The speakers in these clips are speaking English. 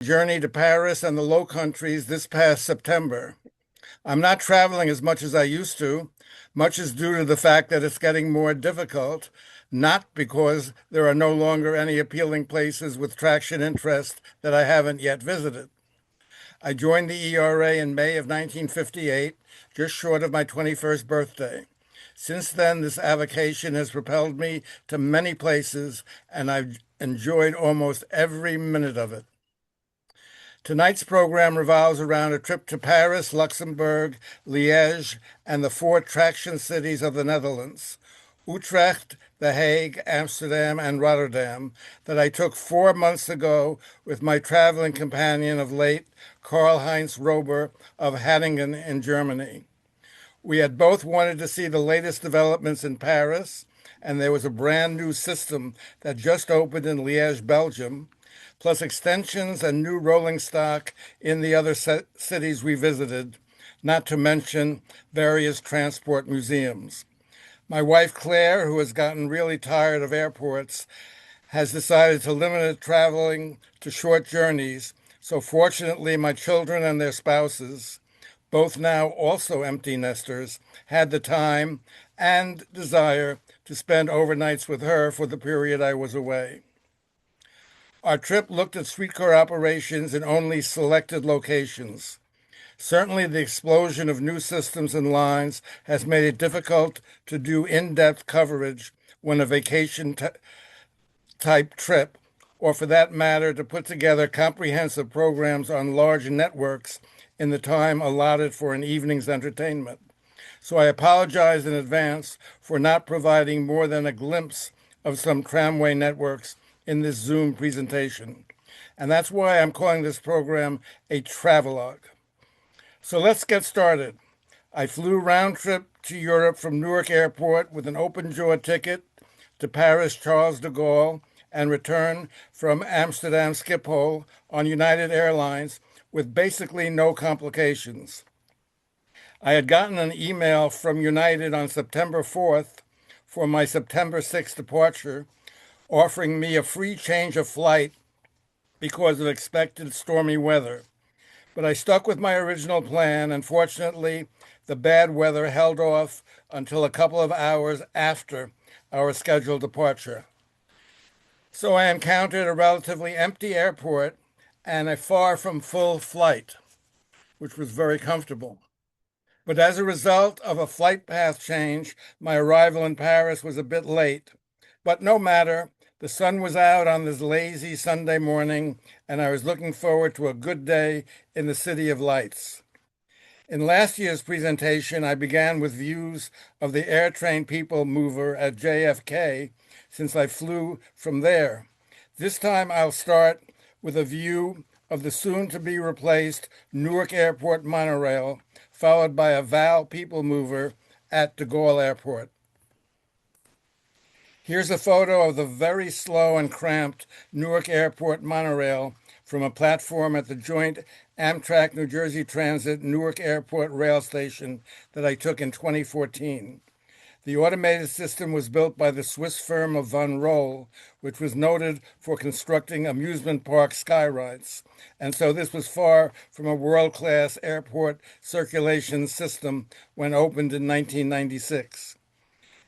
Journey to Paris and the Low Countries this past September. I'm not traveling as much as I used to. Much is due to the fact that it's getting more difficult, not because there are no longer any appealing places with traction interest that I haven't yet visited. I joined the ERA in May of 1958, just short of my 21st birthday. Since then, this avocation has propelled me to many places, and I've enjoyed almost every minute of it. Tonight's program revolves around a trip to Paris, Luxembourg, Liege, and the four traction cities of the Netherlands, Utrecht, The Hague, Amsterdam, and Rotterdam, that I took 4 months ago with my traveling companion of late, Karl-Heinz Rober of Hattingen in Germany. We had both wanted to see the latest developments in Paris, and there was a brand new system that just opened in Liège, Belgium, plus extensions and new rolling stock in the other cities we visited, not to mention various transport museums. My wife Claire, who has gotten really tired of airports, has decided to limit traveling to short journeys. So fortunately, my children and their spouses, both now also empty nesters, had the time and desire to spend overnights with her for the period I was away. Our trip looked at streetcar operations in only selected locations. Certainly, the explosion of new systems and lines has made it difficult to do in-depth coverage when a vacation type trip, or for that matter, to put together comprehensive programs on large networks in the time allotted for an evening's entertainment. So I apologize in advance for not providing more than a glimpse of some tramway networks in this Zoom presentation. And that's why I'm calling this program a travelogue. So let's get started. I flew round trip to Europe from Newark Airport with an open jaw ticket to Paris Charles de Gaulle and return from Amsterdam Schiphol on United Airlines with basically no complications. I had gotten an email from United on September 4th for my September 6th departure, offering me a free change of flight because of expected stormy weather. But I stuck with my original plan, and fortunately, the bad weather held off until a couple of hours after our scheduled departure. So I encountered a relatively empty airport and a far from full flight, which was very comfortable. But as a result of a flight path change, my arrival in Paris was a bit late. But no matter, the sun was out on this lazy Sunday morning, and I was looking forward to a good day in the City of Lights. In last year's presentation, I began with views of the air train people mover at JFK, since I flew from there. This time I'll start with a view of the soon-to-be replaced Newark Airport monorail, followed by a VAL people mover at de Gaulle Airport. Here's a photo of the very slow and cramped Newark Airport monorail from a platform at the joint Amtrak New Jersey Transit Newark Airport rail station that I took in 2014. The automated system was built by the Swiss firm of Von Roll, which was noted for constructing amusement park skyrides. And so this was far from a world-class airport circulation system when opened in 1996.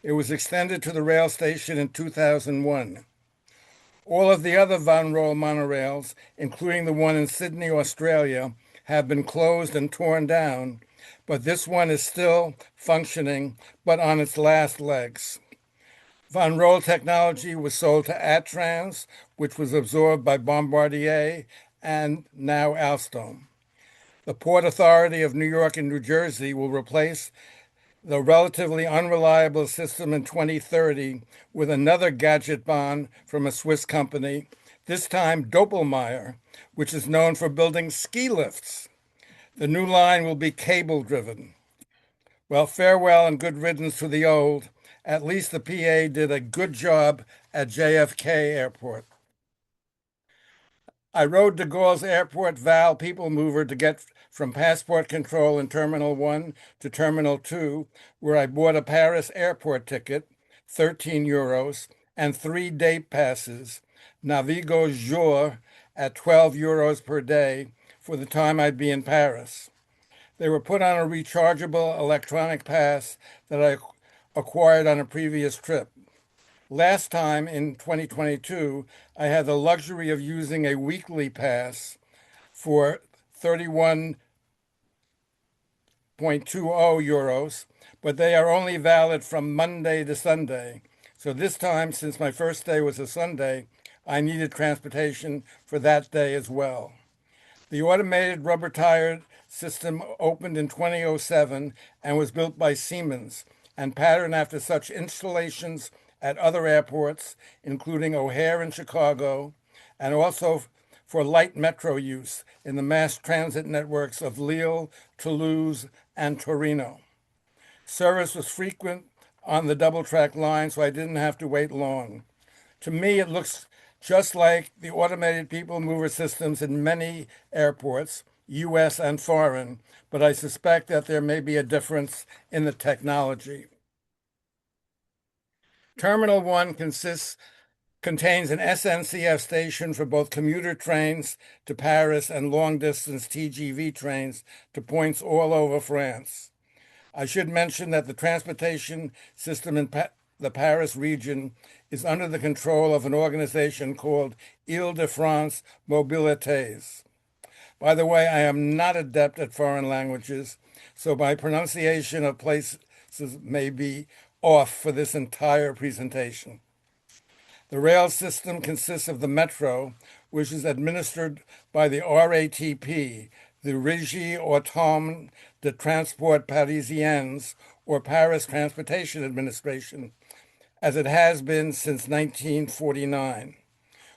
It was extended to the rail station in 2001. All of the other Von Roll monorails, including the one in Sydney, Australia, have been closed and torn down, but this one is still functioning, but on its last legs. Von Roll technology was sold to Atrans, which was absorbed by Bombardier, and now Alstom. The Port Authority of New York and New Jersey will replace the relatively unreliable system in 2030 with another gadget bond from a Swiss company, this time Doppelmayr, which is known for building ski lifts. The new line will be cable-driven. Well, farewell and good riddance to the old. At least the PA did a good job at JFK Airport. I rode de Gaulle's Airport VAL people mover to get from passport control in Terminal 1 to Terminal 2, where I bought a Paris airport ticket, €13, and 3 day passes, Navigo Jour at 12 euros per day for the time I'd be in Paris. They were put on a rechargeable electronic pass that I acquired on a previous trip. Last time in 2022, I had the luxury of using a weekly pass for 31.20 euros, but they are only valid from Monday to Sunday. So this time, since my first day was a Sunday, I needed transportation for that day as well. The automated rubber-tired system opened in 2007 and was built by Siemens and patterned after such installations at other airports, including O'Hare in Chicago, and also for light metro use in the mass transit networks of Lille, Toulouse, and Torino. Service was frequent on the double track line, so I didn't have to wait long. To me, it looks just like the automated people mover systems in many airports, US and foreign, but I suspect that there may be a difference in the technology. Terminal 1 contains an SNCF station for both commuter trains to Paris and long-distance TGV trains to points all over France. I should mention that the transportation system in the Paris region is under the control of an organization called Île-de-France Mobilités. By the way, I am not adept at foreign languages, so my pronunciation of places may be off for this entire presentation. The rail system consists of the metro, which is administered by the RATP, the Régie Autonome de Transport Parisiens, or Paris Transportation Administration, as it has been since 1949,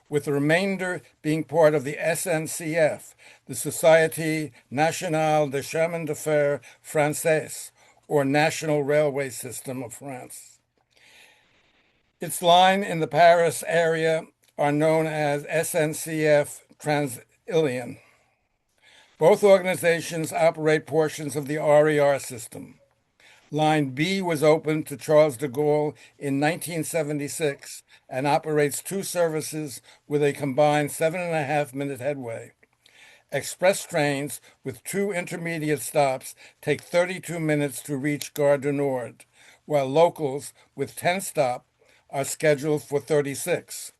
with the remainder being part of the SNCF, the Société Nationale de Chemin de Fer Française, or National Railway System of France. Its line in the Paris area are known as SNCF Transilien. Both organizations operate portions of the RER system. Line B was opened to Charles de Gaulle in 1976 and operates two services with a combined 7.5-minute headway. Express trains with two intermediate stops take 32 minutes to reach Gare du Nord, while locals with 10 stops are scheduled for 36.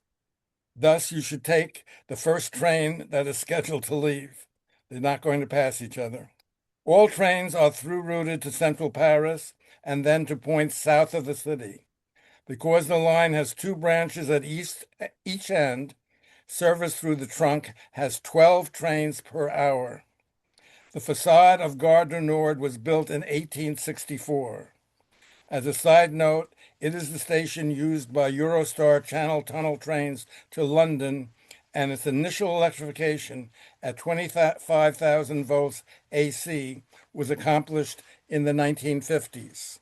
Thus, you should take the first train that is scheduled to leave. They're not going to pass each other. All trains are through routed to central Paris and then to points south of the city. Because the line has two branches at each end, service through the trunk has 12 trains per hour. The facade of Gare du Nord was built in 1864. As a side note, it is the station used by Eurostar Channel Tunnel trains to London, and its initial electrification at 25,000 volts AC was accomplished in the 1950s.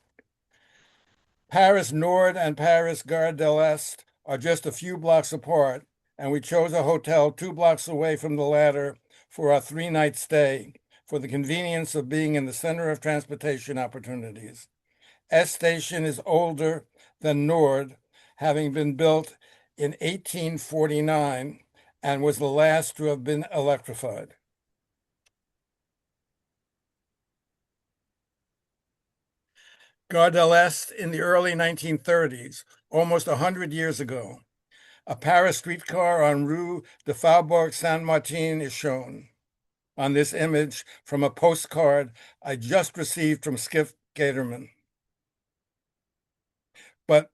Paris Nord and Paris Gare de l'Est are just a few blocks apart, and we chose a hotel 2 blocks away from the latter for our 3-night stay, for the convenience of being in the center of transportation opportunities. S Station is older than Nord, having been built in 1849 and was the last to have been electrified. Gare de l'Est in the early 1930s, almost 100 years ago. A Paris streetcar on Rue de Faubourg Saint-Martin is shown on this image from a postcard I just received from Skip Gaterman, but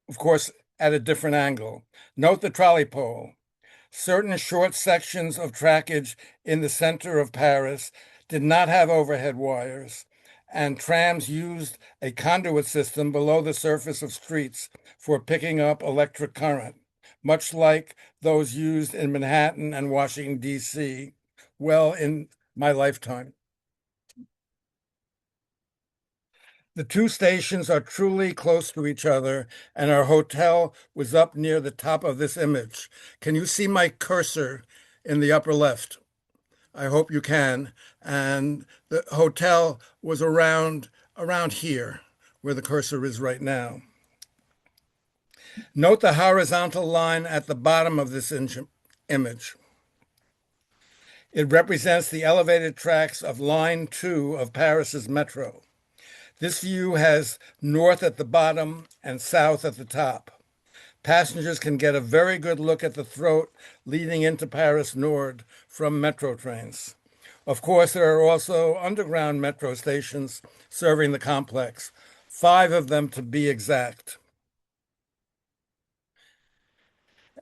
of course at a different angle. Note the trolley pole. Certain short sections of trackage in the center of Paris did not have overhead wires, and trams used a conduit system below the surface of streets for picking up electric current, much like those used in Manhattan and Washington, D.C., well in my lifetime. The two stations are truly close to each other, and our hotel was up near the top of this image. Can you see my cursor in the upper left? I hope you can. And the hotel was around here, where the cursor is right now. Note the horizontal line at the bottom of this image. It represents the elevated tracks of Line 2 of Paris's metro. This view has north at the bottom and south at the top. Passengers can get a very good look at the throat leading into Paris Nord from metro trains. Of course, there are also underground metro stations serving the complex, 5 of them to be exact.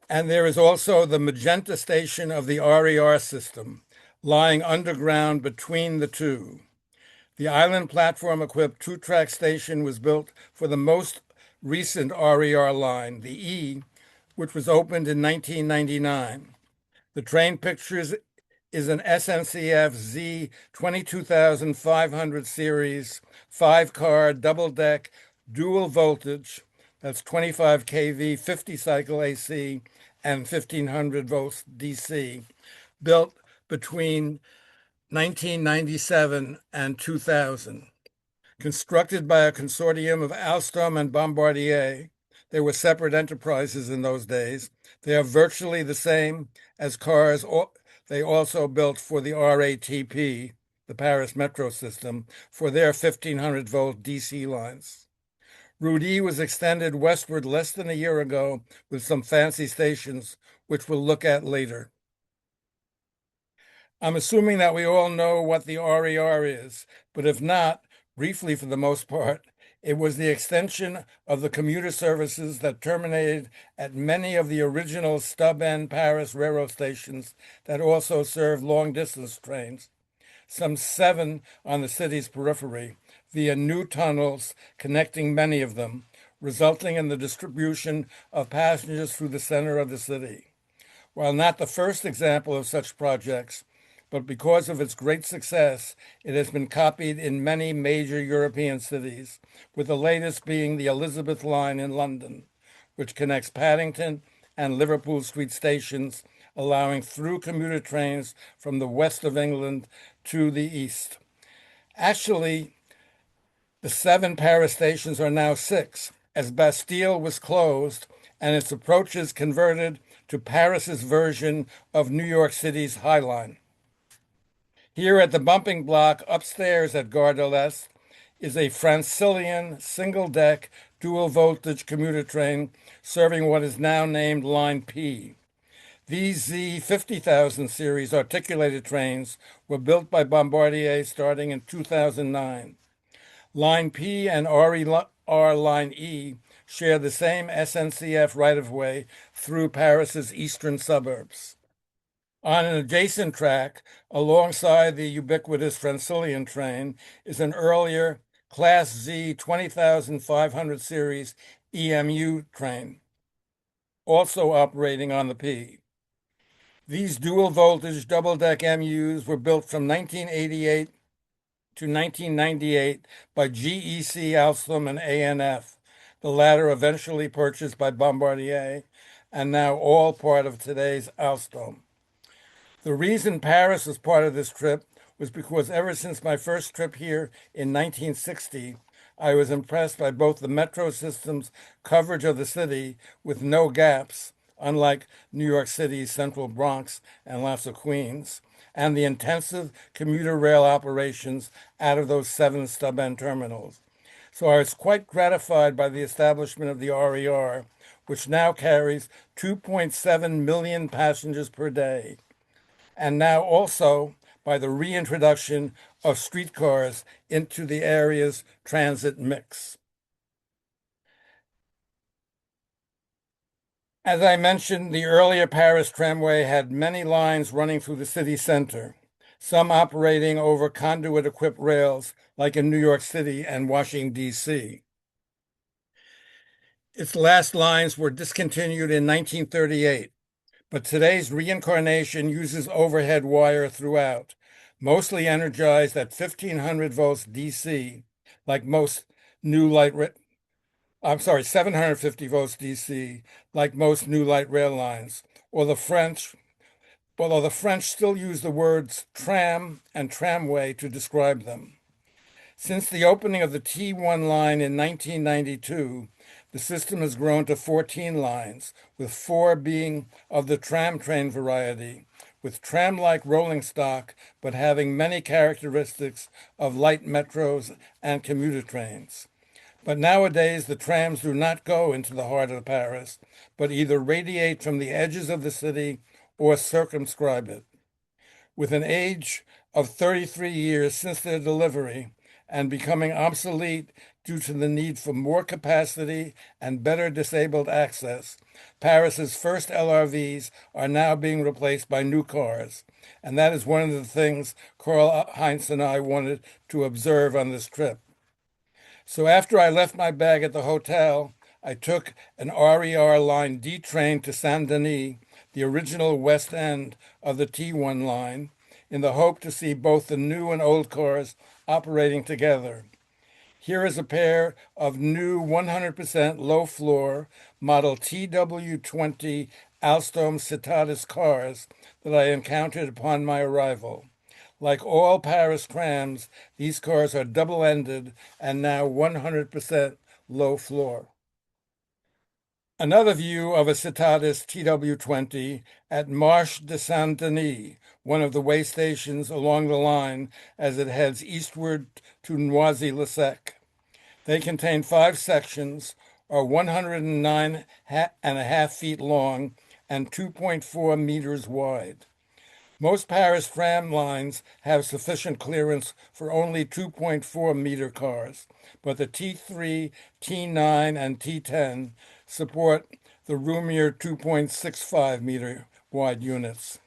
And there is also the Magenta station of the RER system, lying underground between the two. The island platform-equipped two-track station was built for the most recent RER line, the E, which was opened in 1999. The train pictures is an SNCF Z 22,500 series, 5-car, double-deck, dual voltage, that's 25 kV, 50 cycle AC, and 1500 volts DC, built between 1997 and 2000. Constructed by a consortium of Alstom and Bombardier, they were separate enterprises in those days. They are virtually the same as cars they also built for the RATP, the Paris metro system, for their 1500-volt DC lines. Route E was extended westward less than a year ago with some fancy stations, which we'll look at later. I'm assuming that we all know what the RER is, but if not, briefly for the most part, it was the extension of the commuter services that terminated at many of the original stub-end Paris railroad stations that also served long-distance trains, some 7 on the city's periphery, via new tunnels connecting many of them, resulting in the distribution of passengers through the center of the city. While not the first example of such projects, but because of its great success, it has been copied in many major European cities, with the latest being the Elizabeth Line in London, which connects Paddington and Liverpool Street stations, allowing through commuter trains from the west of England to the east. Actually, the 7 Paris stations are now 6, as Bastille was closed and its approaches converted to Paris's version of New York City's High Line. Here at the bumping block upstairs at Gare de l'Est is a Francilian single-deck dual-voltage commuter train serving what is now named Line P. These Z 50,000 series articulated trains were built by Bombardier starting in 2009. Line P and RER Line E share the same SNCF right-of-way through Paris's eastern suburbs. On an adjacent track, alongside the ubiquitous Francilian train, is an earlier Class Z 20,500 series EMU train, also operating on the P. These dual-voltage double-deck MUs were built from 1988 to 1998 by GEC, Alstom, and ANF, the latter eventually purchased by Bombardier, and now all part of today's Alstom. The reason Paris was part of this trip was because ever since my first trip here in 1960, I was impressed by both the metro system's coverage of the city with no gaps, unlike New York City's Central Bronx and lots of Queens, and the intensive commuter rail operations out of those 7 stub-end terminals. So I was quite gratified by the establishment of the RER, which now carries 2.7 million passengers per day, and now also by the reintroduction of streetcars into the area's transit mix. As I mentioned, the earlier Paris tramway had many lines running through the city center, some operating over conduit-equipped rails like in New York City and Washington, D.C. Its last lines were discontinued in 1938. But today's reincarnation uses overhead wire throughout, mostly energized at 1500 volts DC, like most new light 750 volts DC, like most new light rail lines, or although the French still use the words tram and tramway to describe them. Since the opening of the T1 line in 1992, the system has grown to 14 lines, with 4 being of the tram train variety, with tram-like rolling stock, but having many characteristics of light metros and commuter trains. But nowadays, the trams do not go into the heart of Paris, but either radiate from the edges of the city or circumscribe it. With an age of 33 years since their delivery and becoming obsolete due to the need for more capacity and better disabled access, Paris's first LRVs are now being replaced by new cars. And that is one of the things Karl Heinz and I wanted to observe on this trip. So after I left my bag at the hotel, I took an RER Line D train to Saint Denis, the original west end of the T1 line, in the hope to see both the new and old cars operating together. Here is a pair of new 100% low-floor model TW20 Alstom Citadis cars that I encountered upon my arrival. Like all Paris trams, these cars are double-ended and now 100% low floor. Another view of a Citadis TW20 at Marche de Saint-Denis, one of the way stations along the line as it heads eastward to Noisy-le-Sec. They contain 5 sections, are 109.5 feet long and 2.4 meters wide. Most Paris tram lines have sufficient clearance for only 2.4-meter cars, but the T3, T9, and T10 support the roomier 2.65-meter wide units.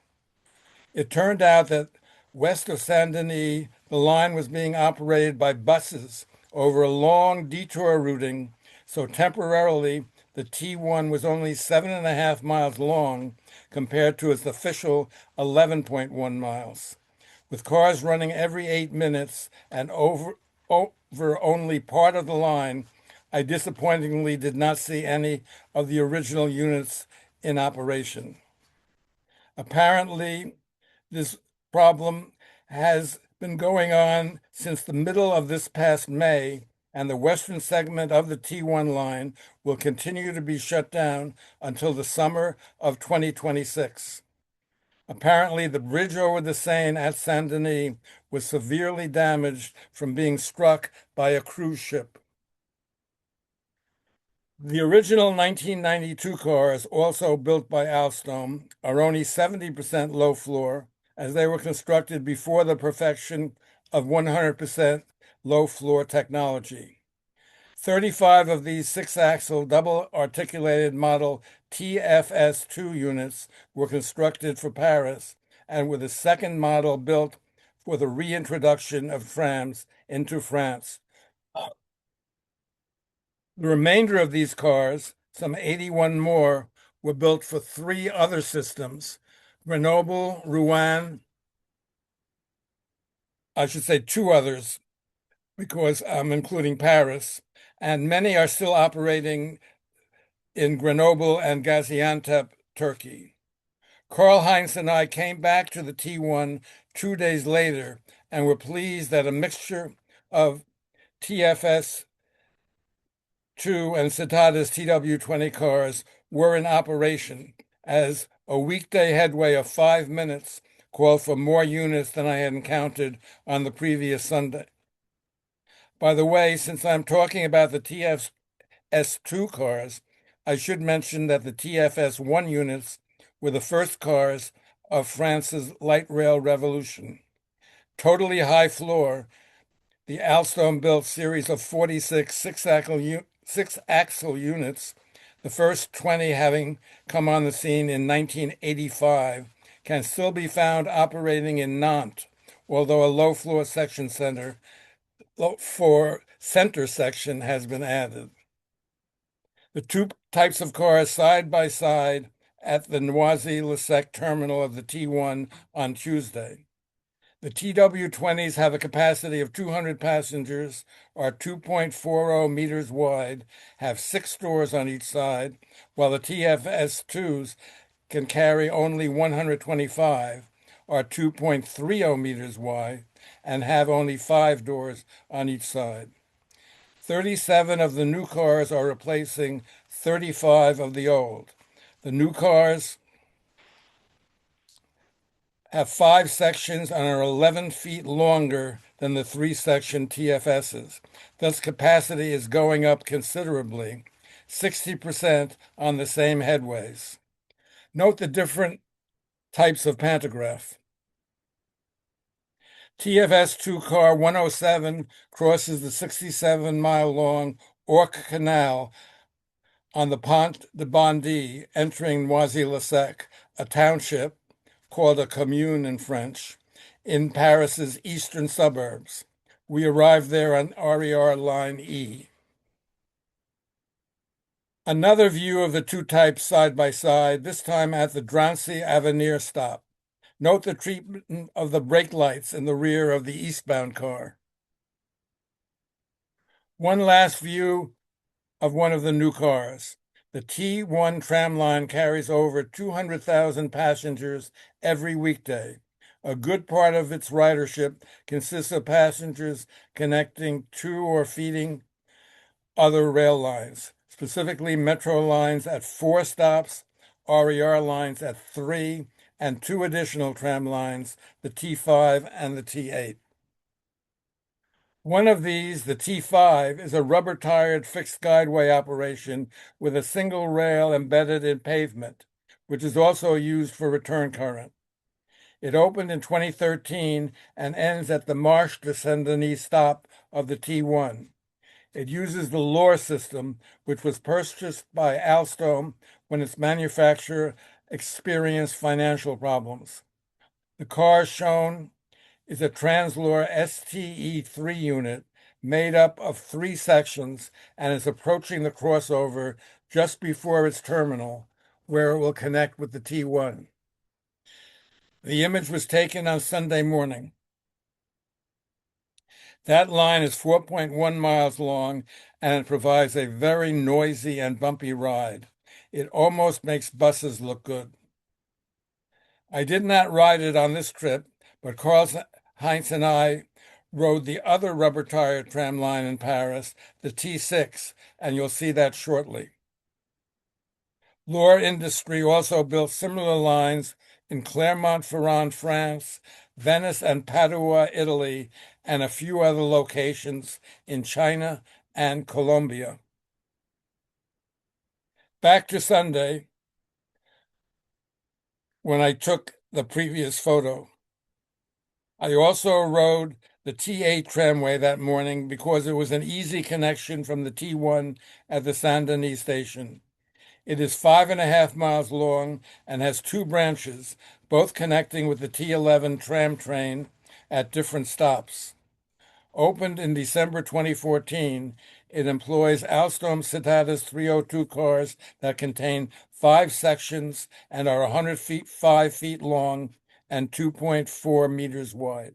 It turned out that west of Saint-Denis, the line was being operated by buses over a long detour routing, so temporarily the T1 was only 7.5 miles long compared to its official 11.1 miles. With cars running every 8 minutes and over only part of the line, I disappointingly did not see any of the original units in operation. Apparently, this problem has been going on since the middle of this past May, and the western segment of the T1 line will continue to be shut down until the summer of 2026. Apparently, the bridge over the Seine at Saint-Denis was severely damaged from being struck by a cruise ship. The original 1992 cars, also built by Alstom, are only 70% low floor, as they were constructed before the perfection of 100% low floor technology. 35 of these 6-axle double articulated model TFS2 units were constructed for Paris and were the second model built for the reintroduction of trams into France. The remainder of these cars, some 81 more, were built for 3 other systems: Grenoble, Rouen, I should say 2 others, because I'm including Paris, and many are still operating in Grenoble and Gaziantep, Turkey. Karl Heinz and I came back to the T1 2 days later and were pleased that a mixture of TFS 2 and Citadis TW20 cars were in operation, as a weekday headway of 5 minutes called for more units than I had encountered on the previous Sunday. By the way, since I'm talking about the TFS2 cars, I should mention that the TFS1 units were the first cars of France's light rail revolution. Totally high floor, the Alstom-built series of 46 six-axle units, the first 20 having come on the scene in 1985, can still be found operating in Nantes, although a low-floor section section has been added. The 2 types of cars side by side at the Noisy-le-Sec terminal of the T1 on Tuesday. The TW20s have a capacity of 200 passengers, are 2.40 meters wide, have 6 doors on each side, while the TFS2s can carry only 125, are 2.30 meters wide, and have only 5 doors on each side. 37 of the new cars are replacing 35 of the old. The new cars have 5 sections and are 11 feet longer than the 3-section TFSs. Thus, capacity is going up considerably, 60% on the same headways. Note the different types of pantograph. TFS 2 car 107 crosses the 67-mile-long Orc Canal on the Pont de Bondy, entering Noisy-le-Sec, a township called a commune in French, in Paris's eastern suburbs. We arrived there on RER line E. Another view of the two types side by side, this time at the Drancy Avenir stop. Note the treatment of the brake lights in the rear of the eastbound car. One last view of one of the new cars. The T1 tram line carries over 200,000 passengers every weekday. A good part of its ridership consists of passengers connecting to or feeding other rail lines, specifically metro lines at 4 stops, RER lines at 3, and 2 additional tram lines, the T5 and the T8. One of these, the T5, is a rubber-tired fixed guideway operation with a single rail embedded in pavement, which is also used for return current. It opened in 2013 and ends at the Marche de Saint-Denis stop of the T1. It uses the LOR system, which was purchased by Alstom when its manufacturer experienced financial problems. The car shown is a Translor STE3 unit made up of 3 sections and is approaching the crossover just before its terminal, where it will connect with the T1. The image was taken on Sunday morning. That line is 4.1 miles long, and it provides a very noisy and bumpy ride. It almost makes buses look good. I did not ride it on this trip, but Heinz and I rode the other rubber-tired tram line in Paris, the T6, and you'll see that shortly. Lohr Industry also built similar lines in Clermont-Ferrand, France, Venice and Padua, Italy, and a few other locations in China and Colombia. Back to Sunday, when I took the previous photo. I also rode the T8 tramway that morning because it was an easy connection from the T1 at the Saint-Denis station. It is 5.5 miles long and has 2 branches, both connecting with the T11 tram train at different stops. Opened in December 2014, it employs Alstom Citadis 302 cars that contain 5 sections and are 105 feet long and 2.4 meters wide.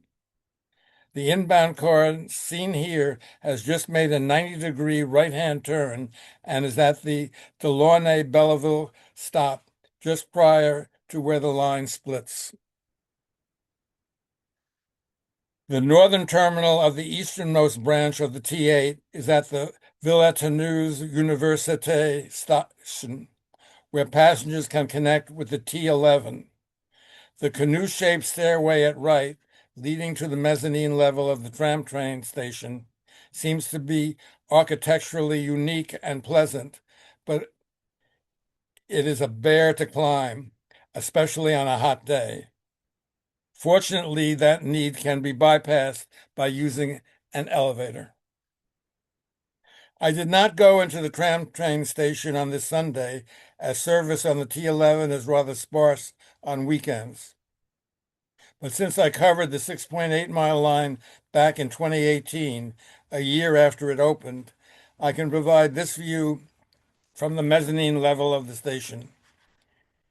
The inbound car seen here has just made a 90-degree right-hand turn and is at the Delaunay-Belleville stop just prior to where the line splits. The northern terminal of the easternmost branch of the T8 is at the Villetaneuse Université station, where passengers can connect with the T11. The canoe-shaped stairway at right, leading to the mezzanine level of the tram train station, seems to be architecturally unique and pleasant, but it is a bear to climb, especially on a hot day. Fortunately, that need can be bypassed by using an elevator. I did not go into the tram train station on this Sunday, as service on the T11 is rather sparse on weekends. But since I covered the 6.8-mile line back in 2018, a year after it opened, I can provide this view from the mezzanine level of the station.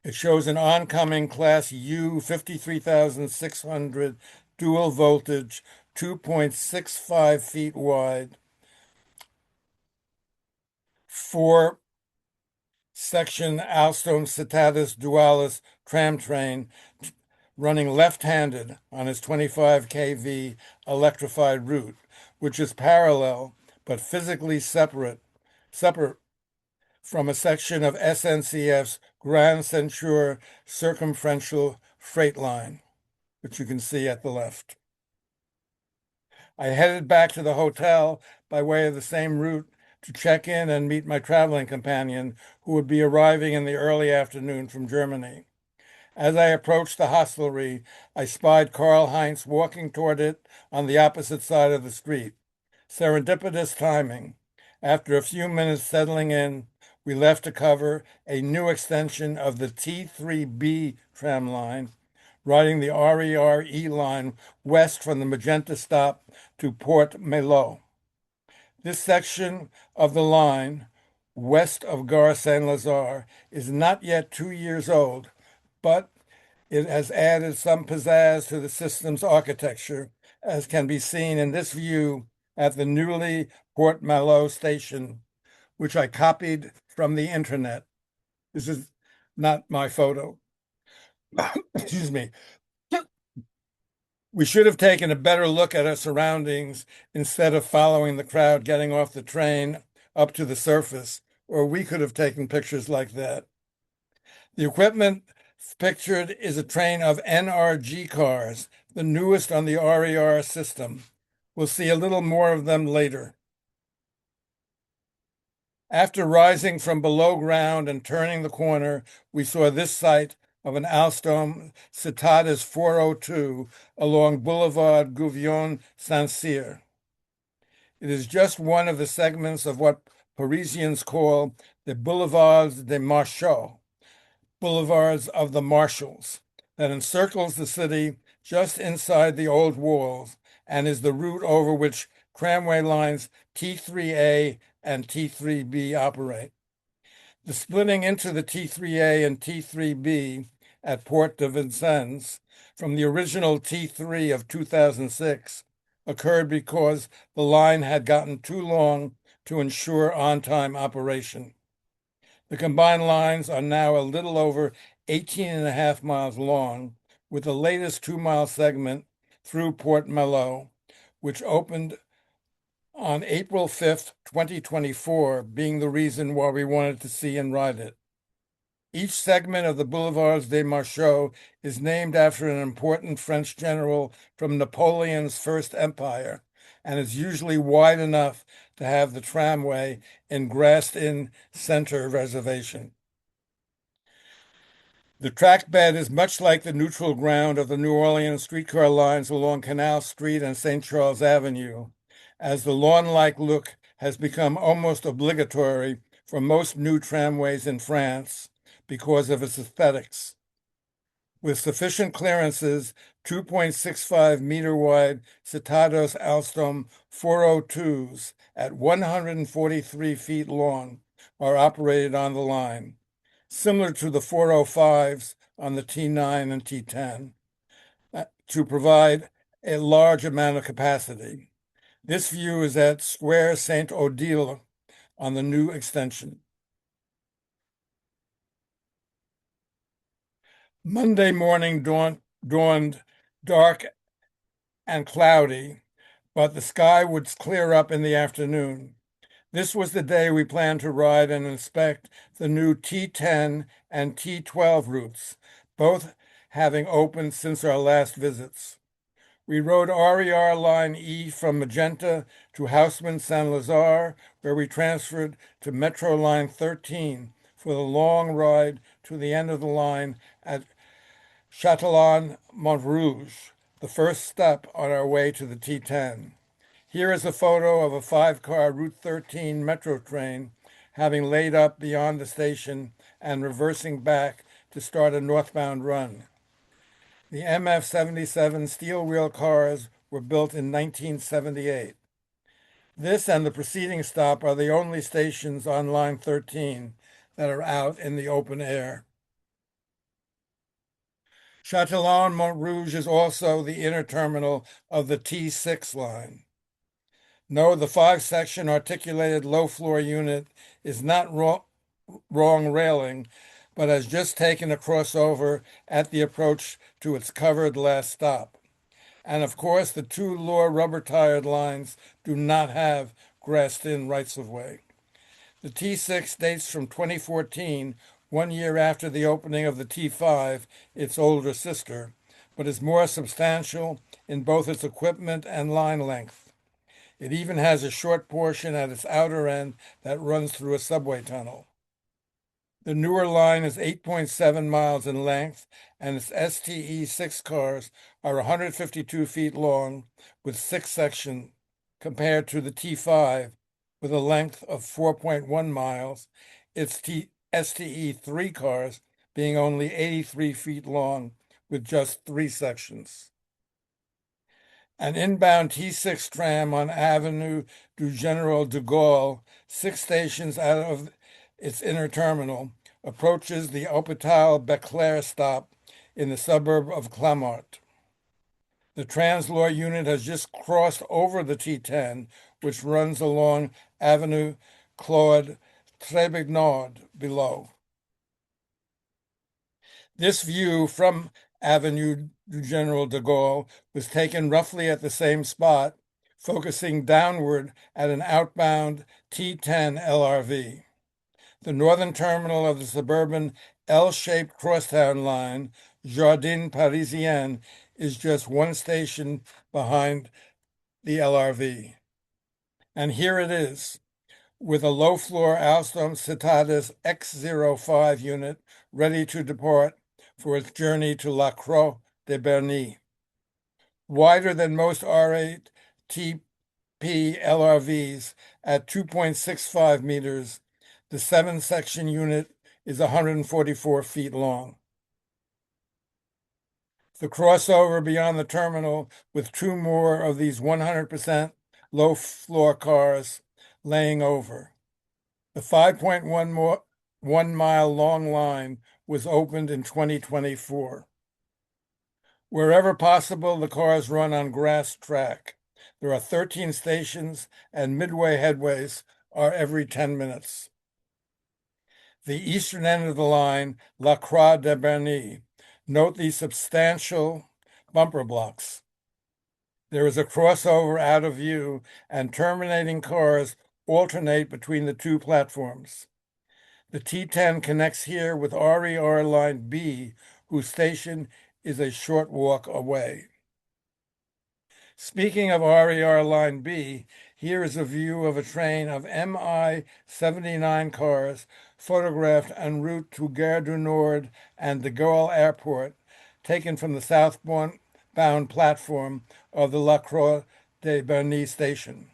It shows an oncoming Class U 53,600 dual voltage, 2.65 feet wide, 4-section Alstom Citadis Dualis tram train running left-handed on its 25 kV electrified route, which is parallel but physically separate from a section of SNCF's Grand Centure circumferential freight line. which you can see at the left. I headed back to the hotel by way of the same route to check in and meet my traveling companion, who would be arriving in the early afternoon from Germany. As I approached the hostelry, I spied Karl Heinz walking toward it on the opposite side of the street. Serendipitous timing. After a few minutes settling in, we left to cover a new extension of the T3B tram line, riding the RERE line west from the Magenta stop to Port Malo. This section of the line, west of Gare Saint-Lazare, is not yet 2 years old, but it has added some pizzazz to the system's architecture, as can be seen in this view at the newly Port Malo station, which I copied from the internet. This is not my photo. Excuse me. We should have taken a better look at our surroundings instead of following the crowd getting off the train up to the surface, or we could have taken pictures like that. The equipment pictured is a train of NRG cars, the newest on the RER system. We'll see a little more of them later. After rising from below ground and turning the corner, we saw this sight of an Alstom Citadis 402 along Boulevard Gouvion Saint-Cyr. It is just one of the segments of what Parisians call the Boulevards des Marchaux, boulevards of the marshals, that encircles the city just inside the old walls and is the route over which tramway lines T3A and T3B operate. The splitting into the T3A and T3B at Port de Vincennes from the original T3 of 2006 occurred because the line had gotten too long to ensure on-time operation. The combined lines are now a little over 18.5 miles long, with the latest 2-mile segment through Port Malo, which opened on April 5th, 2024, being the reason why we wanted to see and ride it. Each segment of the Boulevards des Marchaux is named after an important French general from Napoleon's First Empire, and is usually wide enough to have the tramway in grassed-in center reservation. The track bed is much like the neutral ground of the New Orleans streetcar lines along Canal Street and St. Charles Avenue, as the lawn-like look has become almost obligatory for most new tramways in France because of its aesthetics. With sufficient clearances, 2.65-meter-wide Citados Alstom 402s at 143 feet long are operated on the line, similar to the 405s on the T9 and T10, to provide a large amount of capacity. This view is at Square Saint-Odile on the new extension. Monday morning dawned dark and cloudy, but the sky would clear up in the afternoon. This was the day we planned to ride and inspect the new T10 and T12 routes, both having opened since our last visits. We rode RER Line E from Magenta to Haussmann Saint-Lazare, where we transferred to Metro Line 13 for the long ride to the end of the line at Châtillon-Montrouge, the first stop on our way to the T10. Here is a photo of a 5-car Route 13 metro train having laid up beyond the station and reversing back to start a northbound run. The MF-77 steel wheel cars were built in 1978. This and the preceding stop are the only stations on Line 13 that are out in the open air. Châtillon-Montrouge is also the inner terminal of the T6 line. No, the 5-section articulated low-floor unit is not wrong railing, but has just taken a crossover at the approach to its covered last stop. And of course, the 2 lower rubber-tired lines do not have grassed-in rights-of-way. The T6 dates from 2014, 1 year after the opening of the T5, its older sister, but is more substantial in both its equipment and line length. It even has a short portion at its outer end that runs through a subway tunnel. The newer line is 8.7 miles in length, and its STE 6 cars are 152 feet long with 6 sections, compared to the T5 with a length of 4.1 miles, its STE 3 cars being only 83 feet long with just 3 sections. An inbound T6 tram on Avenue du General de Gaulle, 6 stations out of its inner terminal, approaches the Hôpital Béclair stop in the suburb of Clamart. The Translor unit has just crossed over the T10, which runs along Avenue Claude Trebignard below. This view from Avenue du General de Gaulle was taken roughly at the same spot, focusing downward at an outbound T10 LRV. The northern terminal of the suburban L-shaped crosstown line, Jardin Parisien, is just 1 station behind the LRV. And here it is, with a low-floor Alstom Citadis X05 unit ready to depart for its journey to La Croix de Berny. Wider than most R8TP LRVs at 2.65 meters, the 7-section unit is 144 feet long. The crossover beyond the terminal with 2 more of these 100% low-floor cars laying over. The 5.1 mile long line was opened in 2024. Wherever possible, the cars run on grass track. There are 13 stations, and midway headways are every 10 minutes. The eastern end of the line, La Croix de Berny. Note the substantial bumper blocks. There is a crossover out of view, and terminating cars alternate between the 2 platforms. The T10 connects here with RER Line B, whose station is a short walk away. Speaking of RER Line B, here is a view of a train of MI 79 cars photographed en route to Gare du Nord and de Gaulle Airport, taken from the southbound platform of the La Croix de Berny station.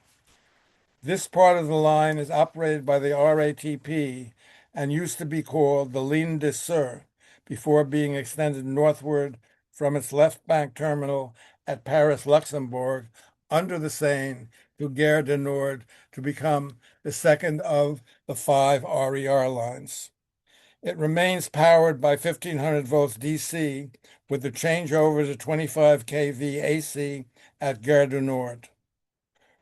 This part of the line is operated by the RATP and used to be called the Ligne de Sceaux before being extended northward from its left bank terminal at Paris, Luxembourg, under the Seine to Gare du Nord to become the second of the 5 RER lines. It remains powered by 1500 volts DC with the changeover to 25 kV AC at Gare du Nord.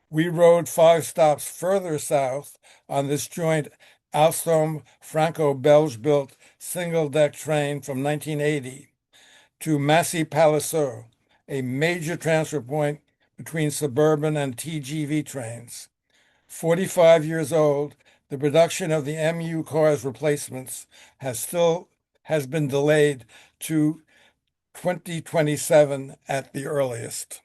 We rode 5 stops further south on this joint Alstom Franco-Belge-built single-deck train from 1980 to Massy-Palaiseau, a major transfer point between suburban and TGV trains. 45 years old, the production of the MU cars replacements has been delayed to 2027 at the earliest.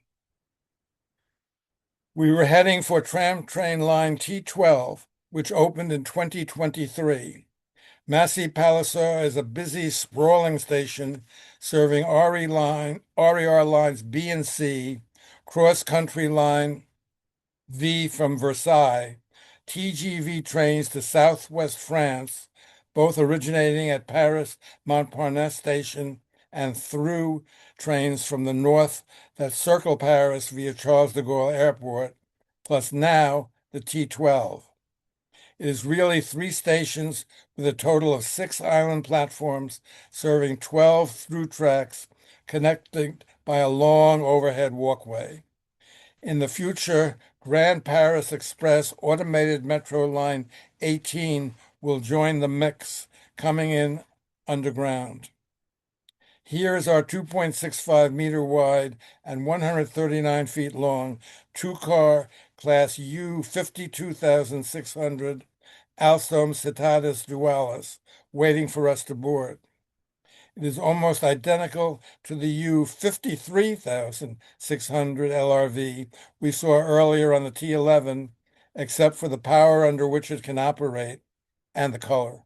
We were heading for tram train line T12, which opened in 2023. Massy-Palaiseau is a busy, sprawling station serving RER lines B and C, cross-country line V from Versailles, TGV trains to southwest France, both originating at Paris Montparnasse station, and through trains from the north that circle Paris via Charles de Gaulle Airport, plus now the T12. It is really 3 stations with a total of 6 island platforms serving 12 through tracks connected by a long overhead walkway. In the future, Grand Paris Express automated Metro Line 18 will join the mix, coming in underground. Here is our 2.65 meter wide and 139 feet long 2-car Class U 52,600 Alstom Citadis Dualis waiting for us to board. It is almost identical to the U53,600 LRV we saw earlier on the T11, except for the power under which it can operate and the color.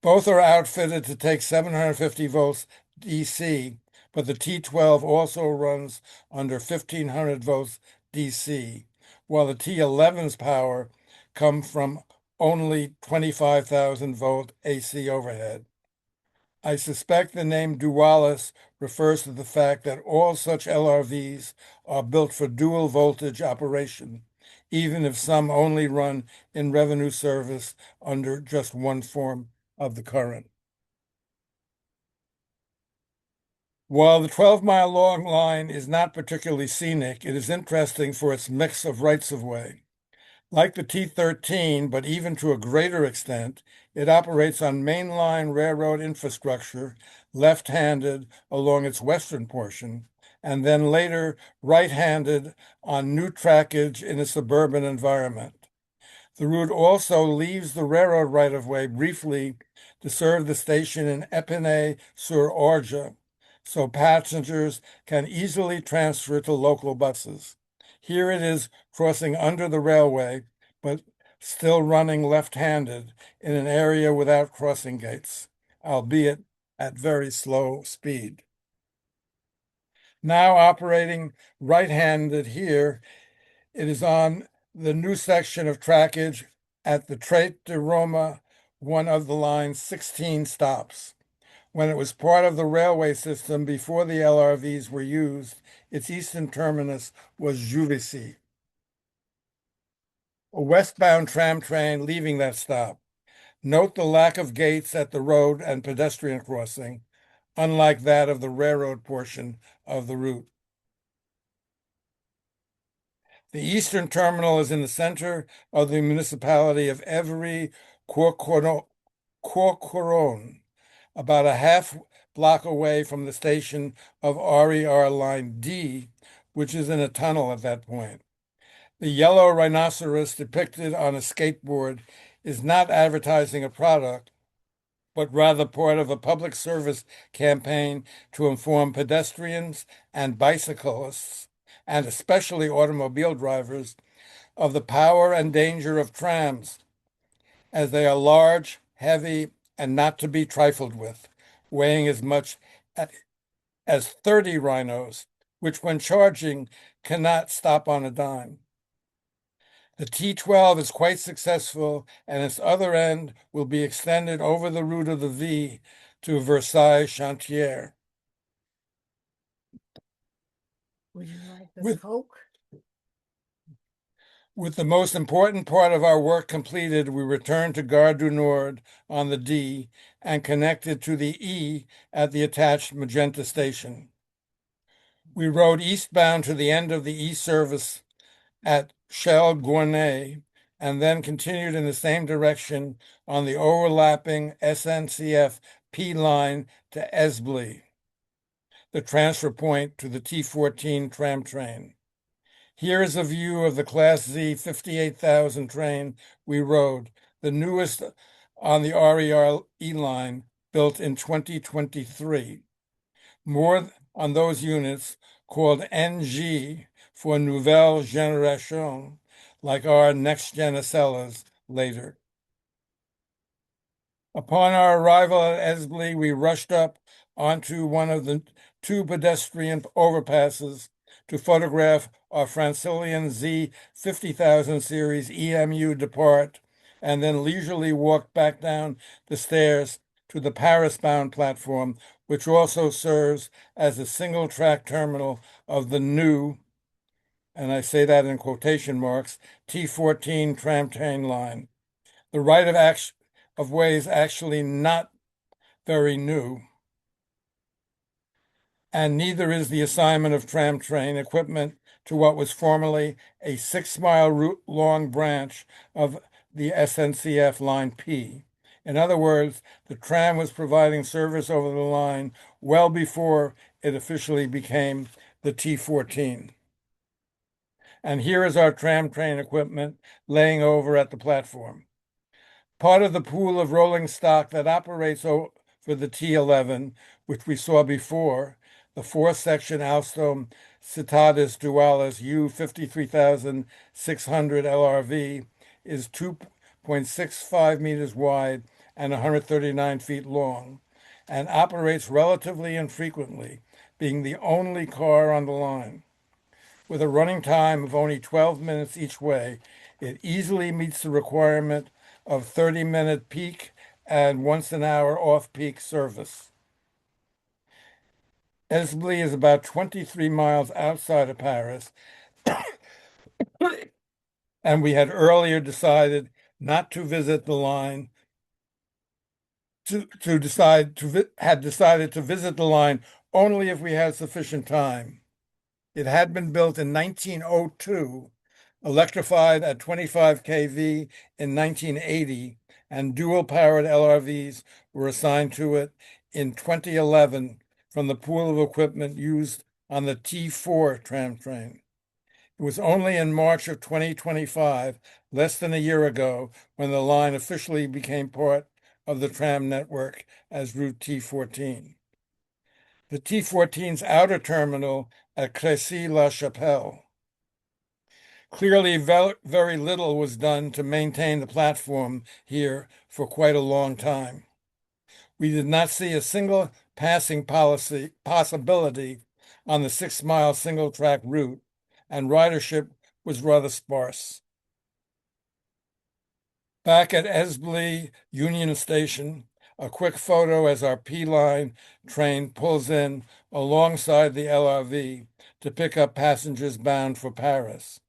Both are outfitted to take 750 volts DC, but the T12 also runs under 1500 volts DC, while the T11's power comes from only 25,000 volt AC overhead. I suspect the name Dualis refers to the fact that all such LRVs are built for dual voltage operation, even if some only run in revenue service under just one form of the current. While the 12-mile-long line is not particularly scenic, it is interesting for its mix of rights-of-way. Like the T13, but even to a greater extent, it operates on mainline railroad infrastructure, left-handed along its western portion, and then later right-handed on new trackage in a suburban environment. The route also leaves the railroad right-of-way briefly to serve the station in Épinay-sur-Orge, so passengers can easily transfer to local buses. Here it is crossing under the railway, but still running left-handed in an area without crossing gates, albeit at very slow speed. Now operating right-handed here, it is on the new section of trackage at the Trait de Roma, one of the line's 16 stops. When it was part of the railway system before the LRVs were used, its eastern terminus was Juvisy. A westbound tram train leaving that stop. Note the lack of gates at the road and pedestrian crossing, unlike that of the railroad portion of the route. The eastern terminal is in the center of the municipality of Évry-Courcouronnes, about a half block away from the station of RER Line D, which is in a tunnel at that point. The yellow rhinoceros depicted on a skateboard is not advertising a product, but rather part of a public service campaign to inform pedestrians and bicyclists, and especially automobile drivers, of the power and danger of trams, as they are large, heavy, and not to be trifled with, weighing as much as 30 rhinos, which when charging cannot stop on a dime. The T12 is quite successful, and its other end will be extended over the route of the V to Versailles Chantier. Would you like the With- Coke? With the most important part of our work completed, we returned to Gare du Nord on the D and connected to the E at the attached Magenta station. We rode eastbound to the end of the E service at Chelles Gournay and then continued in the same direction on the overlapping SNCF P line to Esbly, the transfer point to the T14 tram train. Here is a view of the Class Z 58,000 train we rode, the newest on the RER E line, built in 2023. More on those units, called NG for Nouvelle Génération, like our next-gen Acellas later. Upon our arrival at Esbly, we rushed up onto one of the two pedestrian overpasses to photograph our Francilian Z 50,000 series EMU depart, and then leisurely walked back down the stairs to the Paris-bound platform, which also serves as a single-track terminal of the new, and I say that in quotation marks, T14 tram train line. The right of way is actually not very new, and neither is the assignment of tram train equipment to what was formerly a 6-mile route-long branch of the SNCF Line P. In other words, the tram was providing service over the line well before it officially became the T14. And here is our tram train equipment laying over at the platform. Part of the pool of rolling stock that operates for the T11, which we saw before. The four-section Alstom Citadis Dualis U 53,600 LRV is 2.65 meters wide and 139 feet long, and operates relatively infrequently, being the only car on the line. With a running time of only 12 minutes each way, it easily meets the requirement of 30-minute peak and once an hour off-peak service. Esbly is about 23 miles outside of Paris, and we had earlier decided not to visit the line had decided to visit the line only if we had sufficient time. It had been built in 1902, electrified at 25 kV in 1980, and dual-powered LRVs were assigned to it in 2011 from the pool of equipment used on the T4 tram train. It was only in March of 2025, less than a year ago, when the line officially became part of the tram network as Route T14. The T14's outer terminal at Crécy-la-Chapelle. Clearly, very little was done to maintain the platform here for quite a long time. We did not see a single passing possibility on the 6-mile single-track route, and ridership was rather sparse. Back at Esbly Union Station, a quick photo as our P-line train pulls in alongside the LRV to pick up passengers bound for Paris.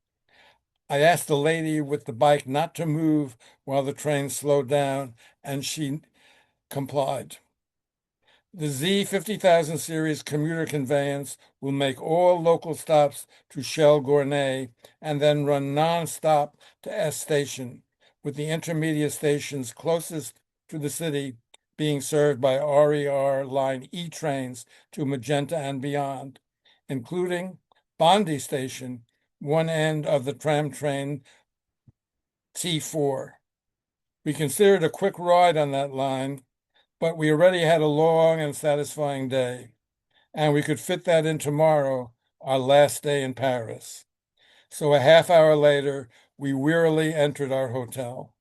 I asked the lady with the bike not to move while the train slowed down, and she complied. The Z 50,000 series commuter conveyance will make all local stops to Shell Gournay and then run non-stop to S Station, with the intermediate stations closest to the city being served by RER Line E trains to Magenta and beyond, including Bondy Station, one end of the tram train T4. We considered a quick ride on that line, but we already had a long and satisfying day, and we could fit that in tomorrow, our last day in Paris. So a half hour later, we wearily entered our hotel.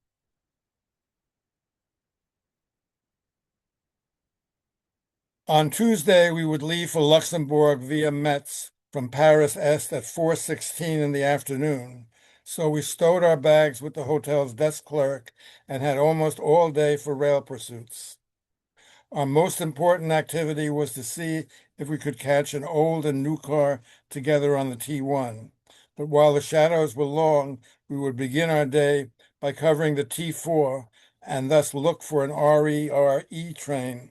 On Tuesday, we would leave for Luxembourg via Metz from Paris Est at 4:16 in the afternoon, so we stowed our bags with the hotel's desk clerk and had almost all day for rail pursuits. Our most important activity was to see if we could catch an old and new car together on the T1. But while the shadows were long, we would begin our day by covering the T4 and thus look for an RER train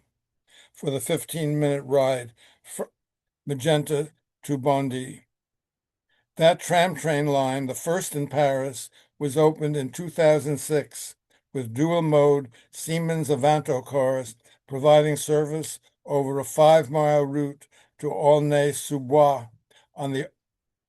for the 15-minute ride from Magenta to Bondy. That tram train line, the first in Paris, was opened in 2006 with dual-mode Siemens Avanto cars providing service over a 5-mile route to Aulnay-sous-Bois on the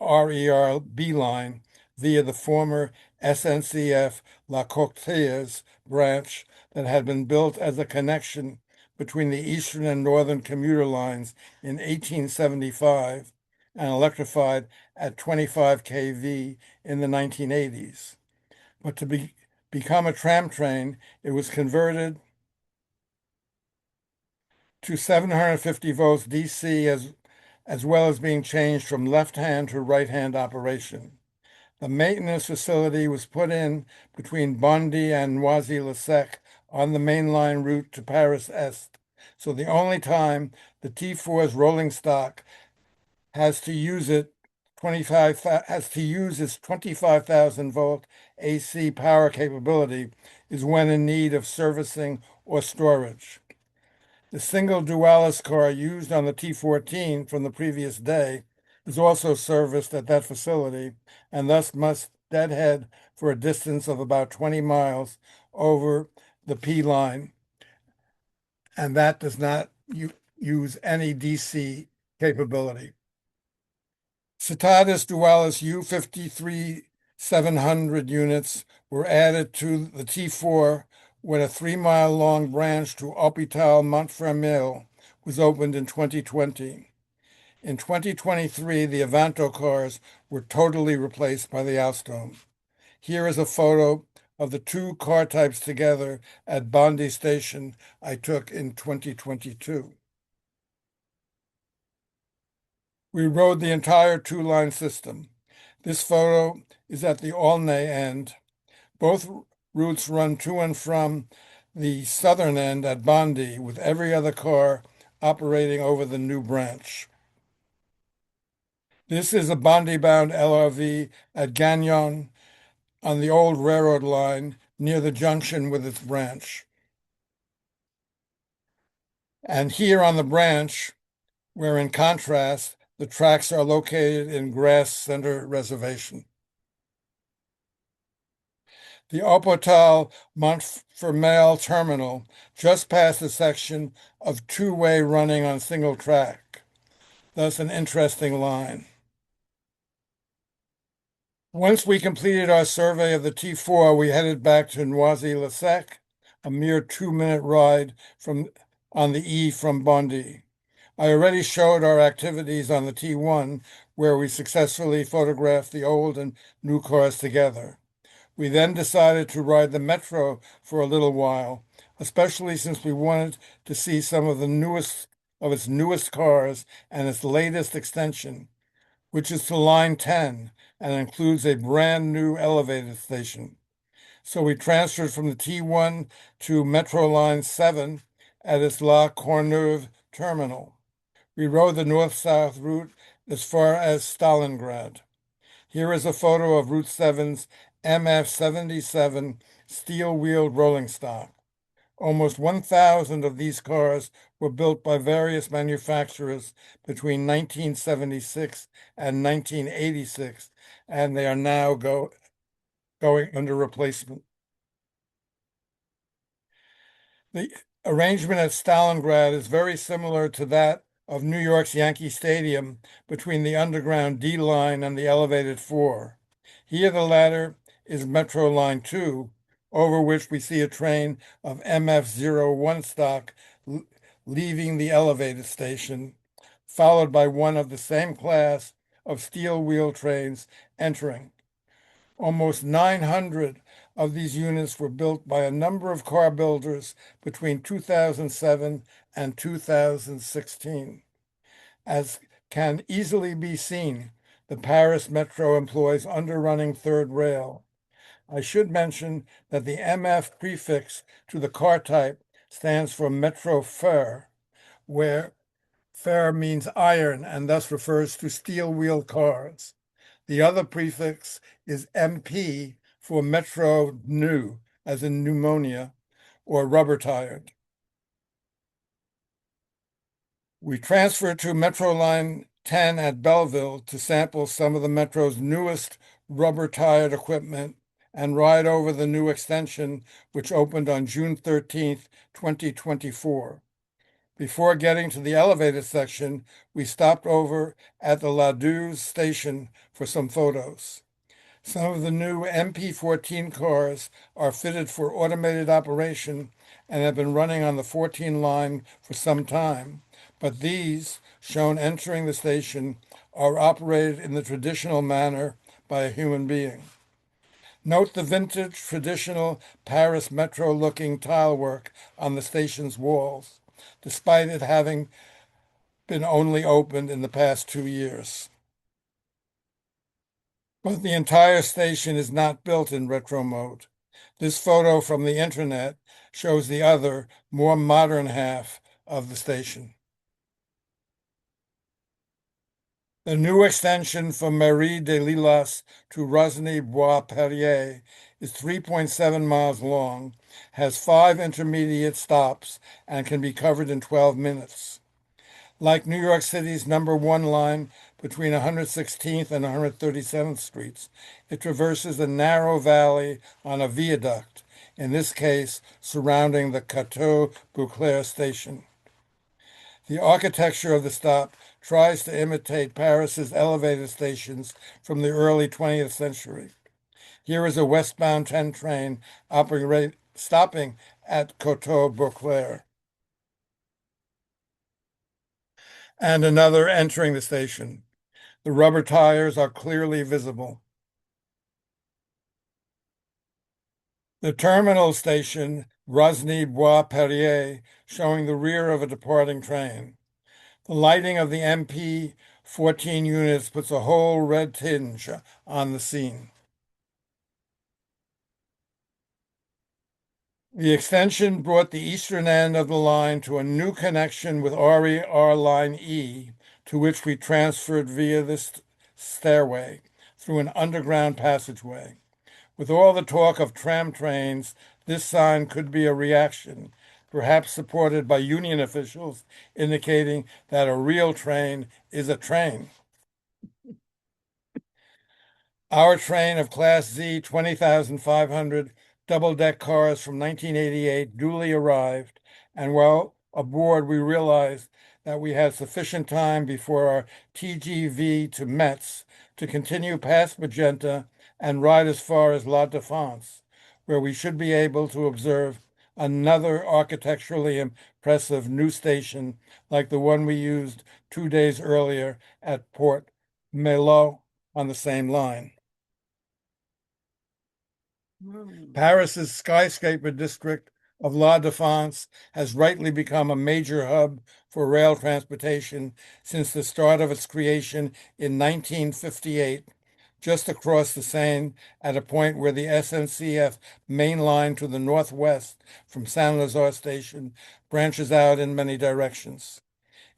RER B line via the former SNCF La Coquetiers branch that had been built as a connection between the eastern and northern commuter lines in 1875 and electrified at 25 kV in the 1980s. But to become a tram train, it was converted to 750 volts DC as well as being changed from left-hand to right-hand operation. The maintenance facility was put in between Bondy and Noisy-le-Sec on the mainline route to Paris Est, so the only time the T4's rolling stock has to use its 25,000 volt AC power capability is when in need of servicing or storage. The single Dualis car used on the T14 from the previous day is also serviced at that facility and thus must deadhead for a distance of about 20 miles over the P line, and that does not use any DC capability. Citadis Dualis U 53,700 units were added to the T4 when a 3-mile long branch to Hôpital Montfermeil was opened in 2020. In 2023, the Avanto cars were totally replaced by the Alstom. Here is a photo of the two car types together at Bondy Station I took in 2022. We rode the entire two-line system. This photo is at the Aulnay end. Both routes run to and from the southern end at Bondy, with every other car operating over the new branch. This is a Bondy-bound LRV at Gagnon on the old railroad line near the junction with its branch. And here on the branch, where in contrast, the tracks are located in Grass Center Reservation. The Hôpital Montfermeil terminal just passed a section of two-way running on single track, thus an interesting line. Once we completed our survey of the T4, we headed back to Noisy-le-Sec, a mere 2-minute ride on the E from Bondy. I already showed our activities on the T1, where we successfully photographed the old and new cars together. We then decided to ride the metro for a little while, especially since we wanted to see some of its newest cars and its latest extension, which is to Line 10 and includes a brand new elevated station. So we transferred from the T1 to Metro Line 7 at its La Courneuve terminal. We rode the north-south route as far as Stalingrad. Here is a photo of Route 7's MF77 steel-wheeled rolling stock. Almost 1,000 of these cars were built by various manufacturers between 1976 and 1986, and they are now going under replacement. The arrangement at Stalingrad is very similar to that of New York's Yankee Stadium between the underground D line and the elevated 4. Here the latter is Metro Line 2, over which we see a train of MF01 stock leaving the elevated station, followed by one of the same class of steel wheel trains entering. Almost 900 of these units were built by a number of car builders between 2007 and 2016. As can easily be seen, the Paris Metro employs underrunning third rail. I should mention that the MF prefix to the car type stands for Metro Fer, where fer means iron and thus refers to steel-wheeled cars. The other prefix is MP for Metro New, as in pneumonia, or rubber-tired. We transferred to Metro Line 10 at Belleville to sample some of the Metro's newest rubber-tired equipment and ride over the new extension, which opened on June 13th, 2024. Before getting to the elevated section, we stopped over at the La Douze station for some photos. Some of the new MP14 cars are fitted for automated operation and have been running on the 14 line for some time, but these, shown entering the station, are operated in the traditional manner by a human being. Note the vintage, traditional Paris Metro-looking tilework on the station's walls, despite it having been only opened in the past 2 years. But the entire station is not built in retro mode. This photo from the internet shows the other, more modern half of the station. The new extension from Mairie des Lilas to Rosny-Bois-Perrier is 3.7 miles long, has 5 intermediate stops, and can be covered in 12 minutes. Like New York City's number 1 line between 116th and 137th Streets, it traverses a narrow valley on a viaduct, in this case surrounding the Cateau Beauclair station. The architecture of the stop tries to imitate Paris's elevated stations from the early 20th century. Here is a westbound 10 train stopping at Coteau-Beauclair, and another entering the station. The rubber tires are clearly visible. The terminal station, Rosny-Bois-Perrier, showing the rear of a departing train. The lighting of the MP14 units puts a whole red tinge on the scene. The extension brought the eastern end of the line to a new connection with RER Line E, to which we transferred via this stairway through an underground passageway. With all the talk of tram trains, this sign could be a reaction, perhaps supported by union officials, indicating that a real train is a train. Our train of Class Z 20,500 double-deck cars from 1988 duly arrived, and while aboard we realized that we had sufficient time before our TGV to Metz to continue past Magenta and ride as far as La Défense, where we should be able to observe another architecturally impressive new station like the one we used 2 days earlier at Port Melun on the same line. Paris's skyscraper district of La Défense has rightly become a major hub for rail transportation since the start of its creation in 1958, just across the Seine at a point where the SNCF main line to the northwest from Saint-Lazare station branches out in many directions.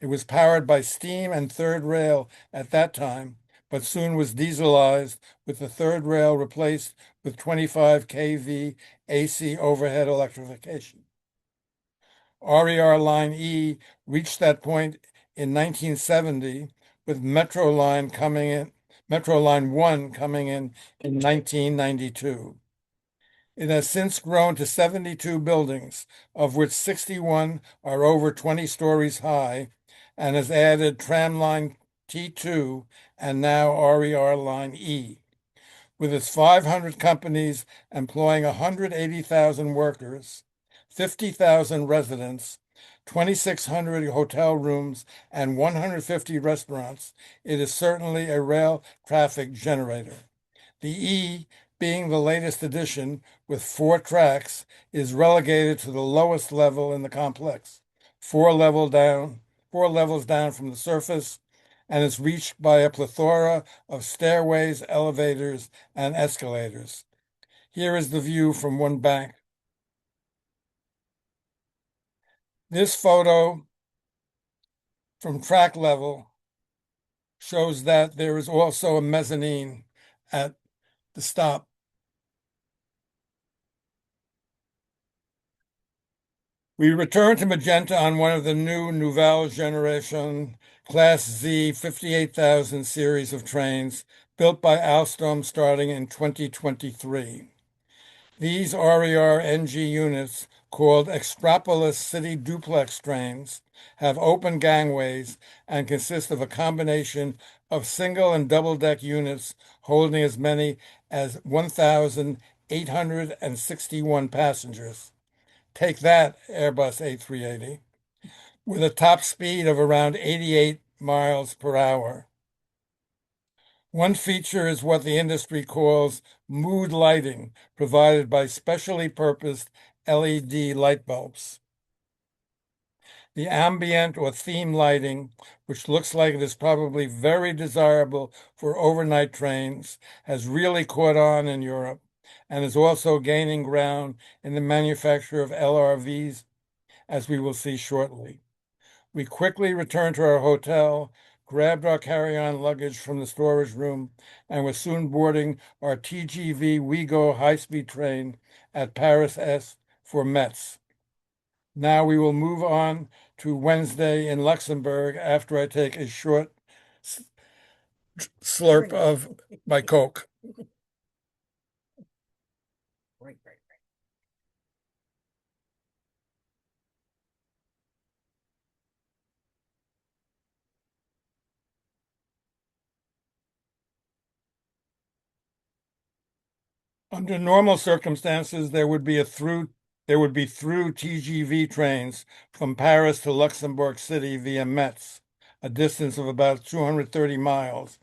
It was powered by steam and third rail at that time, but soon was dieselized, with the third rail replaced with 25 kV AC overhead electrification. RER Line E reached that point in 1970, with Metro Line 1 coming in 1992. It has since grown to 72 buildings, of which 61 are over 20 stories high, and has added Tramline T2 and now RER Line E. With its 500 companies employing 180,000 workers, 50,000 residents, 2,600 hotel rooms, and 150 restaurants, it is certainly a rail traffic generator. The E, being the latest addition with 4 tracks, is relegated to the lowest level in the complex, 4 levels down from the surface, and is reached by a plethora of stairways, elevators, and escalators. Here is the view from one bank. This photo from track level shows that there is also a mezzanine at the stop. We return to Magenta on one of the new Nouvelle Generation Class Z 58,000 series of trains built by Alstom starting in 2023. These RER NG units, called Extrapolis City Duplex trains, have open gangways and consist of a combination of single and double-deck units holding as many as 1,861 passengers. Take that, Airbus A380, with a top speed of around 88 miles per hour. One feature is what the industry calls mood lighting, provided by specially purposed LED light bulbs. The ambient or theme lighting, which looks like it is probably very desirable for overnight trains, has really caught on in Europe and is also gaining ground in the manufacture of LRVs, as we will see shortly. We quickly returned to our hotel, grabbed our carry-on luggage from the storage room, and were soon boarding our TGV Ouigo high-speed train at Paris Est for Metz. Now we will move on to Wednesday in Luxembourg after I take a short slurp of my Coke. Right. Under normal circumstances, there would be a through there would be through TGV trains from Paris to Luxembourg City via Metz, a distance of about 230 miles.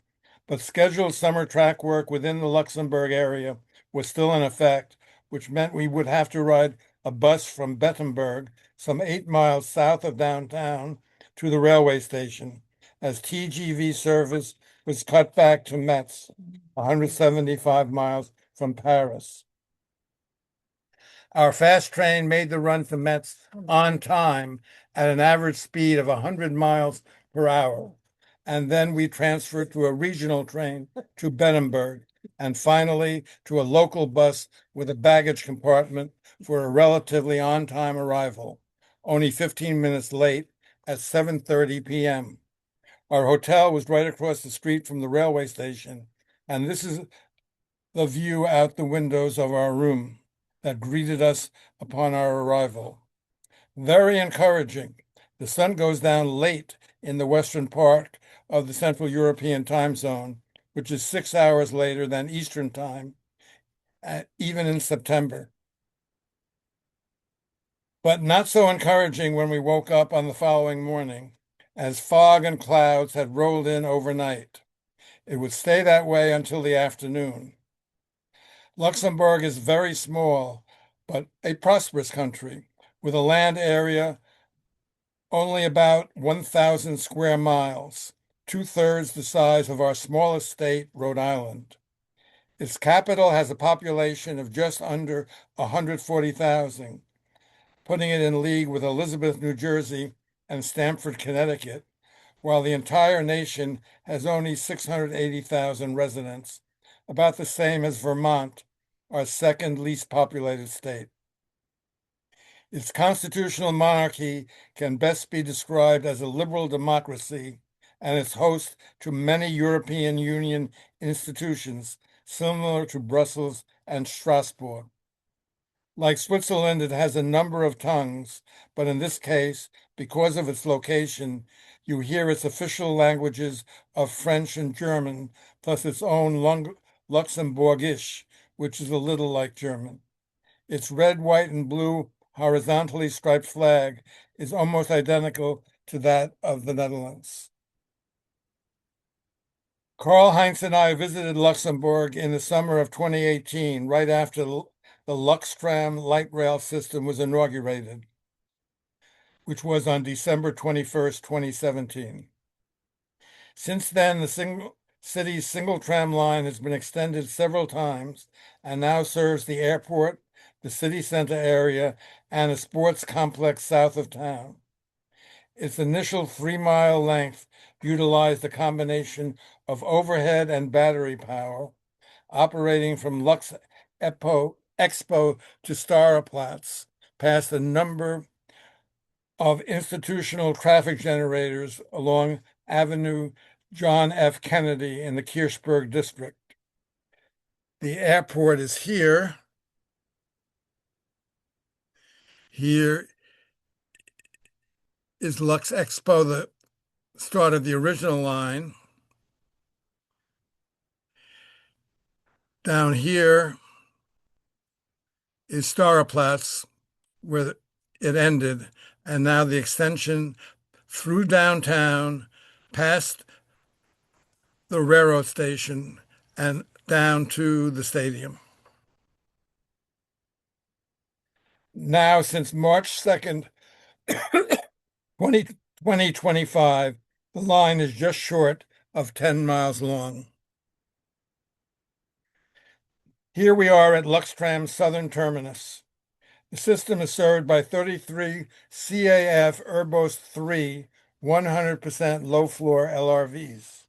But scheduled summer track work within the Luxembourg area was still in effect, which meant we would have to ride a bus from Bettemberg, some 8 miles south of downtown, to the railway station, as TGV service was cut back to Metz, 175 miles from Paris. Our fast train made the run to Metz on time at an average speed of 100 miles per hour. And then we transferred to a regional train to Bettemberg, and finally to a local bus with a baggage compartment for a relatively on-time arrival, only 15 minutes late at 7:30 p.m. Our hotel was right across the street from the railway station, and this is the view out the windows of our room that greeted us upon our arrival. Very encouraging. The sun goes down late in the western part of the Central European time zone, which is 6 hours later than Eastern time, even in September. But not so encouraging when we woke up on the following morning, as fog and clouds had rolled in overnight. It would stay that way until the afternoon. Luxembourg is very small, but a prosperous country, with a land area only about 1,000 square miles, 2/3 the size of our smallest state, Rhode Island. Its capital has a population of just under 140,000, putting it in league with Elizabeth, New Jersey, and Stamford, Connecticut, while the entire nation has only 680,000 residents, about the same as Vermont, our second least populated state. Its constitutional monarchy can best be described as a liberal democracy, and is host to many European Union institutions similar to Brussels and Strasbourg. Like Switzerland, it has a number of tongues, but in this case, because of its location, you hear its official languages of French and German, plus its own Luxembourgish, which is a little like German. Its red, white, and blue horizontally striped flag is almost identical to that of the Netherlands. Karl-Heinz and I visited Luxembourg in the summer of 2018, right after the Luxtram light rail system was inaugurated, which was on December 21st, 2017. Since then, the city's single tram line has been extended several times and now serves the airport, the city center area, and a sports complex south of town. Its initial 3-mile length utilized a combination of overhead and battery power, operating from Lux Expo to Staraplatz, past a number of institutional traffic generators along Avenue John F. Kennedy in the Kirchberg district. The airport is here. Here is Lux Expo, the start of the original line. Down here is Staraplatz, where it ended, and now the extension through downtown, past the railroad station, and down to the stadium. Now, since March 2nd, 2025, the line is just short of 10 miles long. Here we are at Luxtram's southern terminus. The system is served by 33 CAF Urbos 3 100% low-floor LRVs.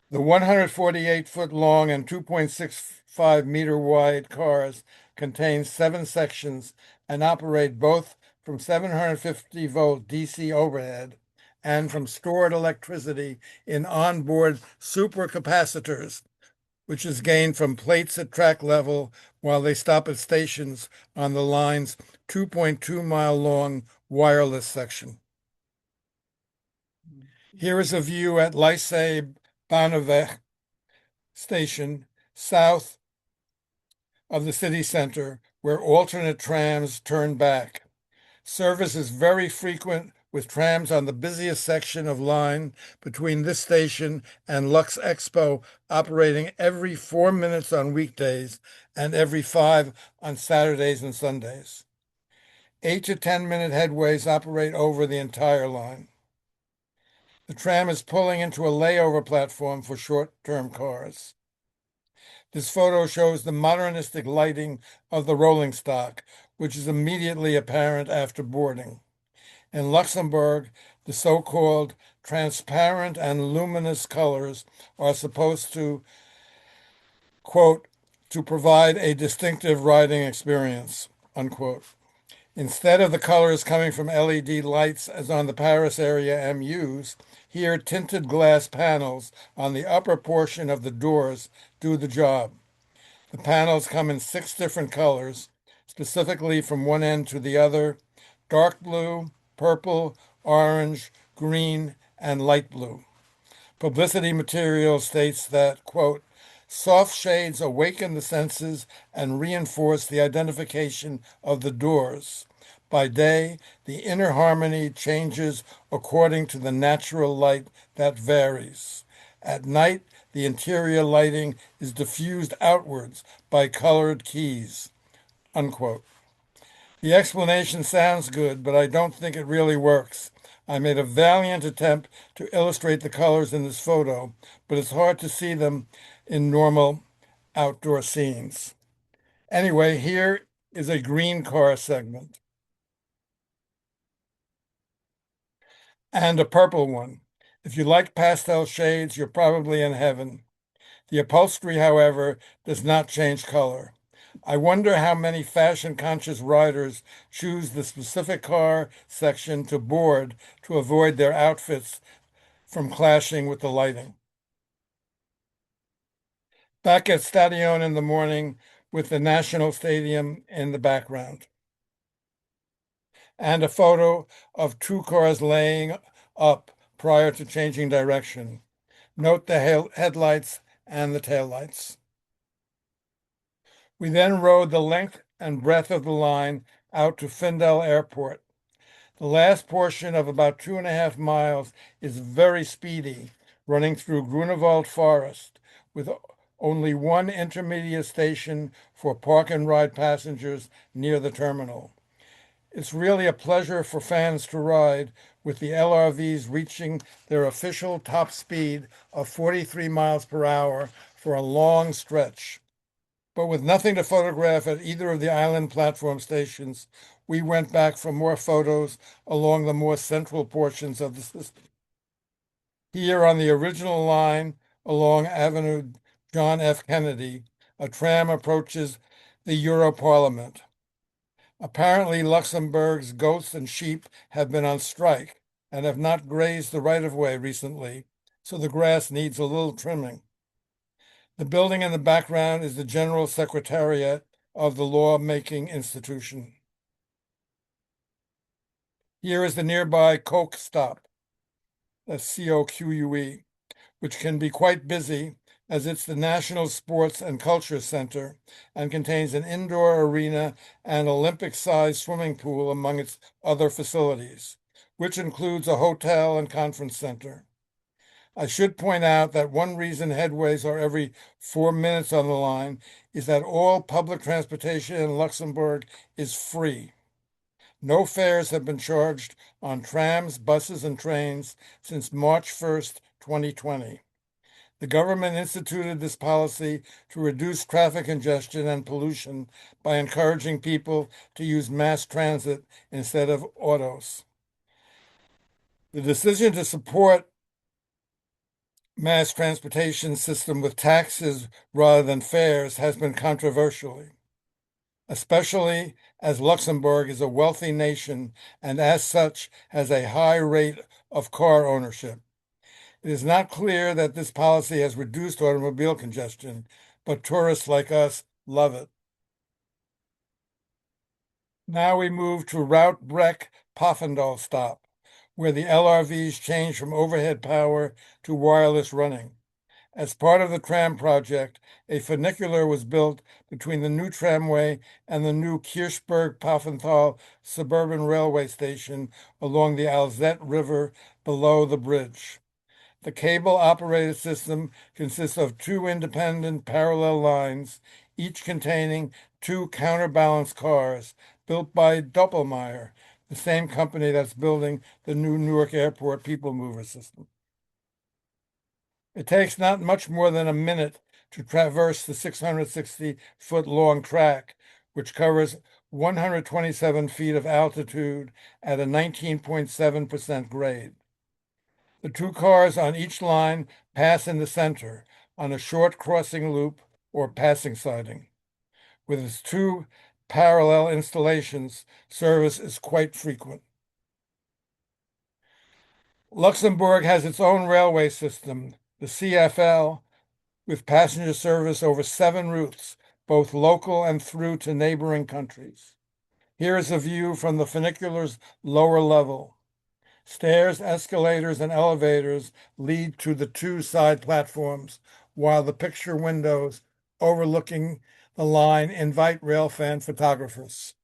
The 148-foot long and 2.65-meter wide cars contain 7 sections and operate both from 750-volt DC overhead and from stored electricity in onboard supercapacitors, which is gained from plates at track level while they stop at stations on the line's 2.2-mile-long wireless section. Here is a view at Liege Bahnhof station, south of the city center, where alternate trams turn back. Service is very frequent with trams on the busiest section of line between this station and Lux Expo operating every 4 minutes on weekdays and every 5 on Saturdays and Sundays. 8 to 10 minute headways operate over the entire line. The tram is pulling into a layover platform for short-term cars. This photo shows the modernistic lighting of the rolling stock, which is immediately apparent after boarding. In Luxembourg, the so-called transparent and luminous colors are supposed to, quote, to provide a distinctive riding experience, unquote. Instead of the colors coming from LED lights as on the Paris area MUs, here tinted glass panels on the upper portion of the doors do the job. The panels come in 6 different colors, specifically from one end to the other: dark blue, purple, orange, green, and light blue. Publicity material states that, quote, soft shades awaken the senses and reinforce the identification of the doors. By day, the inner harmony changes according to the natural light that varies. At night, the interior lighting is diffused outwards by colored keys, unquote. The explanation sounds good, but I don't think it really works. I made a valiant attempt to illustrate the colors in this photo, but it's hard to see them in normal outdoor scenes. Anyway, here is a green car segment and a purple one. If you like pastel shades, you're probably in heaven. The upholstery, however, does not change color. I wonder how many fashion-conscious riders choose the specific car section to board to avoid their outfits from clashing with the lighting. Back at Stadion in the morning with the National Stadium in the background. And a photo of 2 cars laying up prior to changing direction. Note the headlights and the taillights. We then rode the length and breadth of the line out to Findel Airport. The last portion of about 2.5 miles is very speedy, running through Grunewald Forest, with only one intermediate station for park and ride passengers near the terminal. It's really a pleasure for fans to ride, with the LRVs reaching their official top speed of 43 miles per hour for a long stretch. But with nothing to photograph at either of the island platform stations, we went back for more photos along the more central portions of the system. Here on the original line along Avenue John F. Kennedy, a tram approaches the Euro Parliament. Apparently, Luxembourg's goats and sheep have been on strike and have not grazed the right-of-way recently, so the grass needs a little trimming. The building in the background is the General Secretariat of the law-making institution. Here is the nearby Coke stop, that's C-O-Q-U-E, which can be quite busy as it's the National Sports and Culture Center and contains an indoor arena and Olympic-sized swimming pool among its other facilities, which includes a hotel and conference center. I should point out that one reason headways are every 4 minutes on the line is that all public transportation in Luxembourg is free. No fares have been charged on trams, buses, and trains since March 1st, 2020. The government instituted this policy to reduce traffic congestion and pollution by encouraging people to use mass transit instead of autos. The decision to support mass transportation system with taxes rather than fares has been controversial, especially as Luxembourg is a wealthy nation and as such has a high rate of car ownership. It is not clear that this policy has reduced automobile congestion, but tourists like us love it. Now we move to Route Breck Poffendal stop, where the LRVs change from overhead power to wireless running. As part of the tram project, a funicular was built between the new tramway and the new Kirchberg-Paffenthal suburban railway station along the Alzette River below the bridge. The cable-operated system consists of two independent parallel lines, each containing two counterbalance cars built by Doppelmayr, the same company that's building the new Newark Airport people mover system. It takes not much more than a minute to traverse the 660-foot long track, which covers 127 feet of altitude at a 19.7% grade. The two cars on each line pass in the center on a short crossing loop or passing siding. With its two parallel installations, service is quite frequent. Luxembourg has its own railway system, the CFL, with passenger service over 7 routes, both local and through to neighboring countries. Here is a view from the funicular's lower level. Stairs, escalators, and elevators lead to the two side platforms, while the picture windows overlooking the line invite railfan photographers.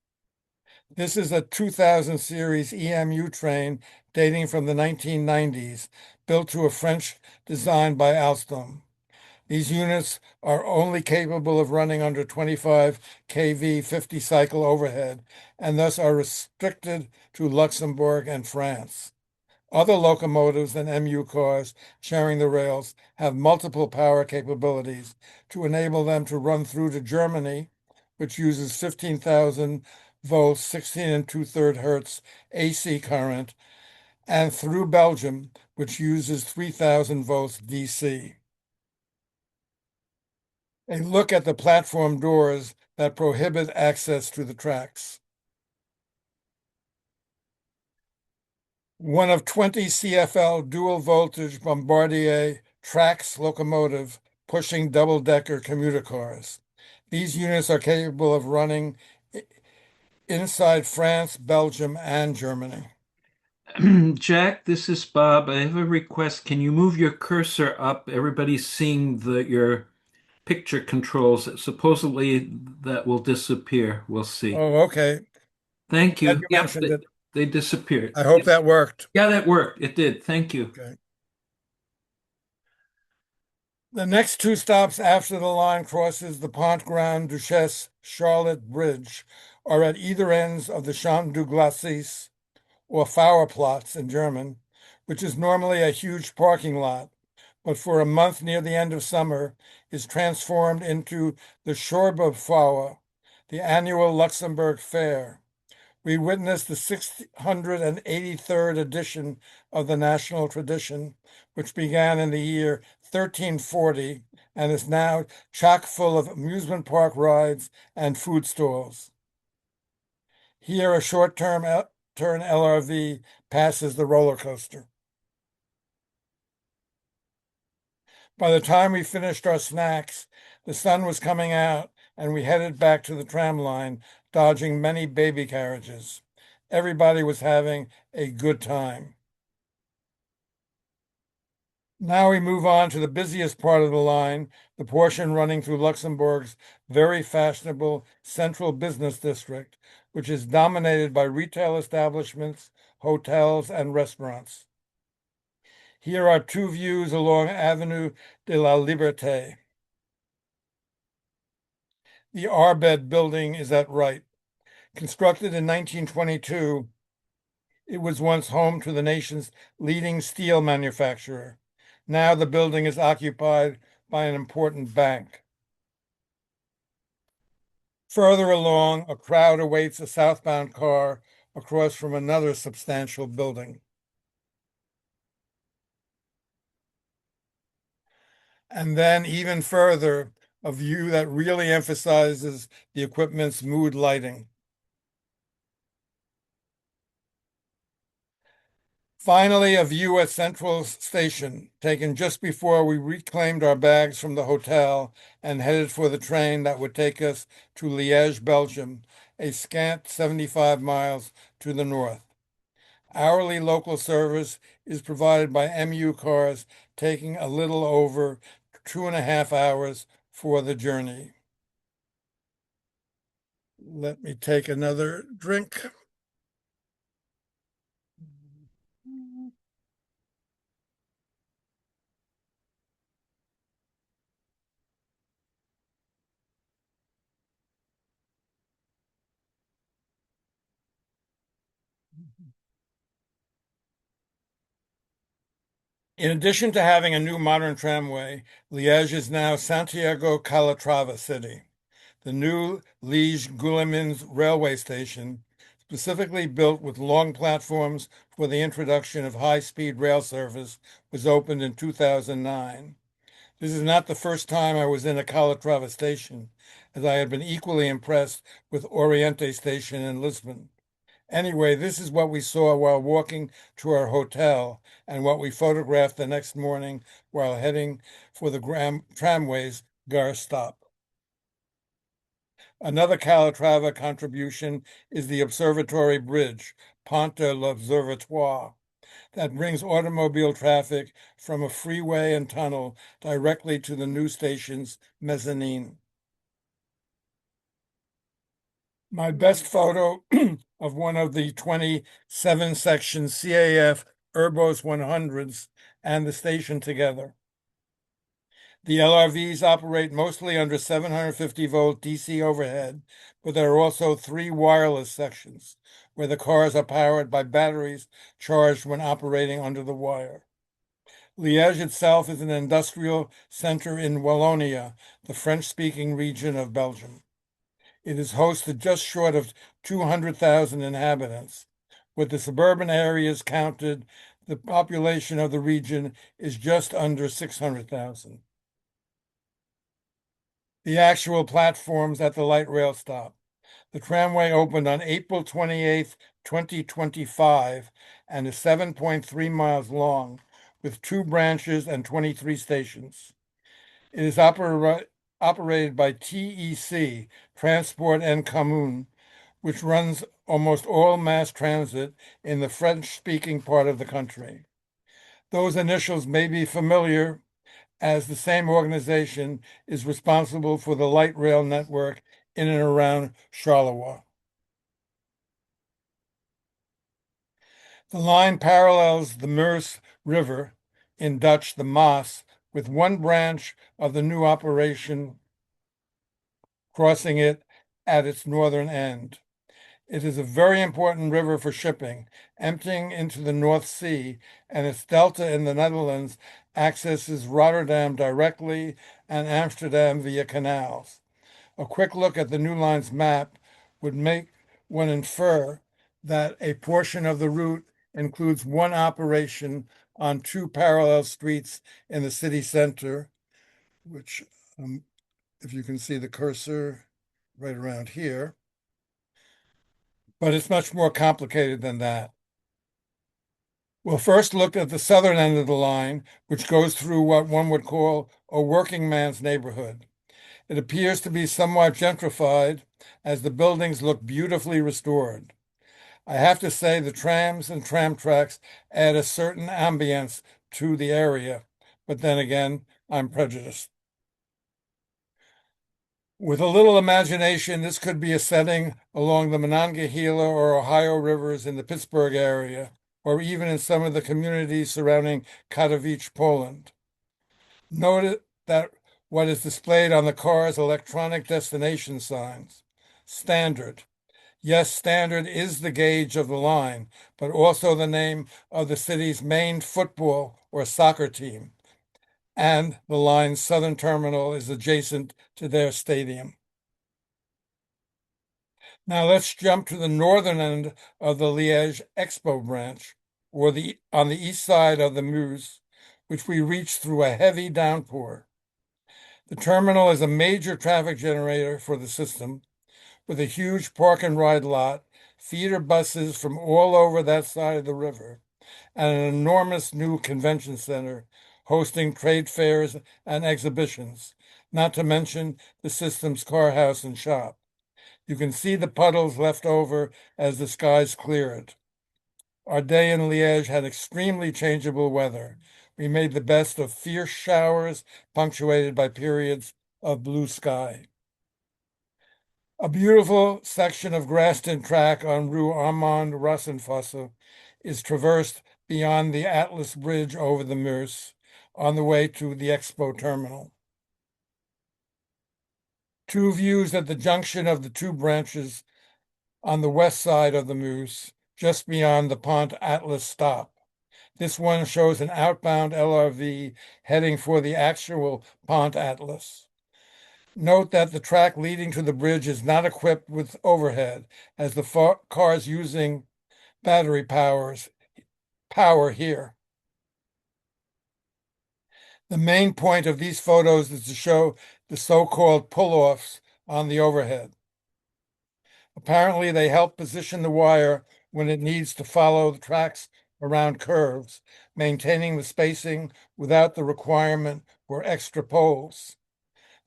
This is a 2000 series EMU train dating from the 1990s, built to a French design by Alstom. These units are only capable of running under 25 kV 50 cycle overhead, and thus are restricted to Luxembourg and France. Other locomotives than MU cars sharing the rails have multiple power capabilities to enable them to run through to Germany, which uses 15,000 volts, 16 and 2/3 hertz AC current, and through Belgium, which uses 3,000 volts DC. A look at the platform doors that prohibit access to the tracks. One of 20 CFL dual voltage Bombardier Trax locomotive pushing double-decker commuter cars. These units are capable of running inside France, Belgium, and Germany. Jack, this is Bob. I have a request. Can you move your cursor up? Everybody's seeing your picture controls. Supposedly that will disappear. We'll see. Oh, okay. Thank Glad you. you Yep, mentioned it. they disappeared. I hope that worked. Yeah, that worked. It did. Thank you. Okay. The next two stops after the line crosses the Pont Grand Duchesse Charlotte Bridge are at either ends of the Champ du Glacis, or Fauerplatz in German, which is normally a huge parking lot, but for a month near the end of summer is transformed into the Schorbefauer, the annual Luxembourg Fair. We witnessed the 683rd edition of the national tradition, which began in the year 1340 and is now chock full of amusement park rides and food stalls. Here, a short-term turn LRV passes the roller coaster. By the time we finished our snacks, the sun was coming out and we headed back to the tram line, dodging many baby carriages. Everybody was having a good time. Now we move on to the busiest part of the line, the portion running through Luxembourg's very fashionable central business district, which is dominated by retail establishments, hotels, and restaurants. Here are two views along Avenue de la Liberté. The Arbed building is at right. Constructed in 1922, it was once home to the nation's leading steel manufacturer. Now the building is occupied by an important bank. Further along, a crowd awaits a southbound car across from another substantial building. And then even further, a view that really emphasizes the equipment's mood lighting. Finally, a view at Central Station, taken just before we reclaimed our bags from the hotel and headed for the train that would take us to Liege, Belgium, a scant 75 miles to the north. Hourly local service is provided by MU cars taking a little over 2.5 hours for the journey. Let me take another drink. In addition to having a new modern tramway, Liège is now Santiago Calatrava City. The new Liege Guillemins railway station, specifically built with long platforms for the introduction of high-speed rail service, was opened in 2009. This is not the first time I was in a Calatrava station, as I had been equally impressed with Oriente Station in Lisbon. Anyway, this is what we saw while walking to our hotel and what we photographed the next morning while heading for the tramway's Gare stop. Another Calatrava contribution is the Observatory Bridge, Pont de l'Observatoire, that brings automobile traffic from a freeway and tunnel directly to the new station's mezzanine. My best photo of one of the 27-section CAF Urbos 100s and the station together. The LRVs operate mostly under 750-volt DC overhead, but there are also 3 wireless sections, where the cars are powered by batteries charged when operating under the wire. Liège itself is an industrial center in Wallonia, the French-speaking region of Belgium. It is host to just short of 200,000 inhabitants. With the suburban areas counted, the population of the region is just under 600,000. The actual platforms at the light rail stop. The tramway opened on April 28th, 2025, and is 7.3 miles long, with 2 branches and 23 stations. It is operated by TEC, Transport en Commun, which runs almost all mass transit in the French-speaking part of the country. Those initials may be familiar, as the same organization is responsible for the light rail network in and around Charleroi. The line parallels the Meuse River, in Dutch the Maas, with one branch of the new operation crossing it at its northern end. It is a very important river for shipping, emptying into the North Sea, and its delta in the Netherlands accesses Rotterdam directly and Amsterdam via canals. A quick look at the new line's map would make one infer that a portion of the route includes one operation on 2 parallel streets in the city center, which, if you can see the cursor right around here, but it's much more complicated than that. We'll first look at the southern end of the line, which goes through what one would call a working man's neighborhood. It appears to be somewhat gentrified, as the buildings look beautifully restored. I have to say the trams and tram tracks add a certain ambience to the area, but then again, I'm prejudiced. With a little imagination, this could be a setting along the Monongahela or Ohio rivers in the Pittsburgh area, or even in some of the communities surrounding Katowice, Poland. Note that what is displayed on the car's electronic destination signs. Standard. Yes, Standard is the gauge of the line, but also the name of the city's main football or soccer team. And the line's southern terminal is adjacent to their stadium. Now let's jump to the northern end of the Liège Expo branch, or on the east side of the Meuse, which we reached through a heavy downpour. The terminal is a major traffic generator for the system, with a huge park and ride lot, feeder buses from all over that side of the river, and an enormous new convention center hosting trade fairs and exhibitions, not to mention the system's car house and shop. You can see the puddles left over as the skies cleared. Our day in Liège had extremely changeable weather, we made the best of fierce showers punctuated by periods of blue sky. A beautiful section of grassed-in track on Rue Armand Rassenfosse is traversed beyond the Atlas Bridge over the Meuse on the way to the Expo terminal. Two views at the junction of the two branches on the west side of the Meuse, just beyond the Pont Atlas stop. This one shows an outbound LRV heading for the actual Pont Atlas. Note that the track leading to the bridge is not equipped with overhead, as the cars using battery power here. The main point of these photos is to show the so-called pull-offs on the overhead. Apparently, they help position the wire when it needs to follow the tracks around curves, maintaining the spacing without the requirement for extra poles.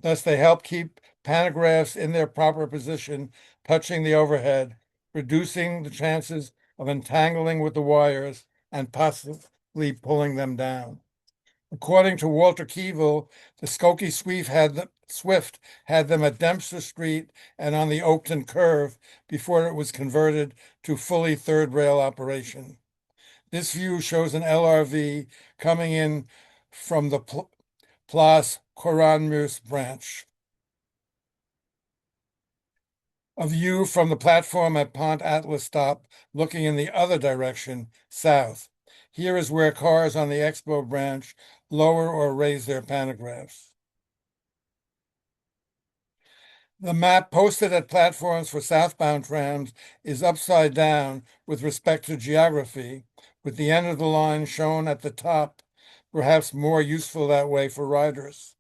Thus, they help keep pantographs in their proper position, touching the overhead, reducing the chances of entangling with the wires and possibly pulling them down. According to Walter Keevil, the Skokie Swift had them at Dempster Street and on the Oakton Curve before it was converted to fully third rail operation. This view shows an LRV coming in from the Place Coranmus branch. A view from the platform at Pont Atlas stop looking in the other direction, south. Here is where cars on the Expo branch lower or raise their pantographs. The map posted at platforms for southbound trams is upside down with respect to geography, with the end of the line shown at the top, perhaps more useful that way for riders.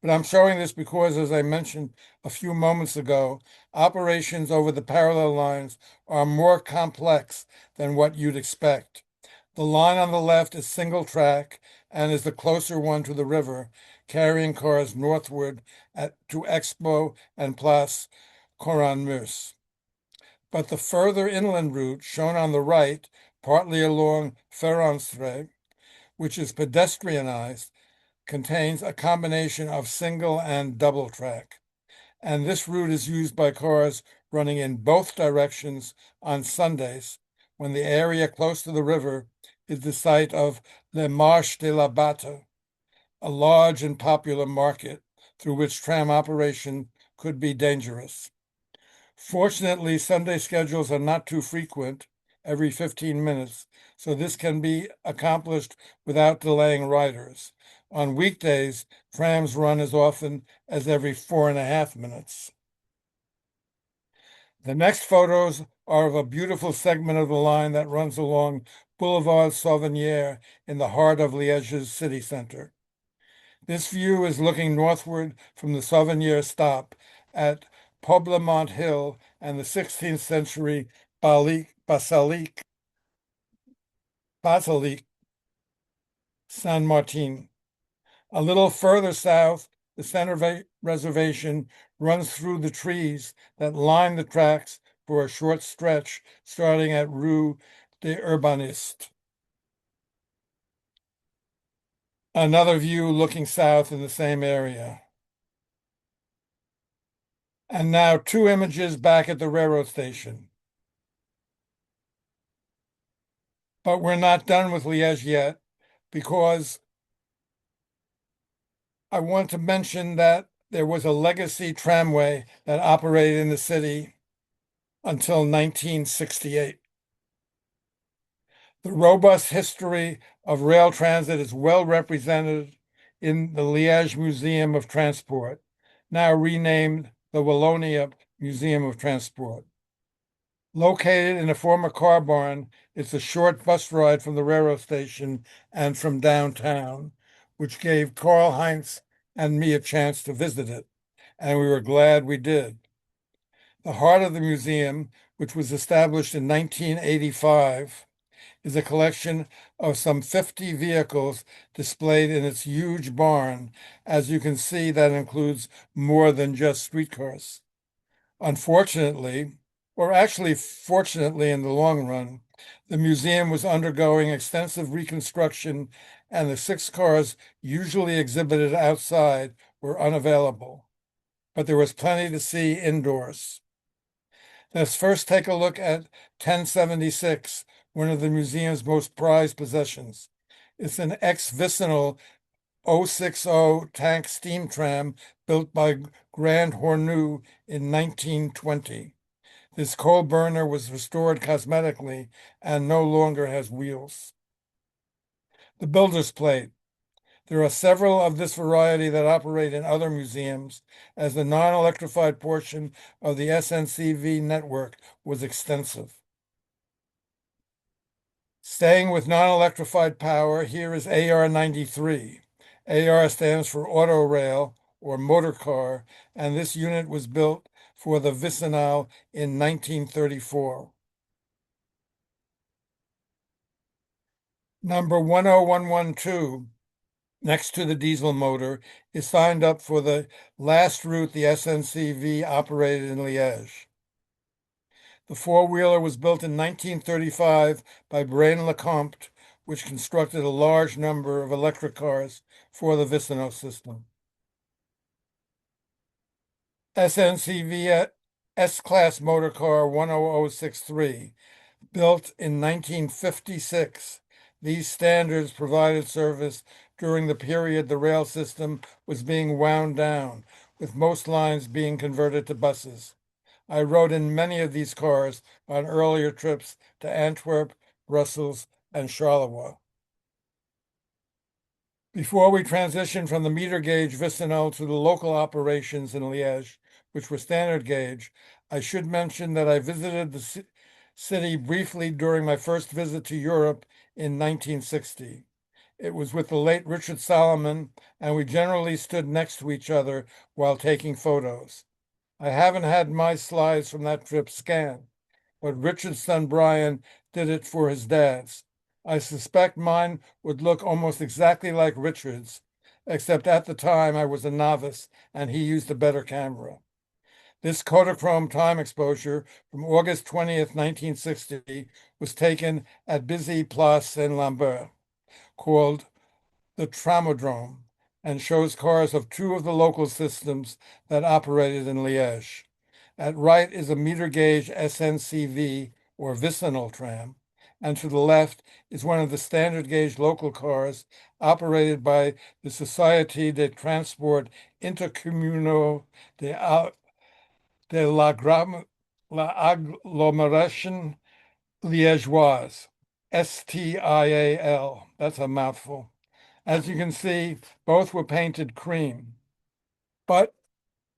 But I'm showing this because, as I mentioned a few moments ago, operations over the parallel lines are more complex than what you'd expect. The line on the left is single track and is the closer one to the river, carrying cars northward to Expo and Place Coranmus. But the further inland route, shown on the right, partly along Ferronstre, which is pedestrianized, contains a combination of single and double track. And this route is used by cars running in both directions on Sundays, when the area close to the river is the site of Le Marché de la Batte, a large and popular market through which tram operation could be dangerous. Fortunately, Sunday schedules are not too frequent, every 15 minutes, so this can be accomplished without delaying riders. On weekdays, trams run as often as every 4.5 minutes. The next photos are of a beautiful segment of the line that runs along Boulevard Sauvignier in the heart of Liege's city center. This view is looking northward from the Sauvignier stop at Poblemont Hill and the 16th century Basilique Saint Martin. A little further south, the center reservation runs through the trees that line the tracks for a short stretch, starting at Rue des Urbanistes. Another view looking south in the same area. And now 2 images back at the railroad station. But we're not done with Liège yet, because I want to mention that there was a legacy tramway that operated in the city until 1968. The robust history of rail transit is well represented in the Liège Museum of Transport, now renamed the Wallonia Museum of Transport. Located in a former car barn, it's a short bus ride from the railroad station and from downtown, which gave Karl Heinz and me a chance to visit it, and we were glad we did. The heart of the museum, which was established in 1985, is a collection of some 50 vehicles displayed in its huge barn. As you can see, that includes more than just streetcars. Unfortunately, Or actually, fortunately, in the long run, the museum was undergoing extensive reconstruction, and the six cars usually exhibited outside were unavailable. But there was plenty to see indoors. Let's first take a look at 1076, one of the museum's most prized possessions. It's an ex-vicinal 060 tank steam tram built by Grand Hornu in 1920. This coal burner was restored cosmetically and no longer has wheels. The builder's plate. There are several of this variety that operate in other museums, as the non-electrified portion of the SNCV network was extensive. Staying with non-electrified power, here is AR-93. AR stands for Auto Rail or Motor Car, and this unit was built for the Vicinal in 1934. Number 10112, next to the diesel motor, is signed up for the last route the SNCV operated in Liege. The four-wheeler was built in 1935 by Brain Lecomte, which constructed a large number of electric cars for the Vicino system. SNCV S-Class motor car 10063, built in 1956. These standards provided service during the period the rail system was being wound down, with most lines being converted to buses. I rode in many of these cars on earlier trips to Antwerp, Brussels, and Charleroi. Before we transition from the meter gauge Vicinal to the local operations in Liège, which were standard gauge, I should mention that I visited the city briefly during my first visit to Europe in 1960. It was with the late Richard Solomon, and we generally stood next to each other while taking photos. I haven't had my slides from that trip scanned, but Richard's son Brian did it for his dad's. I suspect mine would look almost exactly like Richard's, except at the time I was a novice and he used a better camera. This Kodachrome time exposure from August 20th, 1960 was taken at busy Place Saint-Lambert, called the Tramodrome, and shows cars of two of the local systems that operated in Liège. At right is a meter gauge SNCV or Vicinal tram, and to the left is one of the standard gauge local cars operated by the Société de Transport Intercommunaux de l'Agglomération Liégeoise, STIAL. That's a mouthful. As you can see, both were painted cream. But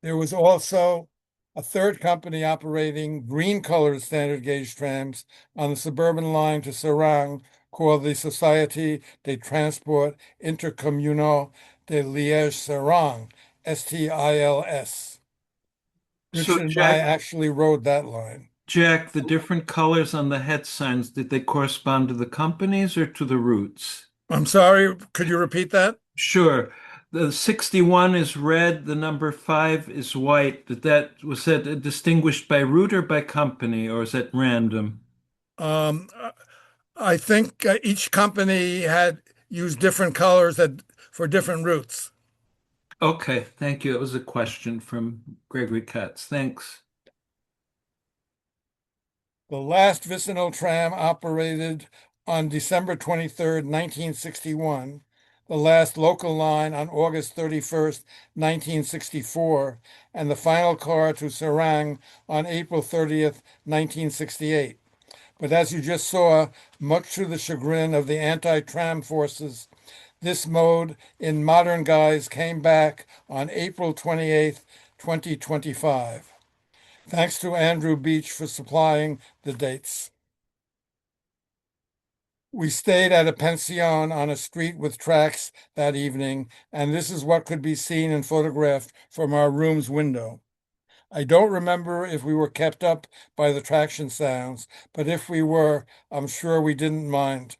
there was also a third company operating green-colored standard gauge trams on the suburban line to Serang called the Société de Transport Intercommunaux de Liège-Serang, STILS. So, Richard and I Jack, actually rode that line. Jack, the different colors on the head signs, did they correspond to the companies or to the routes? I'm sorry, could you repeat that? Sure. The 61 is red, the number 5 is white. Was that distinguished by route or by company, or is that random? Um, I think each company had used different colors for different routes. Okay, thank you. It was a question from Gregory Katz. Thanks. The last vicinal tram operated on December 23rd, 1961, the last local line on August 31st, 1964, and the final car to Serang on April 30th, 1968. But as you just saw, much to the chagrin of the anti-tram forces, this mode in modern guise came back on April 28th, 2025. Thanks to Andrew Beach for supplying the dates. We stayed at a pension on a street with tracks that evening, and this is what could be seen and photographed from our room's window. I don't remember if we were kept up by the traction sounds, but if we were, I'm sure we didn't mind.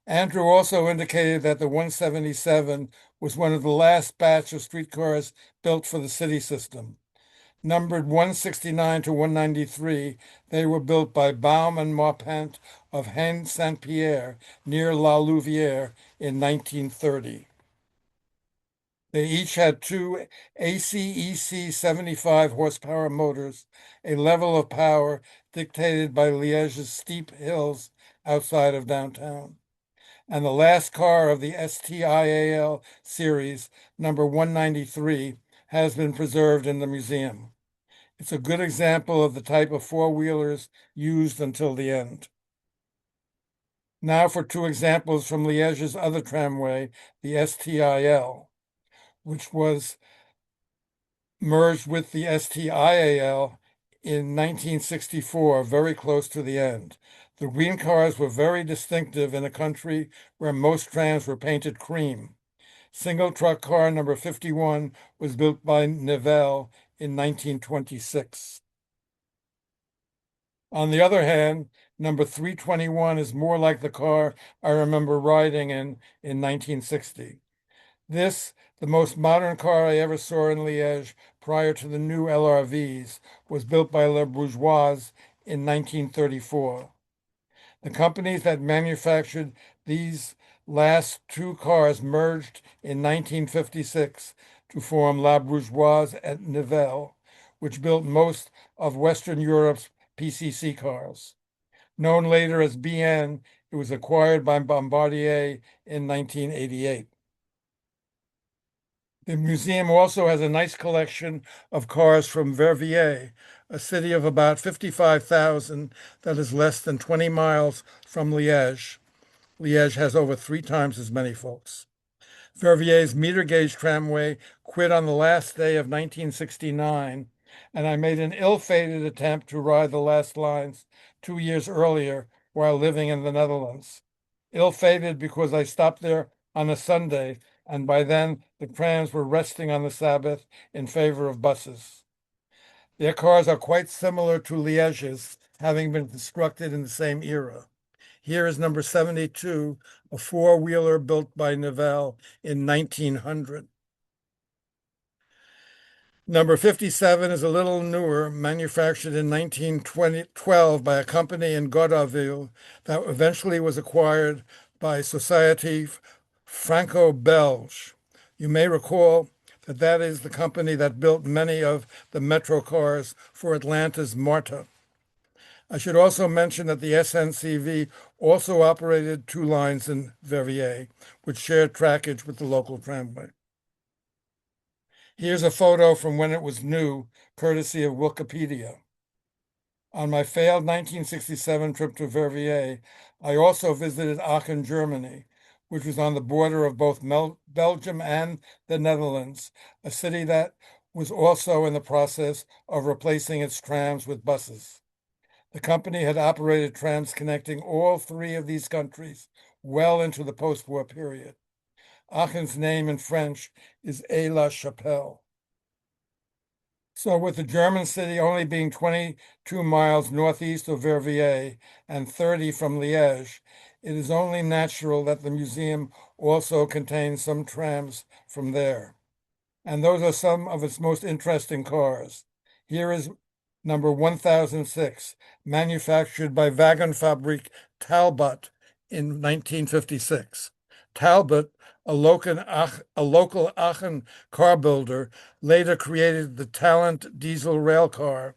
Andrew also indicated that the 177 was one of the last batch of streetcars built for the city system. Numbered 169 to 193, they were built by Baum and Marpent of Haine Saint-Pierre near La Louvière in 1930. They each had two ACEC 75 horsepower motors, a level of power dictated by Liege's steep hills outside of downtown. And the last car of the STIAL series, number 193, has been preserved in the museum. It's a good example of the type of four-wheelers used until the end. Now for two examples from Liege's other tramway, the STIL, which was merged with the STIAL in 1964, very close to the end. The green cars were very distinctive in a country where most trams were painted cream. Single truck car number 51 was built by Nivelle in 1926. On the other hand, number 321 is more like the car I remember riding in 1960. This, the most modern car I ever saw in Liège prior to the new LRVs, was built by Le Bourgeois in 1934. The companies that manufactured these last two cars merged in 1956 to form La Bourgeoise at Nivelle, which built most of Western Europe's PCC cars. Known later as BN, it was acquired by Bombardier in 1988. The museum also has a nice collection of cars from Verviers, a city of about 55,000 that is less than 20 miles from Liège. Liège has over 3 times as many folks. Verviers' meter gauge tramway quit on the last day of 1969, and I made an ill-fated attempt to ride the last lines 2 years earlier while living in the Netherlands. Ill-fated because I stopped there on a Sunday, and by then the trams were resting on the Sabbath in favor of buses. Their cars are quite similar to Liège's, having been constructed in the same era. Here is number 72, a four-wheeler built by Nivelle in 1900. Number 57 is a little newer, manufactured in 1912 by a company in Goderville that eventually was acquired by Société Franco-Belge. You may recall that that is the company that built many of the metro cars for Atlanta's MARTA. I should also mention that the SNCV also operated 2 lines in Verviers, which shared trackage with the local tramway. Here's a photo from when it was new, courtesy of Wikipedia. On my failed 1967 trip to Verviers, I also visited Aachen, Germany, which was on the border of both Belgium and the Netherlands, a city that was also in the process of replacing its trams with buses. The company had operated trams connecting all 3 of these countries well into the post-war period. Aachen's name in French is Aix-la-Chapelle. So with the German city only being 22 miles northeast of Verviers and 30 from Liège, it is only natural that the museum also contains some trams from there. And those are some of its most interesting cars. Here is number 1006, manufactured by Wagenfabrik Talbot in 1956. Talbot, a local Aachen car builder, later created the Talent diesel rail car,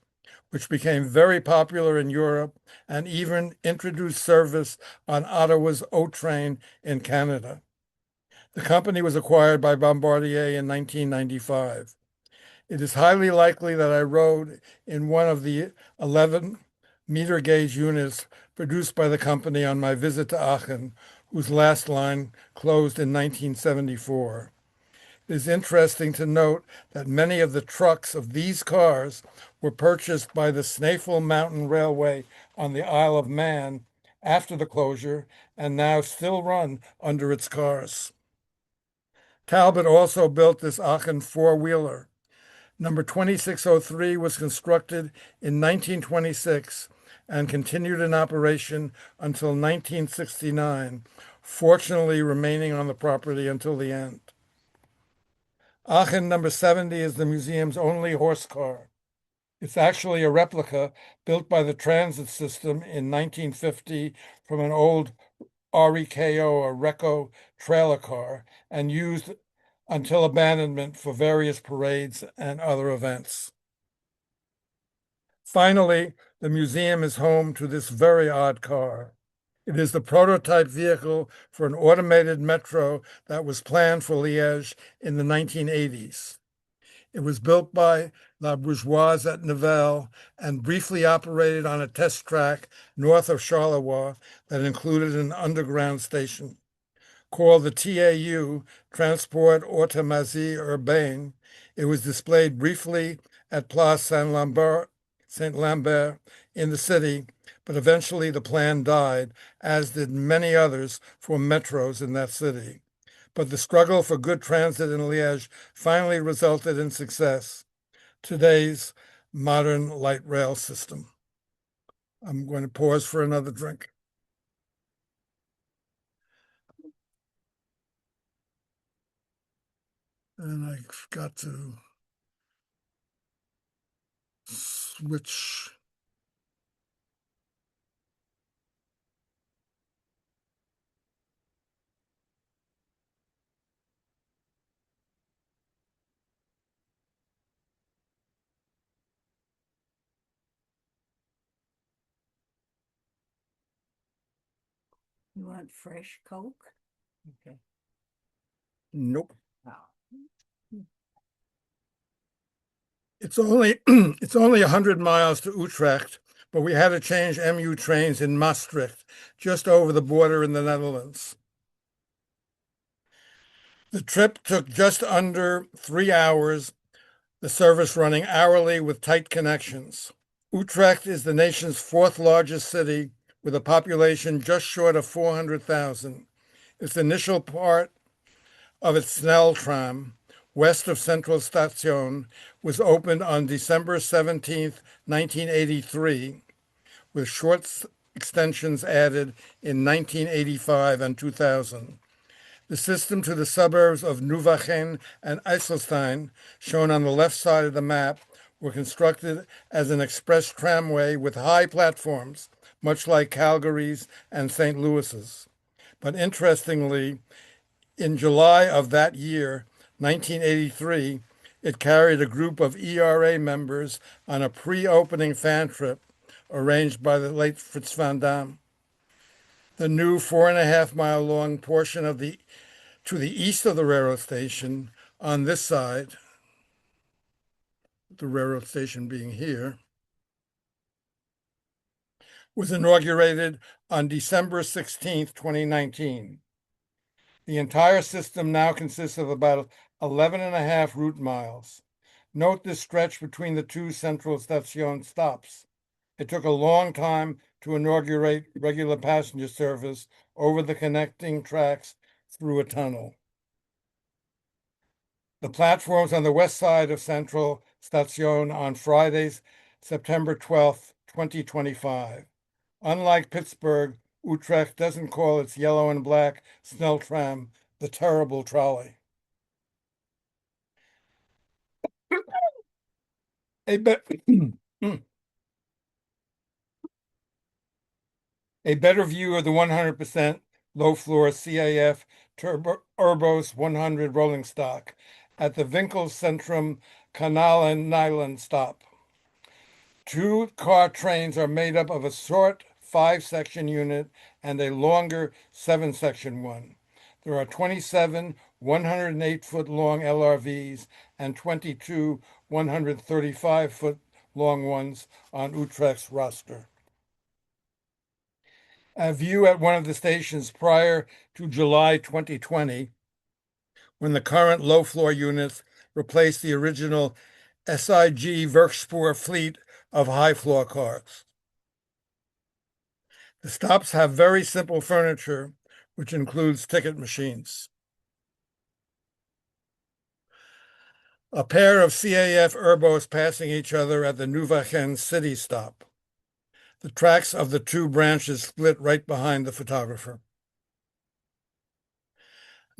which became very popular in Europe and even introduced service on Ottawa's O train in Canada. The company was acquired by Bombardier in 1995. It is highly likely that I rode in one of the 11 meter gauge units produced by the company on my visit to Aachen, whose last line closed in 1974. It is interesting to note that many of the trucks of these cars were purchased by the Snaefell Mountain Railway on the Isle of Man after the closure and now still run under its cars. Talbot also built this Aachen four-wheeler. Number 2603 was constructed in 1926 and continued in operation until 1969, fortunately remaining on the property until the end. Aachen number 70 is the museum's only horse car. It's actually a replica built by the transit system in 1950 from an old REKO or RECO trailer car and used until abandonment for various parades and other events. Finally, the museum is home to this very odd car. It is the prototype vehicle for an automated metro that was planned for Liège in the 1980s. It was built by La Bourgeoise at Nivelles and briefly operated on a test track north of Charleroi that included an underground station. Called the TAU, Transport Automatisé Urbain, it was displayed briefly at Place Saint-Lambert in the city, but eventually the plan died, as did many others for metros in that city. But the struggle for good transit in Liège finally resulted in success. Today's modern light rail system. I'm going to pause for another drink. And I've got to switch. You want fresh Coke? Okay. Nope. Oh. It's only it's only 100 miles to Utrecht, but we had to change MU trains in Maastricht, just over the border in the Netherlands. The trip took just under 3 hours, the service running hourly with tight connections. Utrecht is the nation's fourth largest city with a population just short of 400,000. Its initial part of its Snell tram, west of Central Station, was opened on December 17, 1983, with short extensions added in 1985 and 2000. The system to the suburbs of Nieuwegein and IJsselstein, shown on the left side of the map, were constructed as an express tramway with high platforms, much like Calgary's and St. Louis's. But interestingly, in July of that year, 1983, it carried a group of ERA members on a pre-opening fan trip arranged by the late Fritz van Dam. The new 4.5-mile long portion of to the east of the railroad station on this side, the railroad station being here, was inaugurated on December 16, 2019. The entire system now consists of about 11.5 route miles. Note this stretch between the two Central Station stops. It took a long time to inaugurate regular passenger service over the connecting tracks through a tunnel. The platforms on the west side of Central Station on Fridays, September 12th, 2025. Unlike Pittsburgh, Utrecht doesn't call its yellow and black Snell tram the terrible trolley. A, be a better view of the 100% low-floor CAF Urbos 100 rolling stock at the Winkelcentrum Canal and Nyland stop. 2-car trains are made up of a short 5-section unit and a longer 7-section one. There are 27 108-foot-long LRVs and 22 135-foot-long ones on Utrecht's roster. A view at one of the stations prior to July 2020, when the current low-floor units replaced the original SIG Werkspoor fleet of high-floor cars. The stops have very simple furniture, which includes ticket machines. A pair of CAF Urbos passing each other at the Nieuwegein city stop. The tracks of the two branches split right behind the photographer.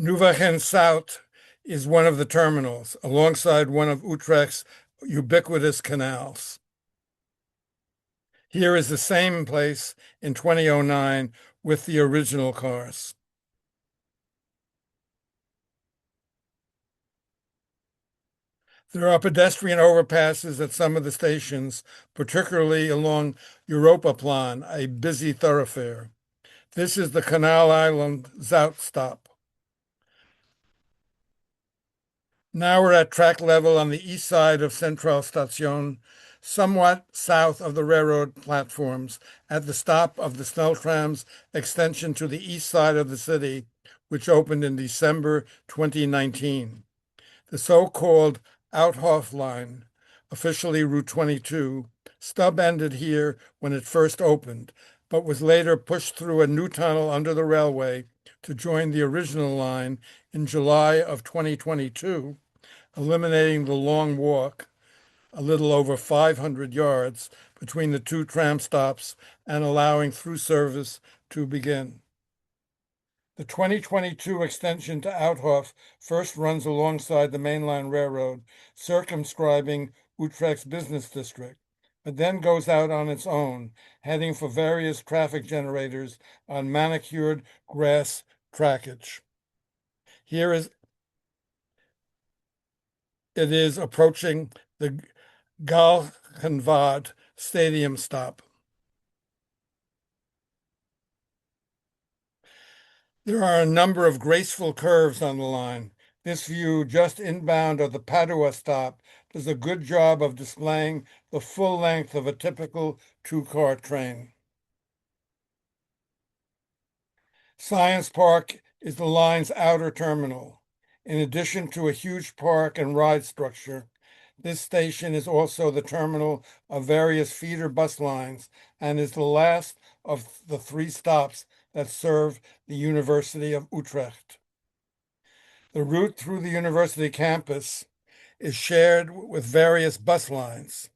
Nieuwegein South is one of the terminals, alongside one of Utrecht's ubiquitous canals. Here is the same place in 2009 with the original cars. There are pedestrian overpasses at some of the stations, particularly along Europaplan, a busy thoroughfare. This is the Canal Island Zout stop. Now we're at track level on the east side of Central Station, somewhat south of the railroad platforms, at the stop of the Sneltram's extension to the east side of the city, which opened in December 2019. The so-called Outhof line, officially Route 22, stub-ended here when it first opened, but was later pushed through a new tunnel under the railway to join the original line in July of 2022, eliminating the long walk, a little over 500 yards, between the two tram stops and allowing through service to begin. The 2022 extension to Outhof first runs alongside the mainline railroad, circumscribing Utrecht's business district, but then goes out on its own, heading for various traffic generators on manicured grass trackage. Here is it is approaching the Galgenwaard Stadium stop. There are a number of graceful curves on the line. This view, just inbound of the Padua stop, does a good job of displaying the full length of a typical two-car train. Science Park is the line's outer terminal. In addition to a huge park and ride structure, this station is also the terminal of various feeder bus lines and is the last of the three stops that serve the University of Utrecht. The route through the university campus is shared with various bus lines,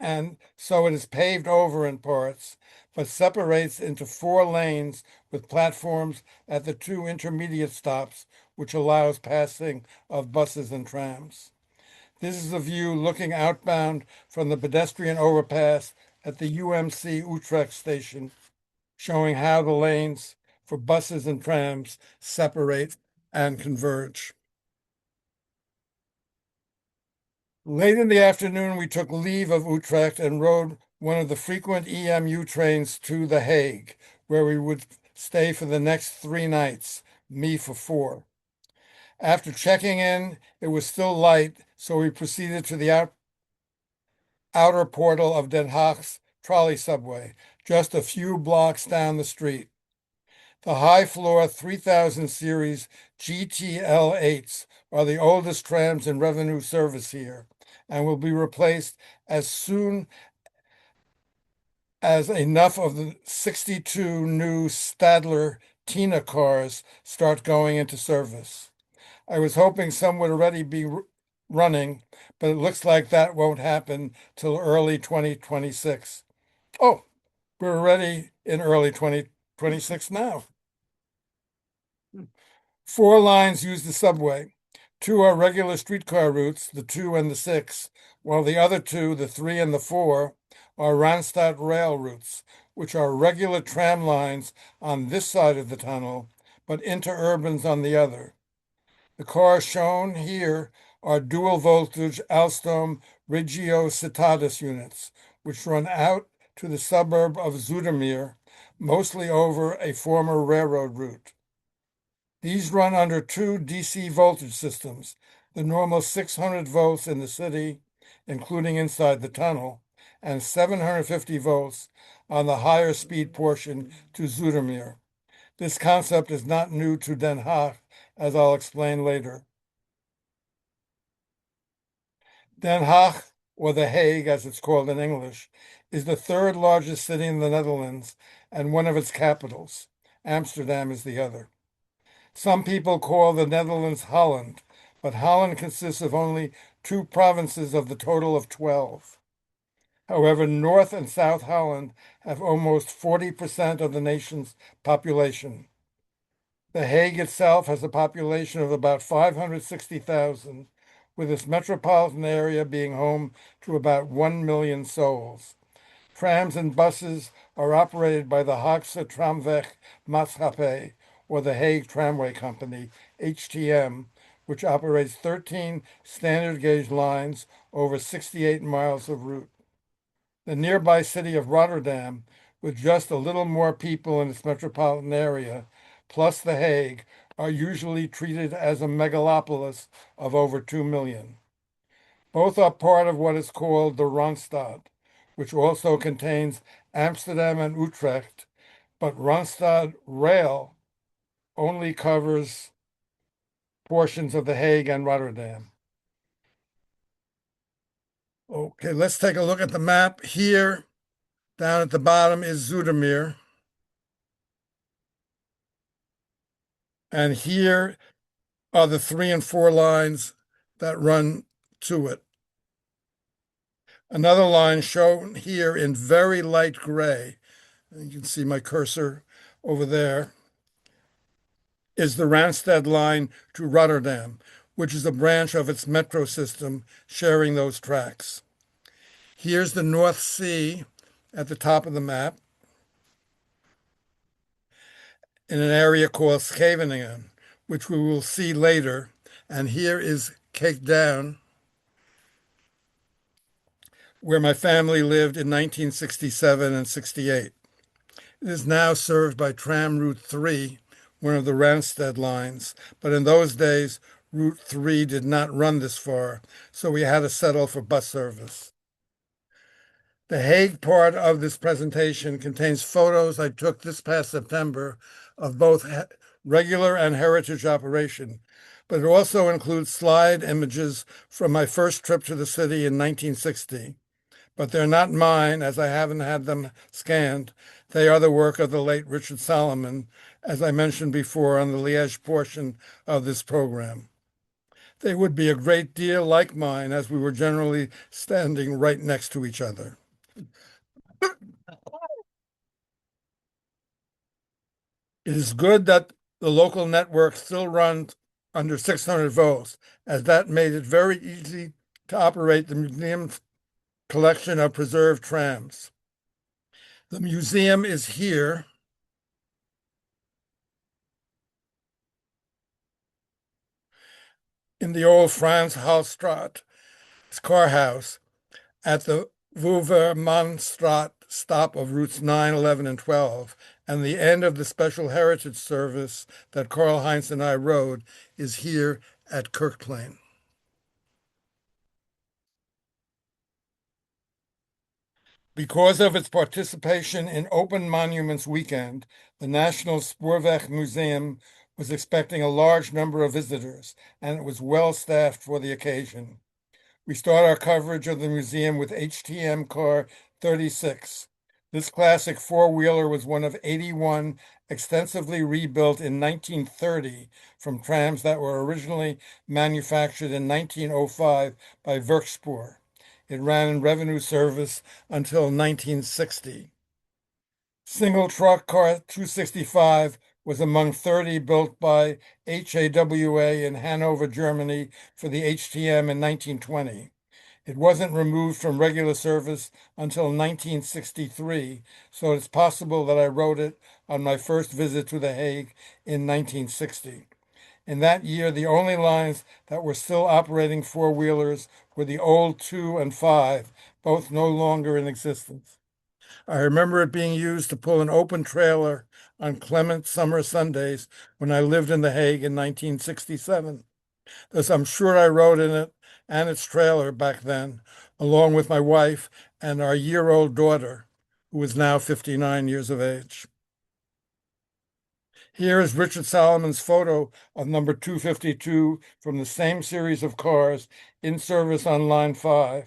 and so it is paved over in parts, but separates into 4 lanes with platforms at the 2 intermediate stops, which allows passing of buses and trams. This is a view looking outbound from the pedestrian overpass at the UMC Utrecht station, showing how the lanes for buses and trams separate and converge. Late in the afternoon, we took leave of Utrecht and rode one of the frequent EMU trains to The Hague, where we would stay for the next 3 nights, me for 4. After checking in, it was still light, so we proceeded to the outer portal of Den Haag's trolley subway, just a few blocks down the street. The high-floor 3000 series GTL8s are the oldest trams in revenue service here and will be replaced as soon as enough of the 62 new Stadler Tina cars start going into service. I was hoping some would already be running, but it looks like that won't happen till early 2026. Oh, we're already in early 2026 now. 4 lines use the subway. 2 are regular streetcar routes, the 2 and the 6, while the other 2, the 3 and the 4, are Randstad rail routes, which are regular tram lines on this side of the tunnel, but interurbans on the other. The cars shown here are dual voltage Alstom Regio Citadis units, which run out to the suburb of Zoetermeer, mostly over a former railroad route. These run under 2 DC voltage systems, the normal 600 volts in the city, including inside the tunnel, and 750 volts on the higher speed portion to Zoetermeer. This concept is not new to Den Haag, as I'll explain later. Den Haag, or The Hague as it's called in English, is the 3rd largest city in the Netherlands and one of its capitals. Amsterdam is the other. Some people call the Netherlands Holland, but Holland consists of only 2 provinces of the total of 12. However, North and South Holland have almost 40% of the nation's population. The Hague itself has a population of about 560,000, with its metropolitan area being home to about 1 million souls. Trams and buses are operated by the Haagse Tramweg Maatschappij, or the Hague Tramway Company, HTM, which operates 13 standard gauge lines over 68 miles of route. The nearby city of Rotterdam, with just a little more people in its metropolitan area, plus The Hague, are usually treated as a megalopolis of over 2 million. Both are part of what is called the Randstad, which also contains Amsterdam and Utrecht, but Randstad Rail only covers portions of The Hague and Rotterdam. Okay, let's take a look at the map. Here, down at the bottom is Zoetermeer. And here are the 3 and 4 lines that run to it. Another line shown here in very light gray, and you can see my cursor over there, is the Randstad line to Rotterdam, which is a branch of its metro system sharing those tracks. Here's the North Sea at the top of the map in an area called Scheveningen, which we will see later. And here is Cape Town, where my family lived in 1967 and 68. It is now served by Tram Route 3, one of the Randstad lines, but in those days, Route 3 did not run this far, so we had to settle for bus service. The Hague part of this presentation contains photos I took this past September of both regular and heritage operation, but it also includes slide images from my first trip to the city in 1960. But they're not mine, as I haven't had them scanned. They are the work of the late Richard Solomon, as I mentioned before on the Liege portion of this program. They would be a great deal like mine, as we were generally standing right next to each other. It is good that the local network still runs under 600 volts, as that made it very easy to operate the museum's collection of preserved trams. The museum is here. In the old Frans Halstraat car house at the Wouvermanstraat stop of routes 9, 11, and 12, and the end of the special heritage service that Karl Heinz and I rode is here at Kirkplain. Because of its participation in Open Monuments Weekend, the National Spoorweg Museum was expecting a large number of visitors, and it was well staffed for the occasion. We start our coverage of the museum with HTM car 36. This classic four-wheeler was one of 81 extensively rebuilt in 1930 from trams that were originally manufactured in 1905 by Werkspoor. It ran in revenue service until 1960. Single truck car 265 was among 30 built by HAWA in Hanover, Germany for the HTM in 1920. It wasn't removed from regular service until 1963, so it's possible that I rode it on my first visit to The Hague in 1960. In that year, the only lines that were still operating four-wheelers were the old 2 and 5, both no longer in existence. I remember it being used to pull an open trailer on clement summer Sundays when I lived in The Hague in 1967. Thus, I'm sure I rode in it and its trailer back then, along with my wife and our year-old daughter, who is now 59 years of age. Here is Richard Solomon's photo of number 252 from the same series of cars in service on line 5,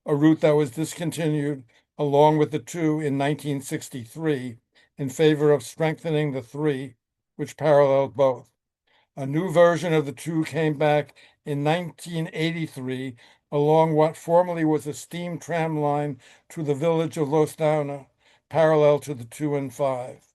a route that was discontinued along with the 2 in 1963 in favor of strengthening the 3, which paralleled both. A new version of the 2 came back in 1983 along what formerly was a steam tram line to the village of Loosdouwne, parallel to the 2 and 5.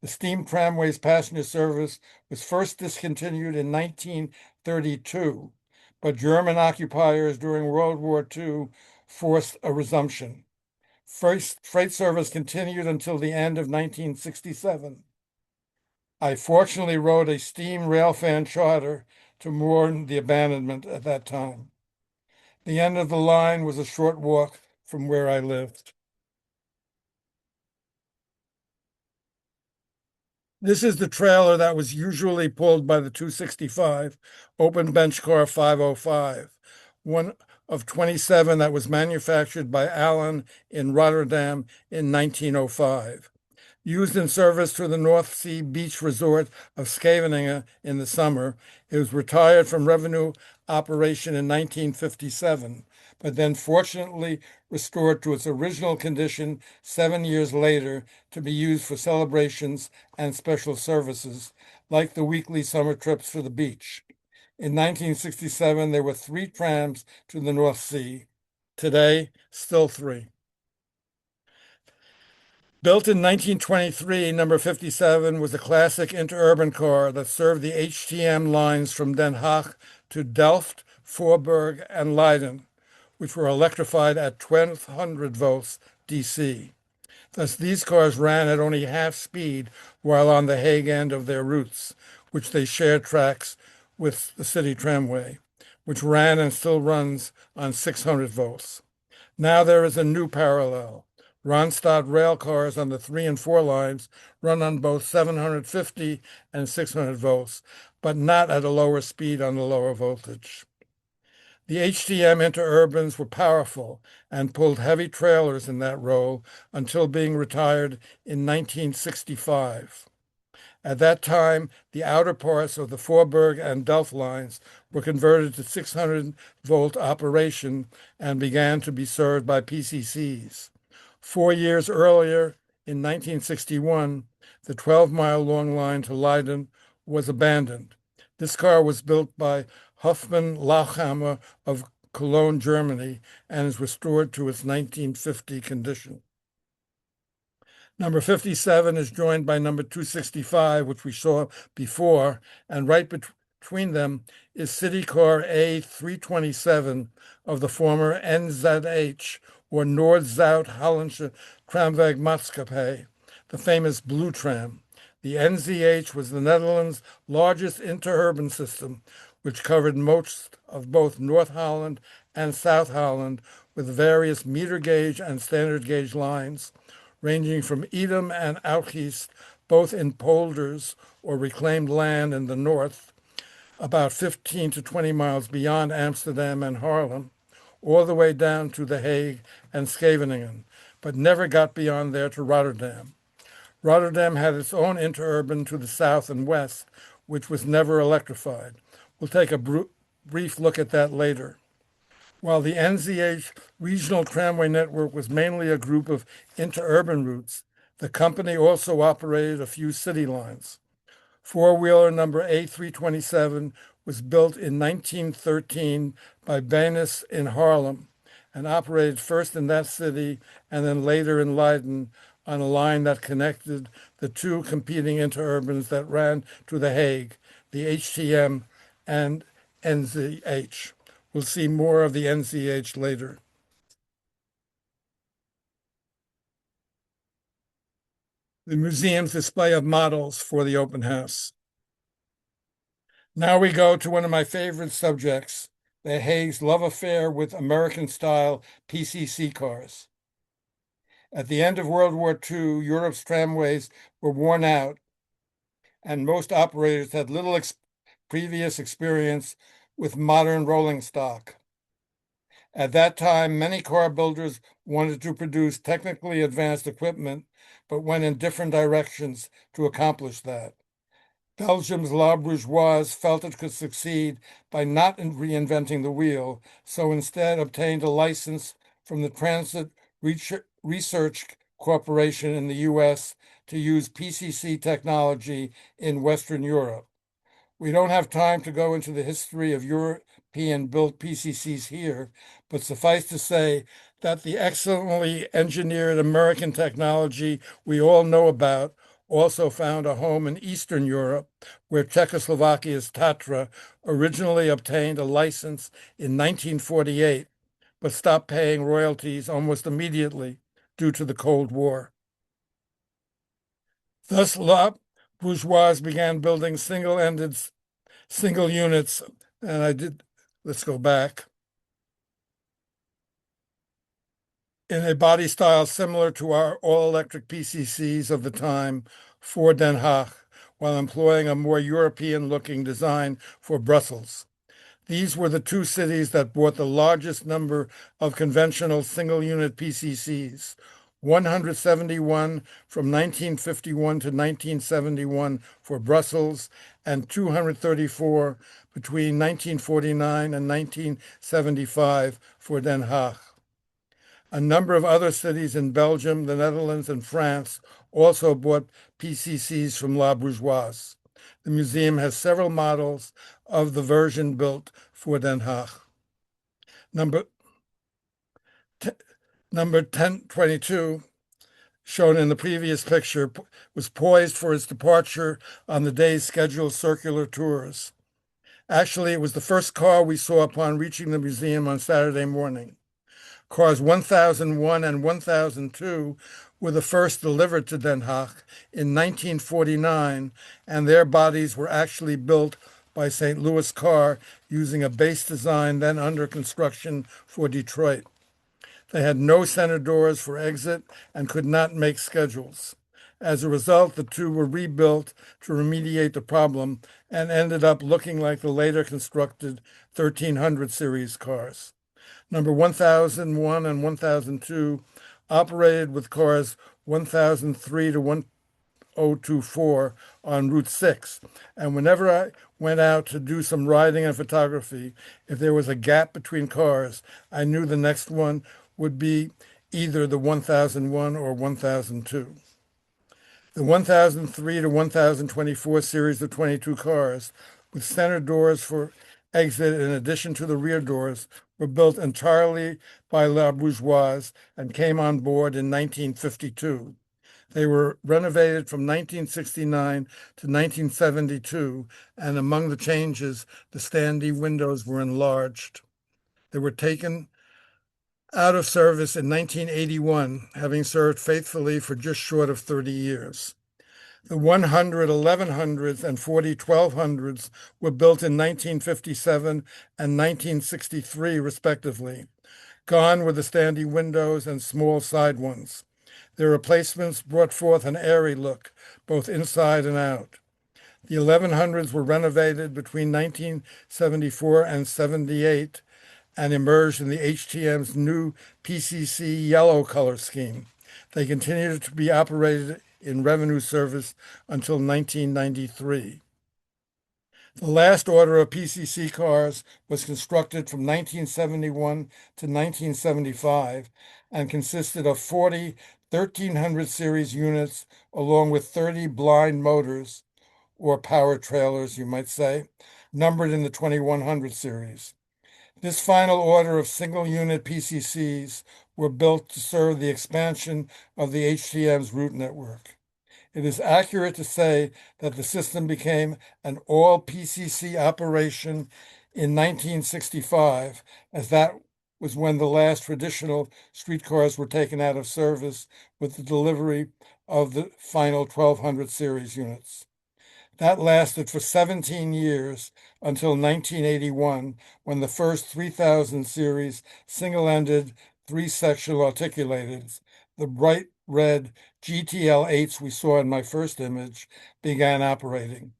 The steam tramway's passenger service was first discontinued in 1932, but German occupiers during World War II forced a resumption. Freight service continued until the end of 1967. I fortunately rode a steam railfan charter to mourn the abandonment at that time. The end of the line was a short walk from where I lived. This is the trailer that was usually pulled by the 265 open bench car 505, one of 27 that was manufactured by Allen in Rotterdam in 1905. Used in service to the North Sea beach resort of Scheveningen in the summer, it was retired from revenue operation in 1957, but then fortunately restored to its original condition 7 years later to be used for celebrations and special services, like the weekly summer trips for the beach. In 1967, there were 3 trams to the North Sea. Today, still 3. Built in 1923, number 57 was a classic interurban car that served the HTM lines from Den Haag to Delft, Voorburg, and Leiden, which were electrified at 1200 volts DC. Thus, these cars ran at only half speed while on the Haag end of their routes, which they shared tracks with the city tramway, which ran and still runs on 600 volts. Now there is a new parallel. Randstad rail cars on the 3 and 4 lines run on both 750 and 600 volts, but not at a lower speed on the lower voltage. The HTM interurbans were powerful and pulled heavy trailers in that role until being retired in 1965. At that time, the outer parts of the Voorburg and Delft lines were converted to 600-volt operation and began to be served by PCCs. 4 years earlier, in 1961, the 12-mile-long line to Leiden was abandoned. This car was built by Hoffmann Lauchhammer of Cologne, Germany, and is restored to its 1950 condition. Number 57 is joined by number 265, which we saw before, and right between them is City Car A327 of the former NZH, or Noord-Zuid-Hollandse Tramwegmaatschappij, the famous Blue Tram. The NZH was the Netherlands' largest interurban system, which covered most of both North Holland and South Holland, with various meter gauge and standard gauge lines, ranging from Edam and Uitgeest, both in polders or reclaimed land in the north, about 15 to 20 miles beyond Amsterdam and Haarlem, all the way down to The Hague and Scheveningen, but never got beyond there to Rotterdam. Rotterdam had its own interurban to the south and west, which was never electrified. We'll take a brief look at that later. While the NZH regional tramway network was mainly a group of interurban routes, the company also operated a few city lines. Four-wheeler number A327 was built in 1913 by Banis in Haarlem and operated first in that city and then later in Leiden on a line that connected the 2 competing interurbans that ran to The Hague, the HTM and NZH. We'll see more of the NZH later. The museum's display of models for the open house. Now we go to one of my favorite subjects, The Hague's love affair with American-style PCC cars. At the end of World War II, Europe's tramways were worn out, and most operators had little previous experience with modern rolling stock. At that time, many car builders wanted to produce technically advanced equipment, but went in different directions to accomplish that. Belgium's La Bourgeoise felt it could succeed by not reinventing the wheel, so instead obtained a license from the Transit Research Corporation in the US to use PCC technology in Western Europe. We don't have time to go into the history of European-built PCCs here, but suffice to say that the excellently engineered American technology we all know about also found a home in Eastern Europe, where Czechoslovakia's Tatra originally obtained a license in 1948, but stopped paying royalties almost immediately due to the Cold War. Thus, La Bourgeois began building single units, and let's go back, in a body style similar to our all-electric PCCs of the time for Den Haag, while employing a more European-looking design for Brussels. These were the two cities that bought the largest number of conventional single-unit PCCs, 171 from 1951 to 1971 for Brussels, and 234 between 1949 and 1975 for Den Haag. A number of other cities in Belgium, the Netherlands, and France also bought PCCs from La Bourgeoise. The museum has several models of the version built for Den Haag. Number 1022, shown in the previous picture, was poised for its departure on the day's scheduled circular tours. Actually, it was the first car we saw upon reaching the museum on Saturday morning. Cars 1001 and 1002 were the first delivered to Den Haag in 1949, and their bodies were actually built by St. Louis Car using a base design then under construction for Detroit. They had no center doors for exit and could not make schedules. As a result, the two were rebuilt to remediate the problem and ended up looking like the later constructed 1300 series cars. Number 1001 and 1002 operated with cars 1003 to 1024 on Route 6. And whenever I went out to do some riding and photography, if there was a gap between cars, I knew the next one would be either the 1001 or 1002. The 1003 to 1024 series of 22 cars, with center doors for exit in addition to the rear doors, were built entirely by La Bourgeoise and came on board in 1952. They were renovated from 1969 to 1972, and among the changes, the standee windows were enlarged. They were taken out of service in 1981, having served faithfully for just short of 30 years. The 100 1100s and 40 1200s were built in 1957 and 1963, respectively. Gone were the standee windows and small side ones. Their replacements brought forth an airy look, both inside and out. The 1100s were renovated between 1974 and 78 and emerged in the HTM's new PCC yellow color scheme. They continued to be operated in revenue service until 1993. The last order of PCC cars was constructed from 1971 to 1975 and consisted of 40 1300 series units along with 30 blind motors, or power trailers, you might say, numbered in the 2100 series. This final order of single-unit PCCs were built to serve the expansion of the HTM's route network. It is accurate to say that the system became an all-PCC operation in 1965, as that was when the last traditional streetcars were taken out of service with the delivery of the final 1200 series units. That lasted for 17 years until 1981, when the first 3000 series single-ended three-sectional articulators, the bright red GTL-8s we saw in my first image, began operating.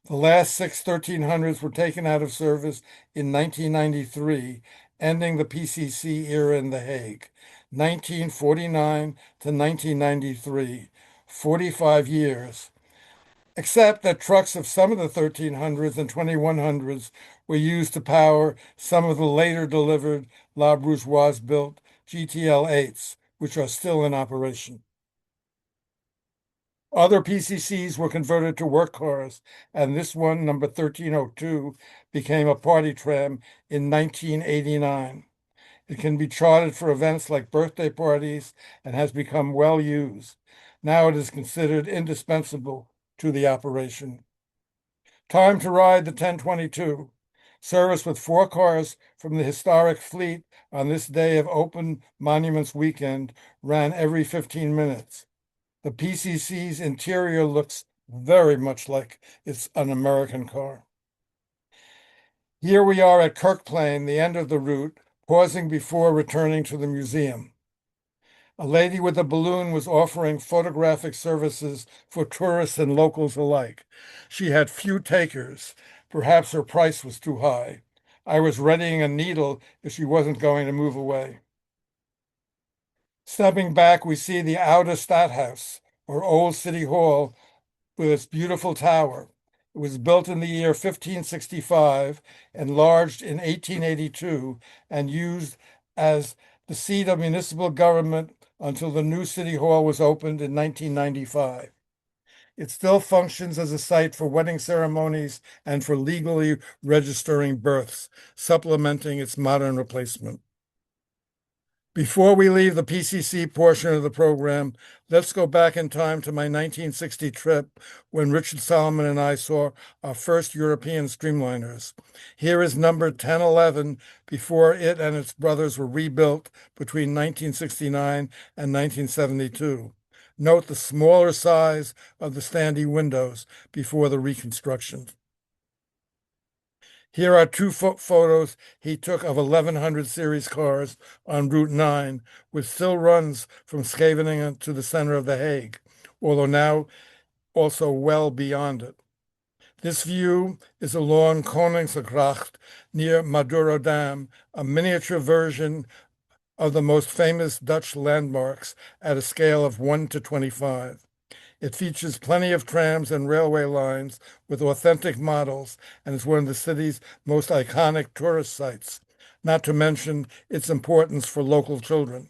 The last six 1300s were taken out of service in 1993, ending the PCC era in The Hague, 1949 to 1993, 45 years. Except that trucks of some of the 1300s and 2100s were used to power some of the later delivered La Bourgeoise built GTL-8s, which are still in operation. Other PCCs were converted to work cars, and this one, number 1302, became a party tram in 1989. It can be chartered for events like birthday parties and has become well used. Now it is considered indispensable to the operation. Time to ride the 1022. Service with 4 cars from the historic fleet on this day of open monuments weekend ran every 15 minutes. The PCC's interior looks very much like it's an American car. Here we are at Kirk Plain, the end of the route, pausing before returning to the museum. A lady with a balloon was offering photographic services for tourists and locals alike. She had few takers. Perhaps her price was too high. I was readying a needle if she wasn't going to move away. Stepping back, we see the Oude Stadhuis, or Old City Hall, with its beautiful tower. It was built in the year 1565, enlarged in 1882, and used as the seat of municipal government until the new city hall was opened in 1995. It still functions as a site for wedding ceremonies and for legally registering births, supplementing its modern replacement. Before we leave the PCC portion of the program, let's go back in time to my 1960 trip when Richard Solomon and I saw our first European streamliners. Here is number 1011 before it and its brothers were rebuilt between 1969 and 1972. Note the smaller size of the standy windows before the reconstruction. Here are two photos he took of 1100 series cars on Route 9, which still runs from Scheveningen to the center of The Hague, although now also well beyond it. This view is along Koningsgracht near Maduro Dam, a miniature version of the most famous Dutch landmarks at a scale of 1 to 25. It features plenty of trams and railway lines with authentic models and is one of the city's most iconic tourist sites, not to mention its importance for local children.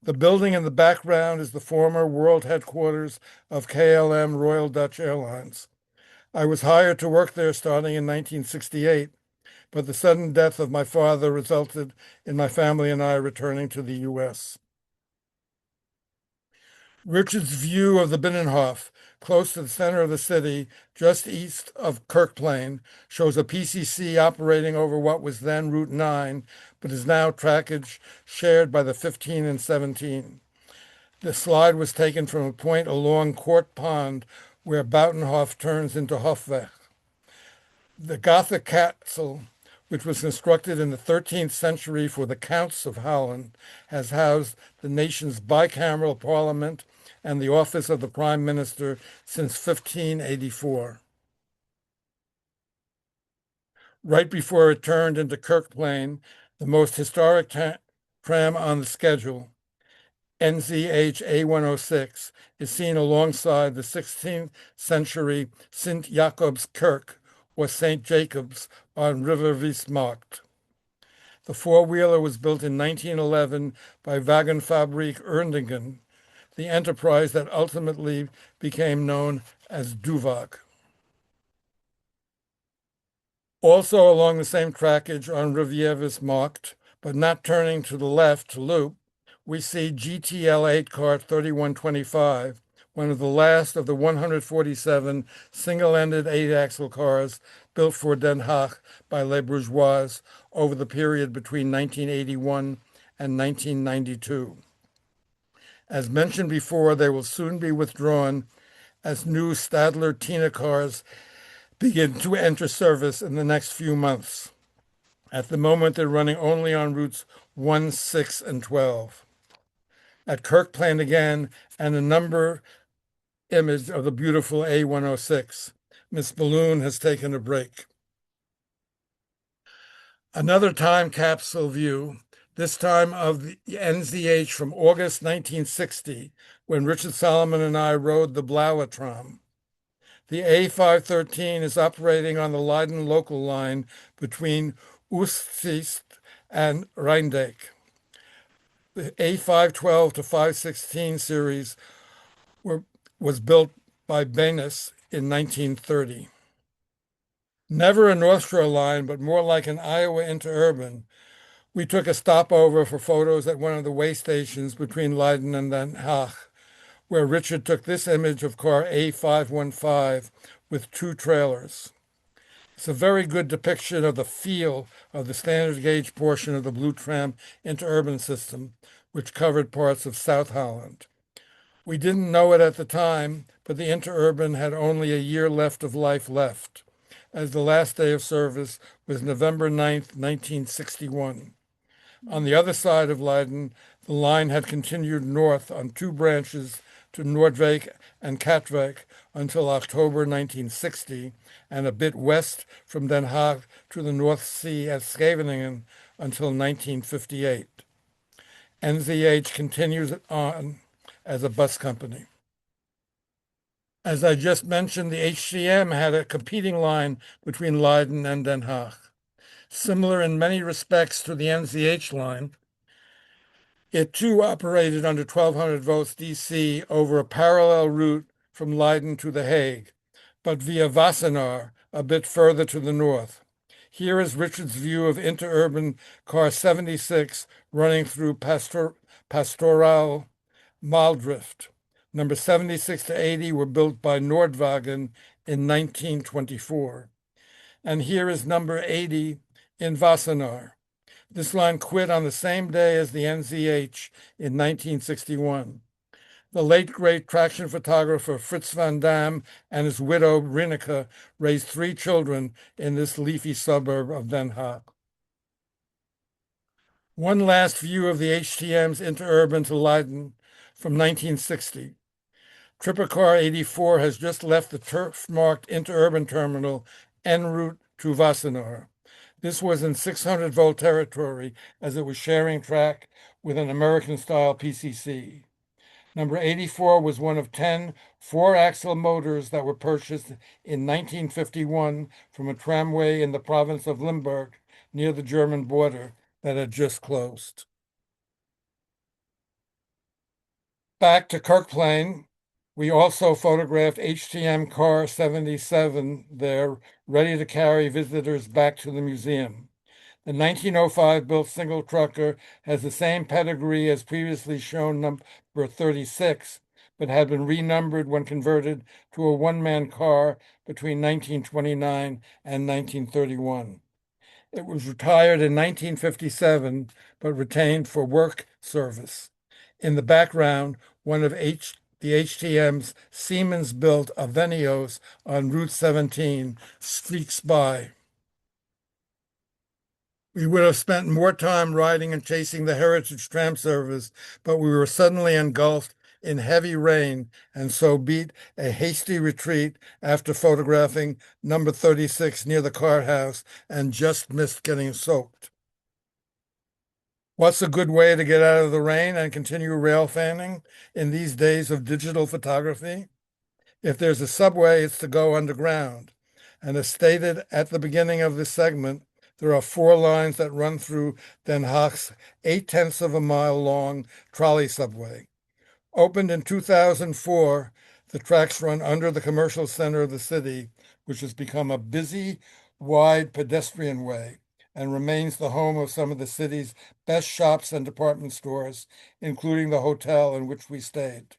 The building in the background is the former world headquarters of KLM Royal Dutch Airlines. I was hired to work there starting in 1968, but the sudden death of my father resulted in my family and I returning to the U.S. Richard's view of the Binnenhof, close to the center of the city, just east of Kirk Plain, shows a PCC operating over what was then Route 9, but is now trackage shared by the 15 and 17. The slide was taken from a point along Court Pond where Boutenhof turns into Hofweg. The Gothic castle, which was constructed in the 13th century for the Counts of Holland, has housed the nation's bicameral parliament and the office of the Prime Minister since 1584. Right before it turned into Kirk Plain, the most historic tram on the schedule, NZH A106, is seen alongside the 16th century Sint Jacobs Kirk, or St. Jacobs, on River Wijsmarkt. The four-wheeler was built in 1911 by Wagenfabrik Erndingen, the enterprise that ultimately became known as Duvag. Also along the same trackage on Rivière Wijsmarkt, but not turning to the left to loop, we see GTL 8-cart 3125, one of the last of the 147 single-ended 8-axle cars built for Den Haag by Les Bourgeois over the period between 1981 and 1992. As mentioned before, they will soon be withdrawn as new Stadler Tina cars begin to enter service in the next few months. At the moment, they're running only on routes 1, 6, and 12. At Kirk Plain again, and a number image of the beautiful A106. Miss Balloon has taken a break. Another time capsule view, this time of the NZH from August 1960, when Richard Solomon and I rode the Blauwe tram. The A513 is operating on the Leiden local line between Oostzeest and Rijndijk. The A512 to 516 series was built by Benes in 1930. Never a North Shore line, but more like an Iowa interurban, we took a stopover for photos at one of the way stations between Leiden and Den Haag, where Richard took this image of car A515 with 2 trailers. It's a very good depiction of the feel of the standard gauge portion of the Blue Tram interurban system, which covered parts of South Holland. We didn't know it at the time, but the interurban had only a year left of life left, as the last day of service was November 9th, 1961. On the other side of Leiden, the line had continued north on two branches to Noordwijk and Katwijk until October 1960, and a bit west from Den Haag to the North Sea at Scheveningen until 1958. NZH continues on as a bus company. As I just mentioned, the HTM had a competing line between Leiden and Den Haag. Similar in many respects to the NZH line, it too operated under 1200 volts DC over a parallel route from Leiden to The Hague, but via Wassenaar, a bit further to the north. Here is Richard's view of interurban car 76 running through Pastoral Maldrift. Number 76 to 80 were built by Noordwagen in 1924. And here is number 80 in Wassenaar. This line quit on the same day as the NZH in 1961. The late great traction photographer Fritz van Dam and his widow Rinneke raised 3 children in this leafy suburb of Den Haag. One last view of the HTM's interurban to Leiden from 1960. Trippercar 84 has just left the turf-marked interurban terminal en route to Wassenaar. This was in 600-volt territory as it was sharing track with an American-style PCC. Number 84 was one of 10 4-axle motors that were purchased in 1951 from a tramway in the province of Limburg near the German border that had just closed. Back to Kirkplane, we also photographed HTM car 77 there, ready to carry visitors back to the museum. The 1905 built single trucker has the same pedigree as previously shown number 36, but had been renumbered when converted to a one-man car between 1929 and 1931. It was retired in 1957, but retained for work service. In the background, one of the HTM's Siemens-built Avenios on Route 17 streaks by. We would have spent more time riding and chasing the Heritage tram service, but we were suddenly engulfed in heavy rain and so beat a hasty retreat after photographing number 36 near the cart house and just missed getting soaked. What's a good way to get out of the rain and continue rail fanning in these days of digital photography? If there's a subway, it's to go underground. And as stated at the beginning of this segment, there are 4 lines that run through Den Haag's 0.8 of a mile long trolley subway. Opened in 2004, the tracks run under the commercial center of the city, which has become a busy, wide pedestrian way and remains the home of some of the city's best shops and department stores, including the hotel in which we stayed.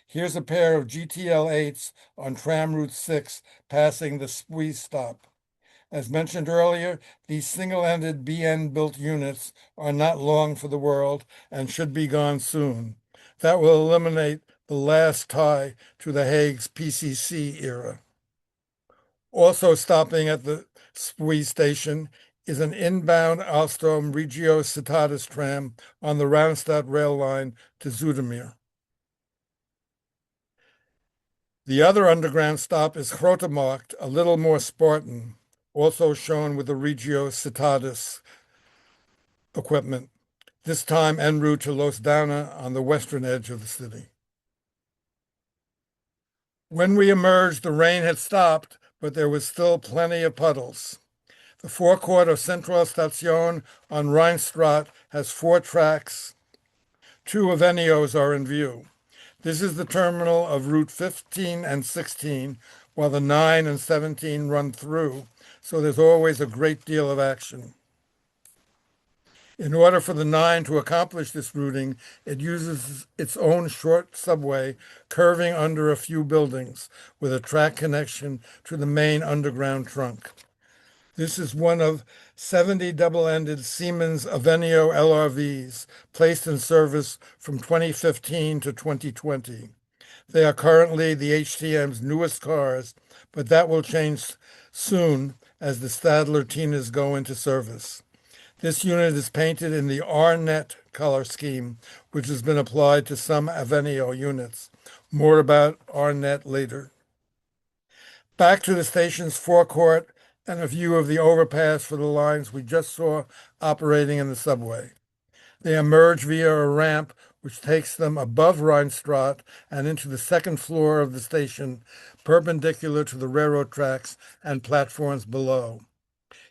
Here's a pair of GTL 8s on tram Route 6 passing the Squeeze stop. As mentioned earlier, these single-ended BN-built units are not long for the world and should be gone soon. That will eliminate the last tie to The Hague's PCC era. Also stopping at the Squeeze station is an inbound Alstom Regio Citatis tram on the Randstad rail line to Zoetermeer. The other underground stop is Grotemarkt, a little more Spartan, also shown with the Regio Citatis equipment, this time en route to Loosdana on the western edge of the city. When we emerged, the rain had stopped, but there was still plenty of puddles. The forecourt of Central Station on Rijnstraat has 4 tracks. 2 Avenios are in view. This is the terminal of Route 15 and 16, while the 9 and 17 run through, so there's always a great deal of action. In order for the 9 to accomplish this routing, it uses its own short subway curving under a few buildings with a track connection to the main underground trunk. This is one of 70 double-ended Siemens Avenio LRVs placed in service from 2015 to 2020. They are currently the HTM's newest cars, but that will change soon as the Stadler Tinas go into service. This unit is painted in the R-Net color scheme, which has been applied to some Avenio units. More about R-Net later. Back to the station's forecourt and a view of the overpass for the lines we just saw operating in the subway. They emerge via a ramp which takes them above Rheinstraat and into the second floor of the station, perpendicular to the railroad tracks and platforms below.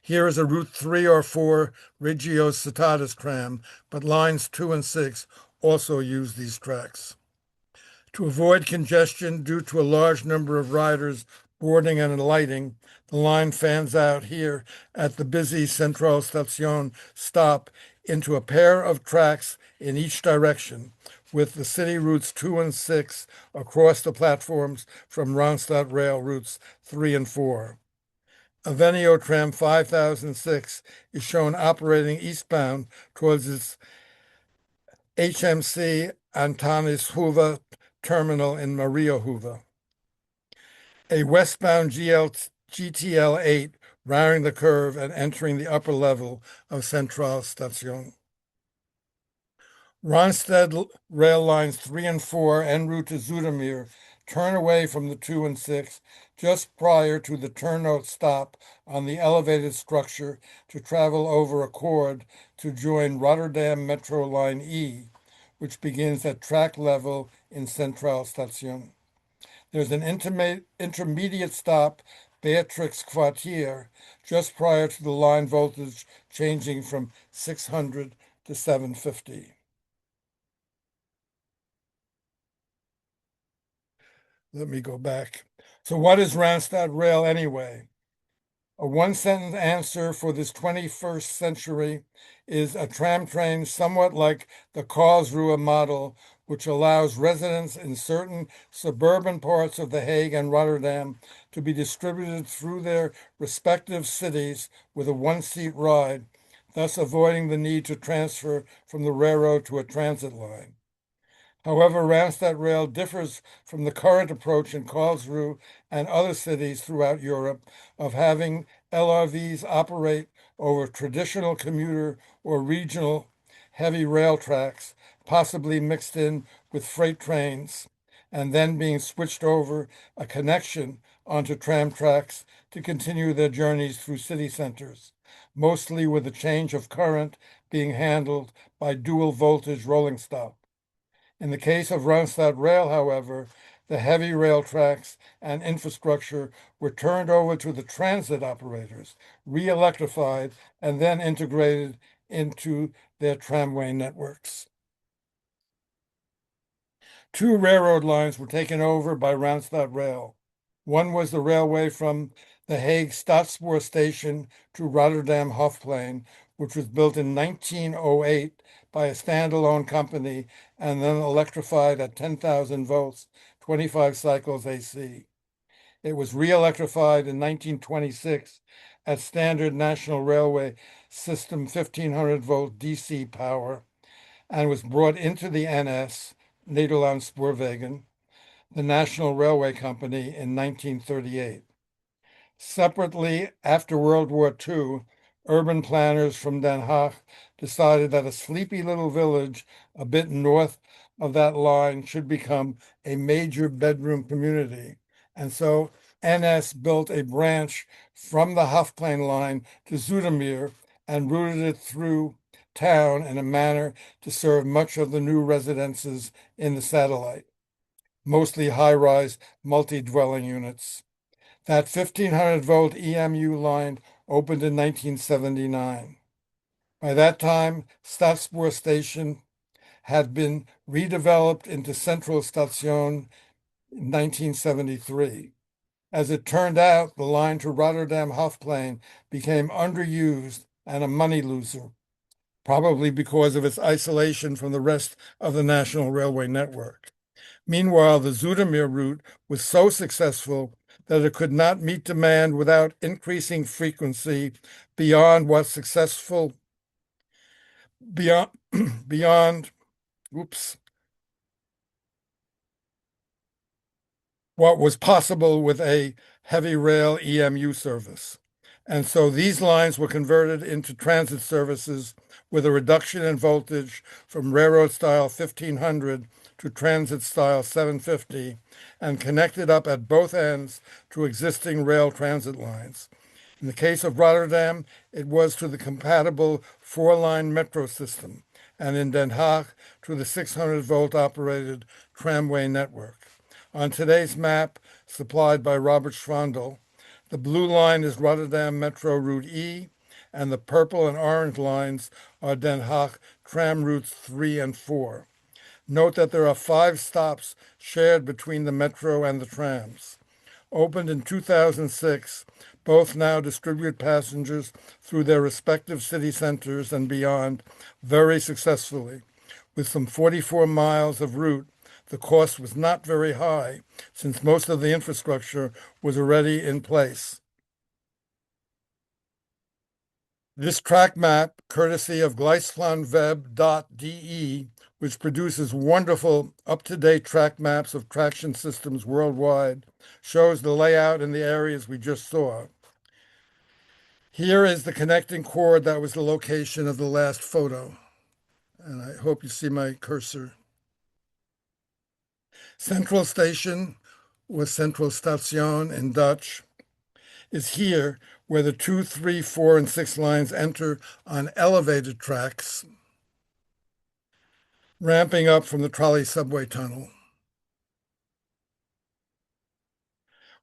Here is a Route 3 or 4 Regio Citatis tram, but lines 2 and 6 also use these tracks. To avoid congestion due to a large number of riders boarding and alighting, the line fans out here at the busy Central Station stop into a pair of tracks in each direction, with the city routes 2 and 6 across the platforms from Randstad Rail routes 3 and 4. Avenio Tram 5006 is shown operating eastbound towards its HMC Antanis Hoeve terminal in Maria Hoeve. A westbound GTL 8 rounding the curve and entering the upper level of Central Station. Randstad rail lines 3 and 4 en route to Zoetermeer turn away from the 2 and 6 just prior to the turnout stop on the elevated structure to travel over a cord to join Rotterdam Metro Line E, which begins at track level in Central Station. There's an intermediate stop, Beatrix Quartier, just prior to the line voltage changing from 600 to 750. Let me go back. So what is Randstad Rail anyway? A one-sentence answer for this 21st century is a tram train somewhat like the Karlsruhe model, which allows residents in certain suburban parts of The Hague and Rotterdam to be distributed through their respective cities with a one-seat ride, thus avoiding the need to transfer from the railroad to a transit line. However, Randstad Rail differs from the current approach in Karlsruhe and other cities throughout Europe of having LRVs operate over traditional commuter or regional heavy rail tracks, possibly mixed in with freight trains, and then being switched over a connection onto tram tracks to continue their journeys through city centers, mostly with a change of current being handled by dual voltage rolling stock. In the case of Randstad Rail, however, the heavy rail tracks and infrastructure were turned over to the transit operators, re-electrified, and then integrated into their tramway networks. 2 railroad lines were taken over by Randstad Rail. One was the railway from the Hague Stadspoor station to Rotterdam Hofplein, which was built in 1908 by a standalone company and then electrified at 10,000 volts, 25 cycles AC. It was re-electrified in 1926 at standard National Railway System 1500 volt DC power and was brought into the NS, Nederland Spoorwegen, the National Railway Company, in 1938. Separately, after World War II, urban planners from Den Haag decided that a sleepy little village a bit north of that line should become a major bedroom community. And so NS built a branch from the Hofplein line to Zoetermeer and routed it through town in a manner to serve much of the new residences in the satellite, mostly high-rise multi-dwelling units. That 1500 volt EMU line opened in 1979. By that time, Stadspoor Station had been redeveloped into Central Station in 1973. As it turned out, the line to Rotterdam Hofplein became underused and a money loser, probably because of its isolation from the rest of the national railway network. Meanwhile, the Zoetermeer route was so successful that it could not meet demand without increasing frequency beyond what successful beyond beyond oops what was possible with a heavy rail EMU service. And so these lines were converted into transit services with a reduction in voltage from railroad style 1500 to transit style 750 and connected up at both ends to existing rail transit lines. In the case of Rotterdam, it was to the compatible four-line metro system, and in Den Haag to the 600-volt operated tramway network. On today's map, supplied by Robert Schwandel, the blue line is Rotterdam Metro Route E, and the purple and orange lines are Den Haag tram routes 3 and 4. Note that there are 5 stops shared between the metro and the trams. Opened in 2006, both now distribute passengers through their respective city centers and beyond very successfully. With some 44 miles of route, the cost was not very high since most of the infrastructure was already in place. This track map, courtesy of gleisplanweb.de, which produces wonderful up-to-date track maps of traction systems worldwide, shows the layout in the areas we just saw. Here is the connecting cord that was the location of the last photo. And I hope you see my cursor. Central Station, or Central Station in Dutch, is here where the 2, 3, 4, and 6 lines enter on elevated tracks, ramping up from the trolley subway tunnel.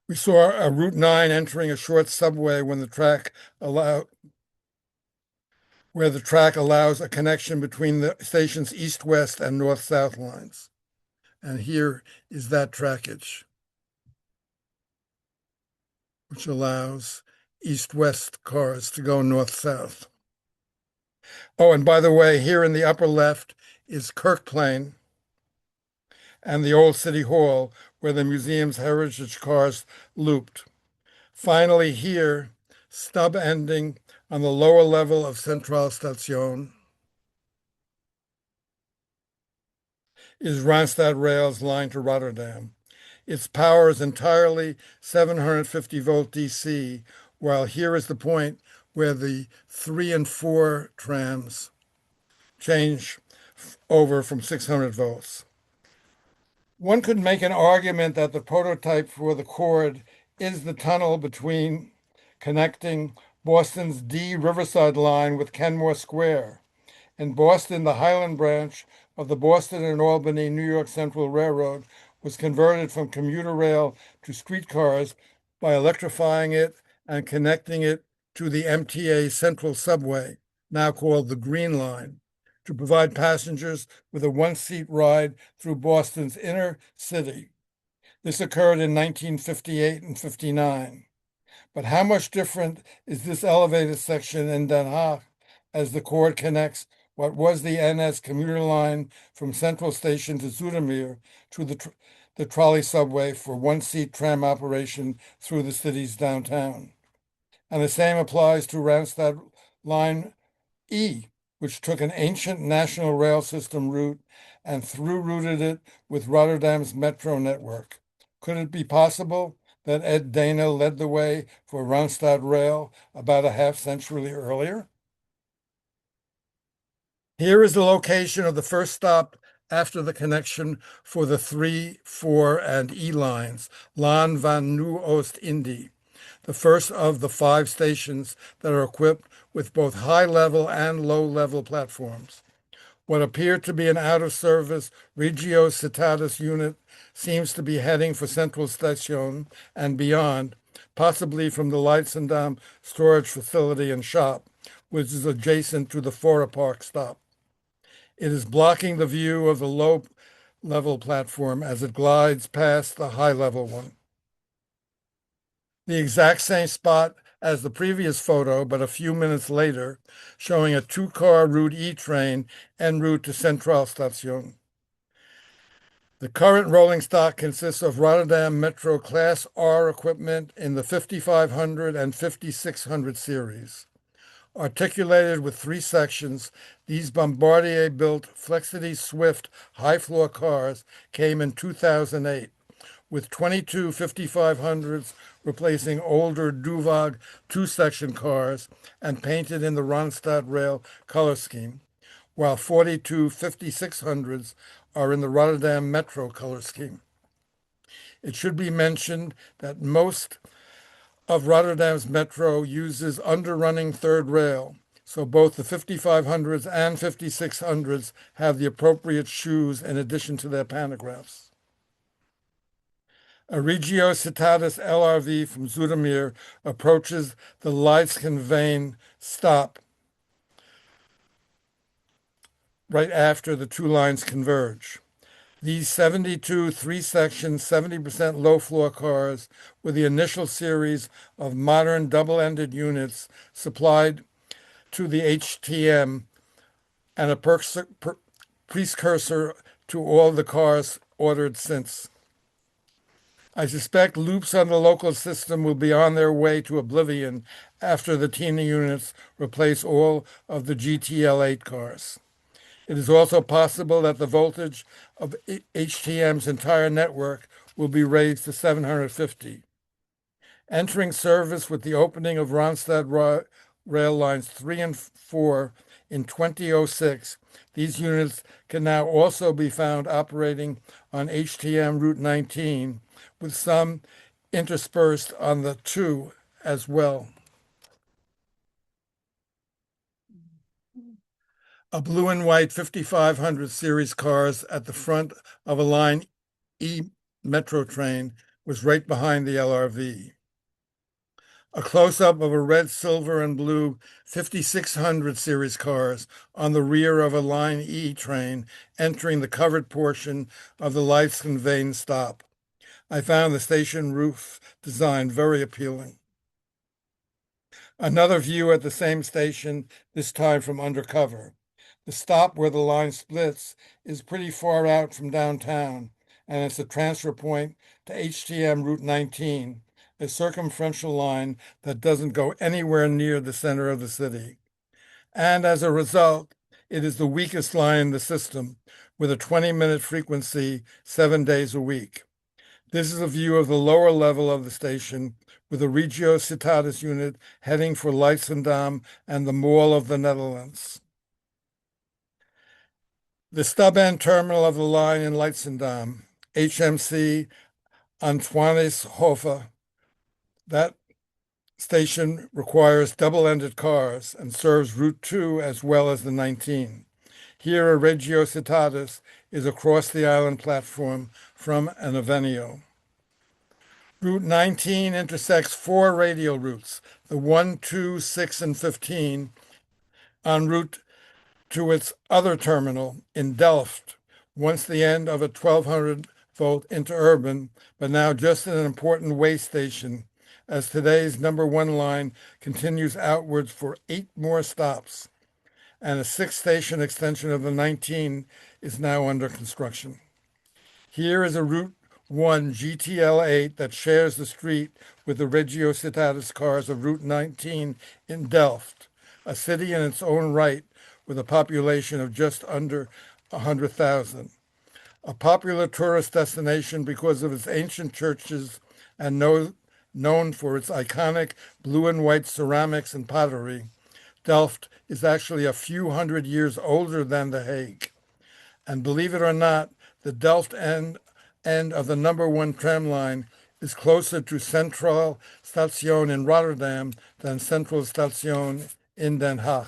We saw a Route 9 entering a short subway where the track allows a connection between the station's east-west and north-south lines. And here is that trackage, which allows east-west cars to go north-south. Oh, and by the way, here in the upper left is Kirkplane and the old City Hall, where the museum's heritage cars looped. Finally here, stub ending on the lower level of Central Station, is Randstad Rail's line to Rotterdam. Its power is entirely 750 volt DC, while here is the point where the 3 and 4 trams change over from 600 volts. One could make an argument that the prototype for the cord is the tunnel between connecting Boston's D Riverside line with Kenmore Square. In Boston, the Highland branch of the Boston and Albany New York Central Railroad was converted from commuter rail to streetcars by electrifying it and connecting it to the MTA Central Subway, now called the Green Line, to provide passengers with a one-seat ride through Boston's inner city. This occurred in 1958 and 59. But how much different is this elevated section in Den Haag as the cord connects what was the NS commuter line from Central Station to Zoetermeer to the trolley subway for one-seat tram operation through the city's downtown. And the same applies to Randstad Line E, which took an ancient national rail system route and through-routed it with Rotterdam's metro network. Could it be possible that Ed Dana led the way for Randstad Rail about a half-century earlier? Here is the location of the first stop after the connection for the 3, 4, and E lines, Laan van Nieuw-Oost-Indie, the first of the 5 stations that are equipped with both high-level and low-level platforms. What appeared to be an out-of-service Regio Citatis unit seems to be heading for Central Station and beyond, possibly from the Leidschendam storage facility and shop, which is adjacent to the Fora Park stop. It is blocking the view of the low-level platform as it glides past the high-level one. The exact same spot as the previous photo, but a few minutes later, showing a 2-car Route E train en route to Central Station. The current rolling stock consists of Rotterdam Metro Class R equipment in the 5500 and 5600 series. Articulated with three sections, these Bombardier-built Flexity Swift high-floor cars came in 2008, with 22 5500s replacing older Duvag two-section cars and painted in the Randstad Rail color scheme, while 42 5600s are in the Rotterdam Metro color scheme. It should be mentioned that most of Rotterdam's metro uses underrunning third rail, so both the 5500s and 5600s have the appropriate shoes in addition to their pantographs. A Regio Citatis LRV from Zoetermeer approaches the Liege stop right after the two lines converge. These 72 three-section, 70% low-floor cars were the initial series of modern double-ended units supplied to the HTM and a precursor to all the cars ordered since. I suspect loops on the local system will be on their way to oblivion after the Tina units replace all of the GTL8 cars. It is also possible that the voltage of HTM's entire network will be raised to 750. Entering service with the opening of Randstad rail lines 3 and 4 in 2006, these units can now also be found operating on HTM Route 19, with some interspersed on the 2 as well. A blue and white 5500 series cars at the front of a Line E metro train was right behind the LRV. A close-up of a red, silver, and blue 5600 series cars on the rear of a Line E train entering the covered portion of the Leidschendveen stop. I found the station roof design very appealing. Another view at the same station, this time from undercover. The stop where the line splits is pretty far out from downtown, and it's a transfer point to HTM Route 19, a circumferential line that doesn't go anywhere near the center of the city. And as a result, it is the weakest line in the system, with a 20-minute frequency 7 days a week. This is a view of the lower level of the station, with a Regio Citatis unit heading for Leidschendam and the Mall of the Netherlands. The stub-end terminal of the line in Leidschendam, HMC Antoineshofe, that station requires double-ended cars and serves Route 2 as well as the 19. Here, a Regio Citatis is across the island platform from an Avenio. Route 19 intersects 4 radial routes, the 1, 2, 6, and 15, en route to its other terminal in Delft, once the end of a 1200-volt interurban, but now just an important way station, as today's number 1 line continues outwards for 8 more stops, and a 6-station extension of the 19 is now under construction. Here is a Route 1 GTL8 that shares the street with the Regio Citatis cars of Route 19 in Delft, a city in its own right with a population of just under 100,000. A popular tourist destination because of its ancient churches and known for its iconic blue and white ceramics and pottery, Delft is actually a few hundred years older than The Hague. And believe it or not, the Delft end of the number 1 tram line is closer to Centraal Station in Rotterdam than Central Station in Den Haag.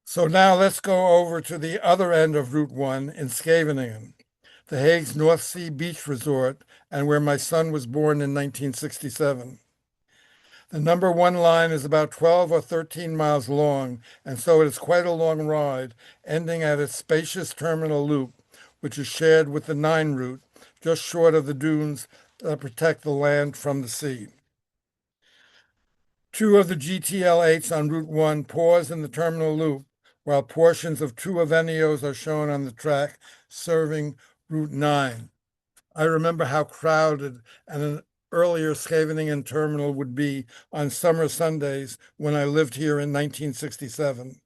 So now let's go over to the other end of Route 1 in Scheveningen, The Hague's North Sea beach resort, and where my son was born in 1967. The number 1 line is about 12 or 13 miles long, and so it is quite a long ride, ending at its spacious terminal loop, which is shared with the 9 route, just short of the dunes that protect the land from the sea. 2 of the GTL8s on Route 1 pause in the terminal loop, while portions of 2 Avenios are shown on the track serving Route 9. I remember how crowded an earlier Scheveningen terminal would be on summer Sundays when I lived here in 1967.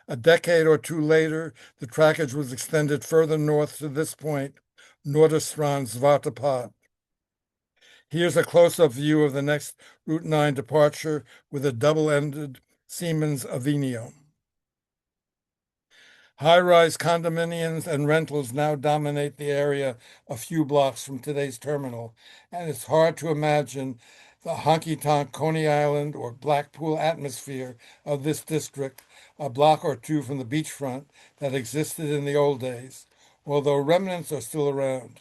A decade or two later, the trackage was extended further north to this point, Noorderstrand Zwarte Pad. Here's a close-up view of the next Route 9 departure with a double-ended Siemens Avenio. High-rise condominiums and rentals now dominate the area a few blocks from today's terminal, and it's hard to imagine the honky-tonk Coney Island or Blackpool atmosphere of this district a block or two from the beachfront that existed in the old days, although remnants are still around.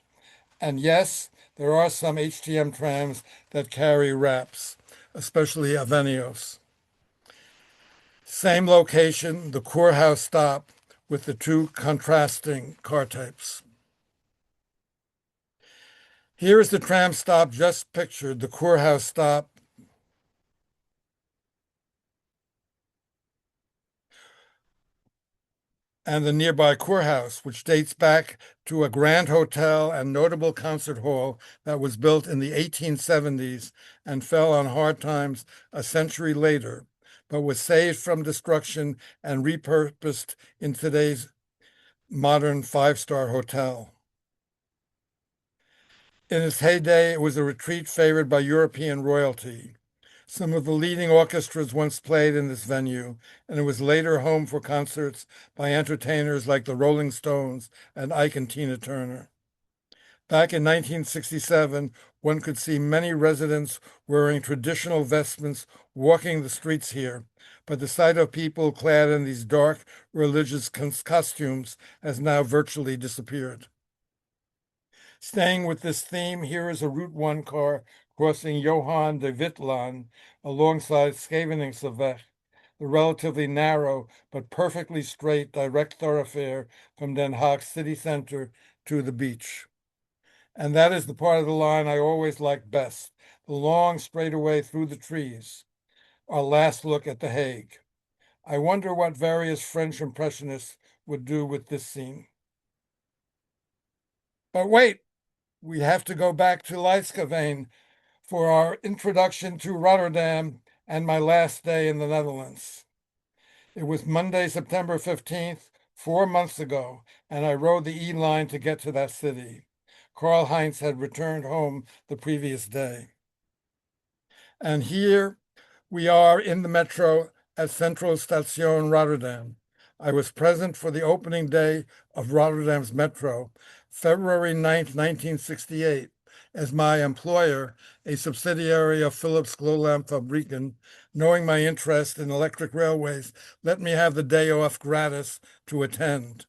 And yes, there are some HTM trams that carry wraps, especially Avenios. Same location, the Kurhaus stop, with the two contrasting car types. Here is the tram stop just pictured, the Kurhaus stop. And the nearby Kurhaus, which dates back to a grand hotel and notable concert hall that was built in the 1870s and fell on hard times a century later, but was saved from destruction and repurposed in today's modern five-star hotel. In its heyday, it was a retreat favored by European royalty. Some of the leading orchestras once played in this venue, and it was later home for concerts by entertainers like the Rolling Stones and Ike and Tina Turner. Back in 1967, one could see many residents wearing traditional vestments walking the streets here, but the sight of people clad in these dark religious costumes has now virtually disappeared. Staying with this theme, here is a Route 1 car crossing Johan de Wittlaan alongside Scheveningseweg, the relatively narrow but perfectly straight direct thoroughfare from Den Haag city center to the beach. And that is the part of the line I always liked best, the long straightaway through the trees. Our last look at The Hague. I wonder what various French impressionists would do with this scene. But wait, we have to go back to Liege for our introduction to Rotterdam and my last day in the Netherlands. It was Monday, September 15th, 4 months ago, and I rode the E-line to get to that city. Karl Heinz had returned home the previous day. And here we are in the metro at Central Station Rotterdam. I was present for the opening day of Rotterdam's metro, February 9th, 1968, as my employer, a subsidiary of Philips Glolamp Fabrieken, knowing my interest in electric railways, let me have the day off gratis to attend.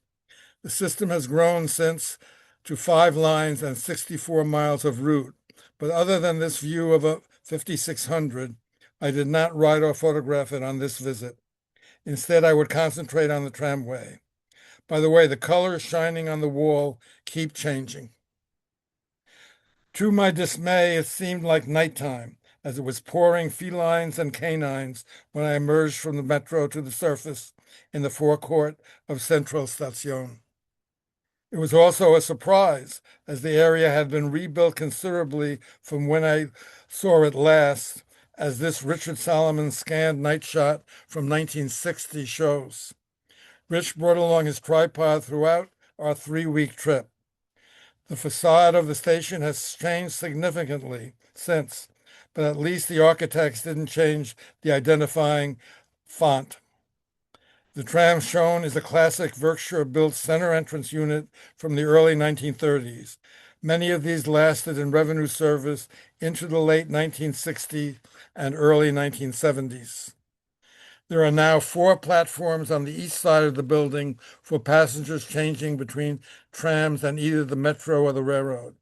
The system has grown since to 5 lines and 64 miles of route, but other than this view of a 5600, I did not write or photograph it on this visit. Instead, I would concentrate on the tramway. By the way, the colors shining on the wall keep changing. To my dismay, it seemed like nighttime, as it was pouring felines and canines when I emerged from the metro to the surface in the forecourt of Central Station. It was also a surprise, as the area had been rebuilt considerably from when I saw it last, as this Richard Solomon scanned night shot from 1960 shows. Rich brought along his tripod throughout our 3-week trip. The facade of the station has changed significantly since, but at least the architects didn't change the identifying font. The tram shown is a classic Berkshire-built center entrance unit from the early 1930s. Many of these lasted in revenue service into the late 1960s and early 1970s. There are now 4 platforms on the east side of the building for passengers changing between trams and either the metro or the railroad.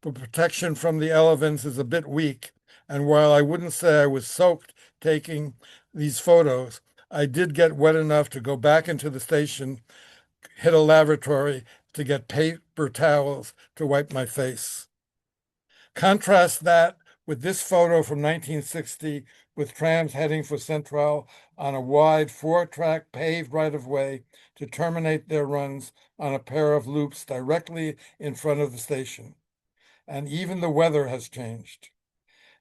But protection from the elements is a bit weak, and while I wouldn't say I was soaked taking these photos, I did get wet enough to go back into the station, hit a lavatory to get paper towels to wipe my face. Contrast that with this photo from 1960 with trams heading for Central on a wide 4-track paved right-of-way to terminate their runs on a pair of loops directly in front of the station. And even the weather has changed.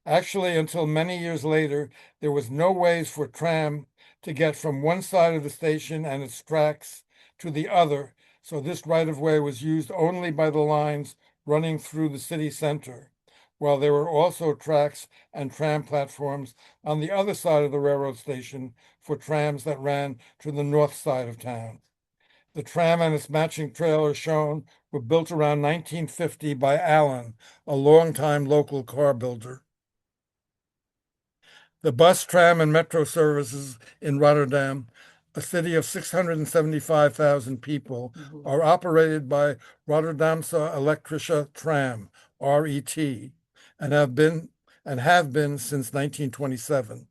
Actually, until many years later, there was no ways for tram to get from one side of the station and its tracks to the other, so this right-of-way was used only by the lines running through the city center, while there were also tracks and tram platforms on the other side of the railroad station for trams that ran to the north side of town. The tram and its matching trailer shown were built around 1950 by Allen, a longtime local car builder. The bus, tram, and metro services in Rotterdam, a city of 675,000 people, are operated by Rotterdamse Elektrische Tram, RET, and have been since 1927.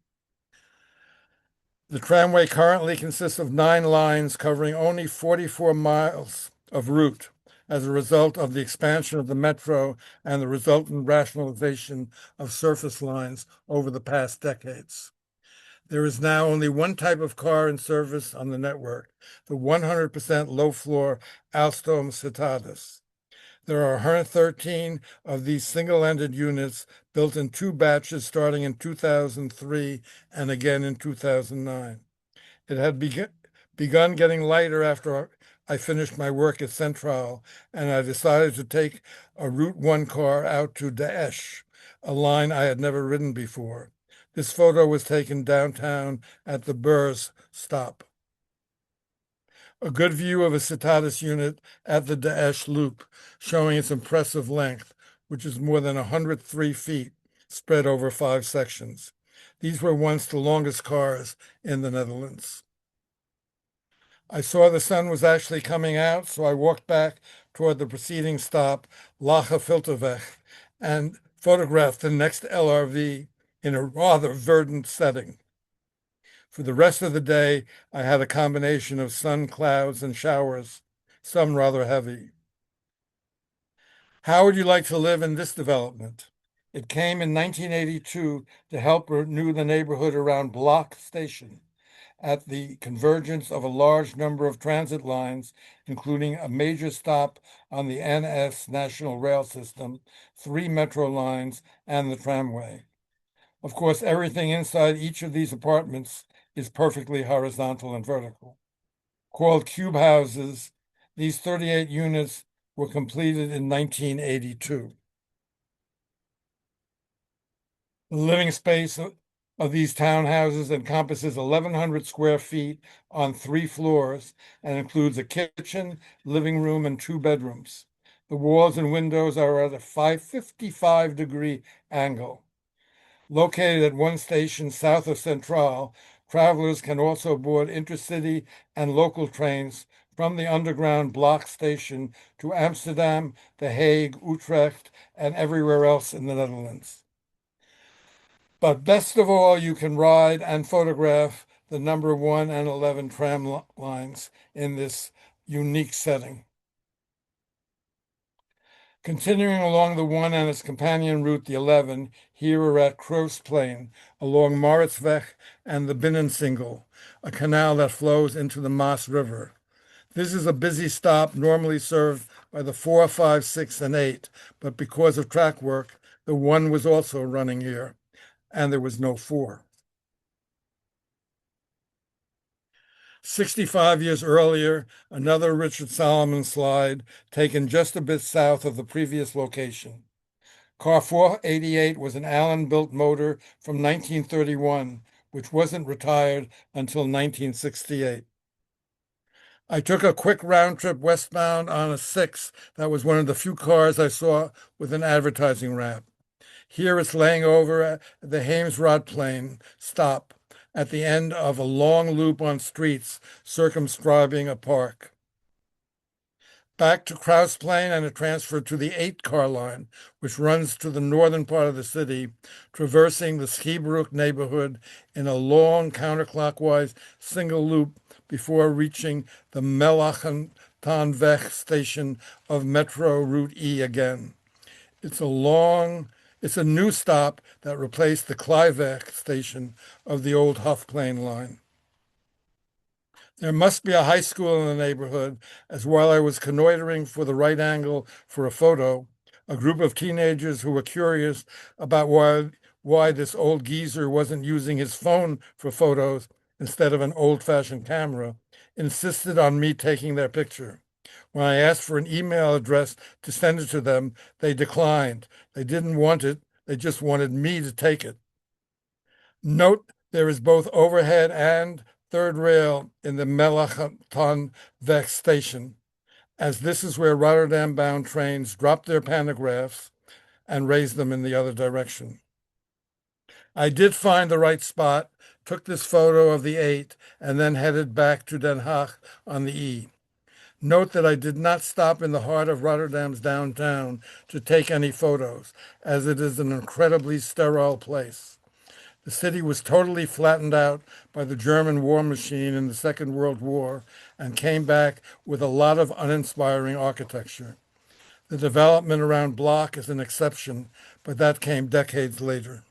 The tramway currently consists of 9 lines covering only 44 miles of route as a result of the expansion of the metro and the resultant rationalization of surface lines over the past decades. There is now only one type of car in service on the network, the 100% low-floor Alstom Citatus. There are 113 of these single-ended units built in 2 batches starting in 2003 and again in 2009. It had begun getting lighter after I finished my work at Central, and I decided to take a Route 1 car out to Liege, a line I had never ridden before. This photo was taken downtown at the Beurs stop. A good view of a Citatus unit at the Liege loop, showing its impressive length, which is more than 103 feet, spread over 5 sections. These were once the longest cars in the Netherlands. I saw the sun was actually coming out, so I walked back toward the preceding stop, Liege Filterweg, and photographed the next LRV in a rather verdant setting. For the rest of the day, I had a combination of sun, clouds, and showers, some rather heavy. How would you like to live in this development? It came in 1982 to help renew the neighborhood around Block Station, at the convergence of a large number of transit lines, including a major stop on the NS National Rail System, 3 metro lines, and the tramway. Of course, everything inside each of these apartments is perfectly horizontal and vertical. Called cube houses, these 38 units were completed in 1982. The living space of these townhouses encompasses 1,100 square feet on 3 floors and includes a kitchen, living room, and 2 bedrooms. The walls and windows are at a 55-degree angle. Located at one station south of Central, travelers can also board intercity and local trains from the underground Block Station to Amsterdam, The Hague, Utrecht, and everywhere else in the Netherlands. But best of all, you can ride and photograph the number 1 and 11 tram lines in this unique setting. Continuing along the 1 and its companion route, the 11, here we're at Kroosplein, along Mauritsweg and the Binnensingel, a canal that flows into the Maas River. This is a busy stop normally served by the 4, 5, 6, and 8, but because of track work, the 1 was also running here, and there was no 4. 65 years earlier, another Richard Solomon slide taken just a bit south of the previous location. Car 488 was an Allen-built motor from 1931, which wasn't retired until 1968. I took a quick round trip westbound on a 6 that was one of the few cars I saw with an advertising ramp. Here it's laying over at the Heemsraadplein stop at the end of a long loop on streets circumscribing a park. Back to Kroosplein and a transfer to the 8-car line, which runs to the northern part of the city, traversing the Schiebroek neighborhood in a long counterclockwise single loop before reaching the Mellachentanweg station of Metro Route E again. It's a long It's a new stop that replaced the Kleiweg station of the old Hofplein line. There must be a high school in the neighborhood, as while I was connoitering for the right angle for a photo, a group of teenagers who were curious about why this old geezer wasn't using his phone for photos instead of an old-fashioned camera, insisted on me taking their picture. When I asked for an email address to send it to them, they declined. They didn't want it, they just wanted me to take it. Note there is both overhead and third rail in the Melachatonweg station, as this is where Rotterdam-bound trains drop their pantographs and raise them in the other direction. I did find the right spot, took this photo of the 8, and then headed back to Den Haag on the E. Note that I did not stop in the heart of Rotterdam's downtown to take any photos, as it is an incredibly sterile place. The city was totally flattened out by the German war machine in the Second World War and came back with a lot of uninspiring architecture. The development around Block is an exception, but that came decades later.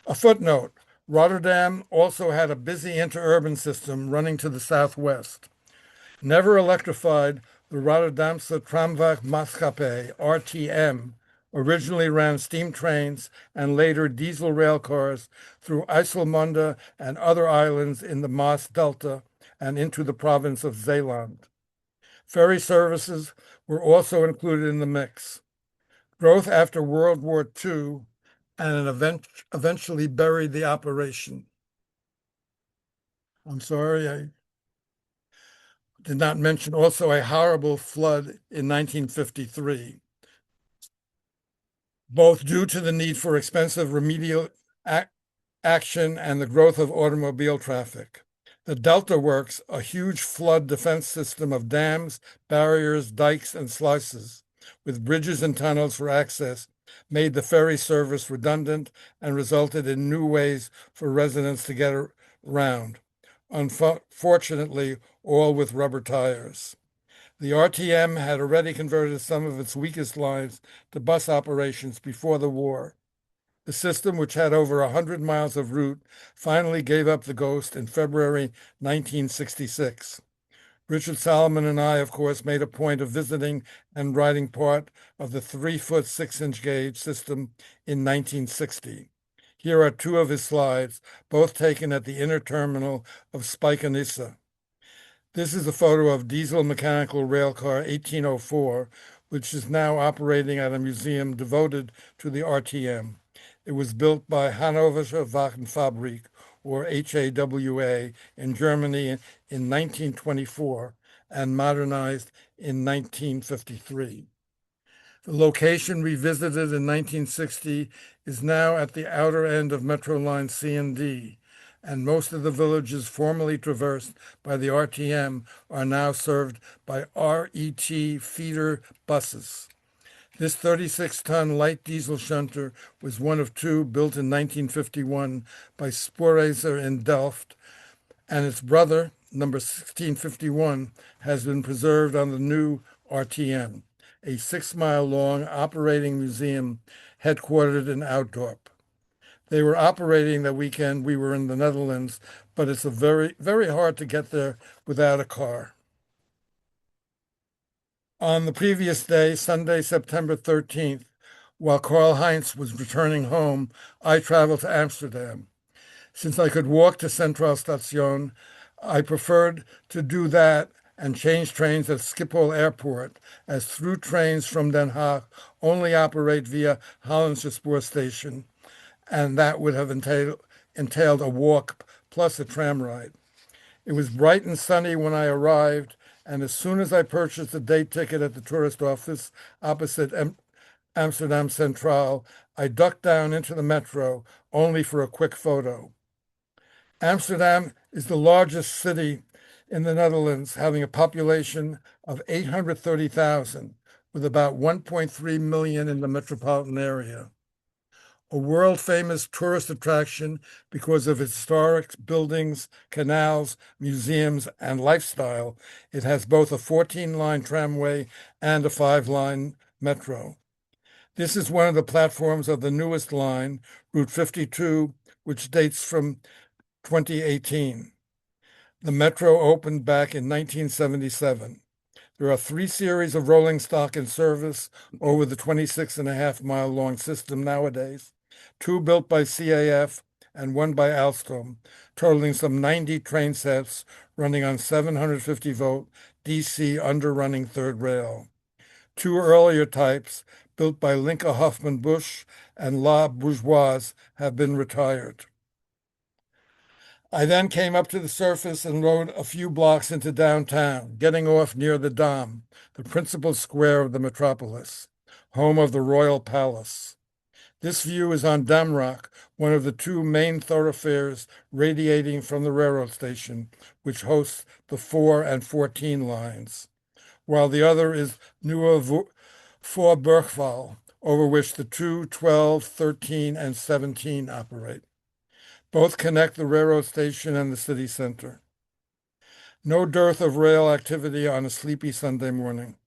A footnote, Rotterdam also had a busy interurban system running to the southwest. Never electrified, the Rotterdamse Tramvaartmaatschappij, RTM, originally ran steam trains and later diesel rail cars through IJsselmonde and other islands in the Maas Delta and into the province of Zeeland. Ferry services were also included in the mix. Growth after World War II and an event eventually buried the operation. I'm sorry, I did not mention also a horrible flood in 1953. Both due to the need for expensive remedial action and the growth of automobile traffic. The Delta Works, a huge flood defense system of dams, barriers, dikes, and sluices, with bridges and tunnels for access, made the ferry service redundant and resulted in new ways for residents to get around. Unfortunately, all with rubber tires. The RTM had already converted some of its weakest lines to bus operations before the war. The system, which had over 100 miles of route, finally gave up the ghost in February 1966. Richard Salomon and I, of course, made a point of visiting and riding part of the 3-foot 6-inch gauge system in 1960. Here are two of his slides, both taken at the inner terminal of Spijkenisse. This is a photo of diesel mechanical railcar 1804, which is now operating at a museum devoted to the RTM. It was built by Hannoversche Wagenfabrik, or HAWA, in Germany in 1924 and modernized in 1953. The location revisited in 1960 is now at the outer end of Metro Line C and D, and most of the villages formerly traversed by the RTM are now served by RET feeder buses. This 36-ton light diesel shunter was one of two built in 1951 by Spoorreizer in Delft, and its brother, number 1651, has been preserved on the new RTM, a 6-mile-long operating museum headquartered in Oudorp. They were operating that weekend. We were in the Netherlands, but it's very, very hard to get there without a car. On the previous day, Sunday, September 13th, while Karl Heinz was returning home, I traveled to Amsterdam. Since I could walk to Centraal Station, I preferred to do that and change trains at Schiphol Airport, as through trains from Den Haag only operate via Hollandse Spoor Station, and that would have entailed a walk plus a tram ride. It was bright and sunny when I arrived, and as soon as I purchased a day ticket at the tourist office opposite Amsterdam Centraal, I ducked down into the metro only for a quick photo. Amsterdam is the largest city in the Netherlands, having a population of 830,000, with about 1.3 million in the metropolitan area. A world-famous tourist attraction because of its historic buildings, canals, museums, and lifestyle, it has both a 14-line tramway and a 5-line metro. This is one of the platforms of the newest line, Route 52, which dates from 2018. The metro opened back in 1977. There are 3 series of rolling stock in service over the 26.5-mile long system nowadays, 2 built by CAF and 1 by Alstom, totaling some 90 train sets running on 750-volt DC underrunning third rail. 2 earlier types, built by Linke Hoffmann Busch and La Bourgeoise, have been retired. I then came up to the surface and rode a few blocks into downtown, getting off near the Dam, the principal square of the metropolis, home of the Royal Palace. This view is on Damrak, one of the 2 main thoroughfares radiating from the railroad station, which hosts the 4 and 14 lines, while the other is Nieuwe Voorburgwal, over which the 2, 12, 13, and 17 operate. Both connect the railroad station and the city center. No dearth of rail activity on a sleepy Sunday morning.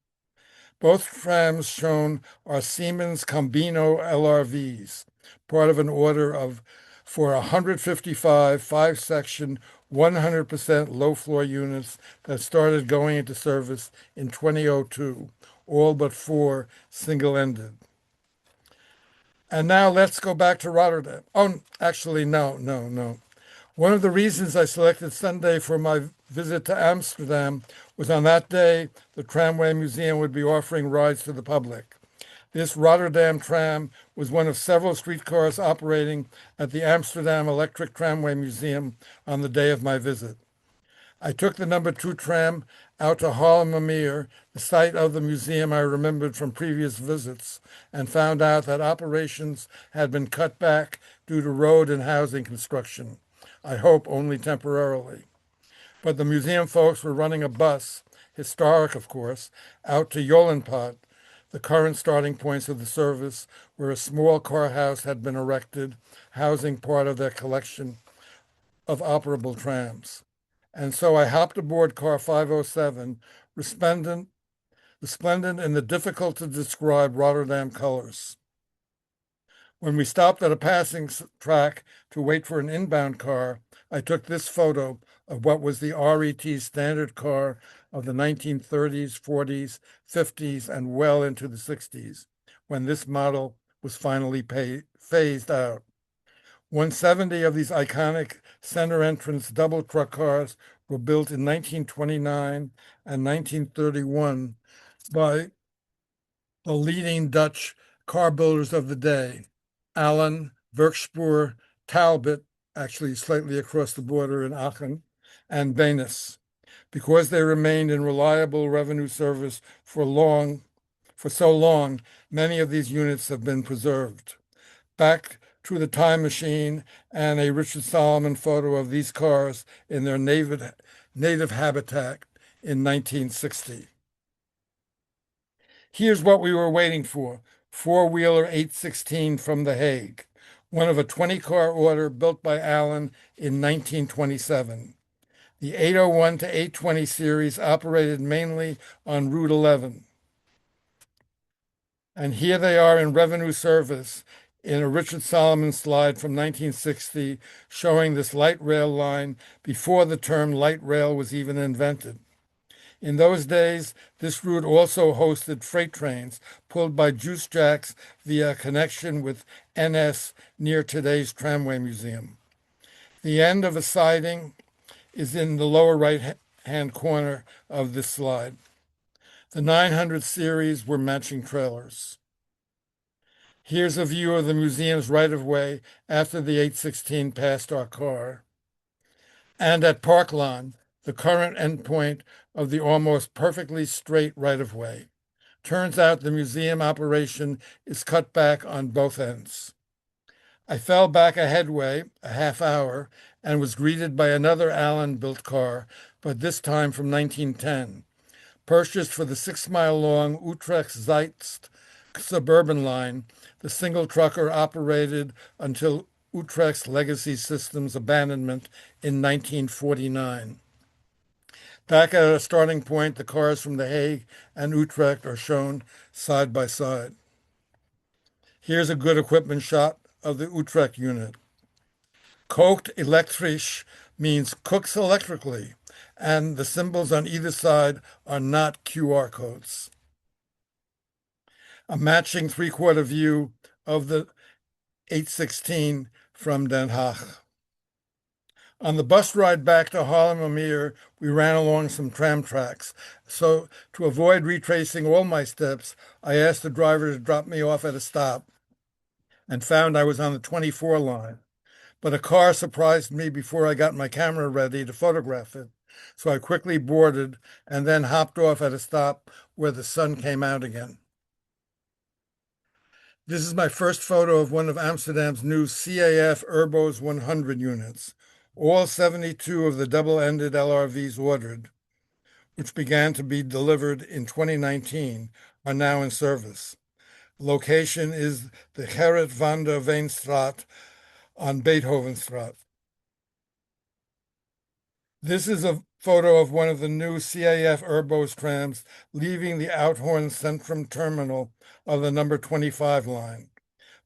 Both trams shown are Siemens Combino LRVs, part of an order for 155 5-section, 100% low-floor units that started going into service in 2002, all but 4 single-ended. And now let's go back to Rotterdam. Oh, actually, no. One of the reasons I selected Sunday for my visit to Amsterdam was on that day, the Tramway Museum would be offering rides to the public. This Rotterdam tram was one of several streetcars operating at the Amsterdam Electric Tramway Museum on the day of my visit. I took the number 2 tram out to Haarlemmermeer, the site of the museum I remembered from previous visits, and found out that operations had been cut back due to road and housing construction. I hope only temporarily. But the museum folks were running a bus, historic of course, out to Jolenpad, the current starting points of the service, where a small car house had been erected, housing part of their collection of operable trams. And so I hopped aboard car 507, resplendent in the difficult to describe Rotterdam colors. When we stopped at a passing track to wait for an inbound car, I took this photo of what was the RET standard car of the 1930s, 40s, 50s, and well into the 60s, when this model was finally phased out. 170 of these iconic center entrance double truck cars were built in 1929 and 1931 by the leading Dutch car builders of the day, Allen, Werkspoor, Talbot, actually slightly across the border in Aachen, and Benes. Because they remained in reliable revenue service for so long, many of these units have been preserved. Back to the time machine and a Richard Solomon photo of these cars in their native habitat in 1960. Here's what we were waiting for: 4-wheeler 816 from The Hague, one of a 20-car order built by Allen in 1927. The 801 to 820 series operated mainly on Route 11. And here they are in revenue service in a Richard Solomon slide from 1960 showing this light rail line before the term light rail was even invented. In those days, this route also hosted freight trains pulled by juice jacks via connection with NS near today's Tramway Museum. The end of a siding is in the lower right-hand corner of this slide. The 900 series were matching trailers. Here's a view of the museum's right-of-way after the 816 passed our car. And at Parkland, the current endpoint of the almost perfectly straight right-of-way. Turns out the museum operation is cut back on both ends. I fell back a headway, a half hour, and was greeted by another Allen-built car, but this time from 1910, purchased for the 6-mile-long Utrecht-Zeist suburban line. The single trucker operated until Utrecht's legacy system's abandonment in 1949. Back at a starting point, the cars from The Hague and Utrecht are shown side by side. Here's a good equipment shot of the Utrecht unit. Kookt elektrisch means cooks electrically, and the symbols on either side are not QR codes. A matching three-quarter view of the 816 from Den Haag. On the bus ride back to Haarlemmermeer, we ran along some tram tracks. So to avoid retracing all my steps, I asked the driver to drop me off at a stop and found I was on the 24 line. But a car surprised me before I got my camera ready to photograph it. So I quickly boarded and then hopped off at a stop where the sun came out again. This is my first photo of one of Amsterdam's new CAF Urbos 100 units. All 72 of the double-ended LRVs ordered, which began to be delivered in 2019, are now in service. Location is the Gerrit van der Veenstraat on Beethovenstraat. This is a photo of one of the new CAF Urbos trams leaving the Outhorn Centrum terminal of the number 25 line.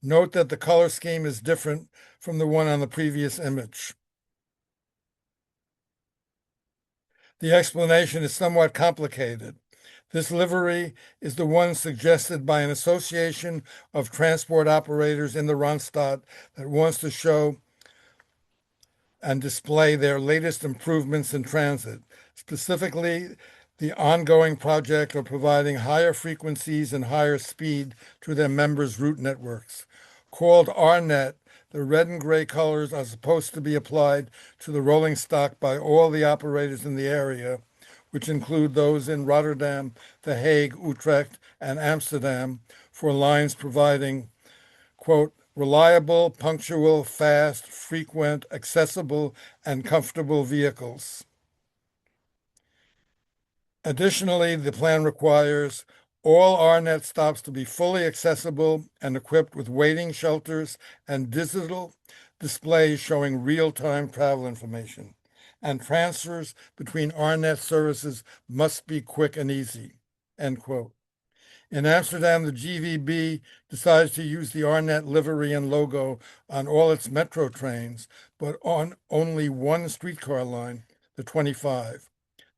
Note that the color scheme is different from the one on the previous image. The explanation is somewhat complicated. This livery is the one suggested by an association of transport operators in the Randstad that wants to show and display their latest improvements in transit, specifically the ongoing project of providing higher frequencies and higher speed to their members' route networks. Called RNet, the red and gray colors are supposed to be applied to the rolling stock by all the operators in the area, which include those in Rotterdam, The Hague, Utrecht, and Amsterdam, for lines providing, quote, reliable, punctual, fast, frequent, accessible, and comfortable vehicles. Additionally, the plan requires all RNet stops to be fully accessible and equipped with waiting shelters and digital displays showing real-time travel information. And transfers between RNet services must be quick and easy, end quote. In Amsterdam, the GVB decides to use the RNet livery and logo on all its metro trains, but on only one streetcar line, the 25.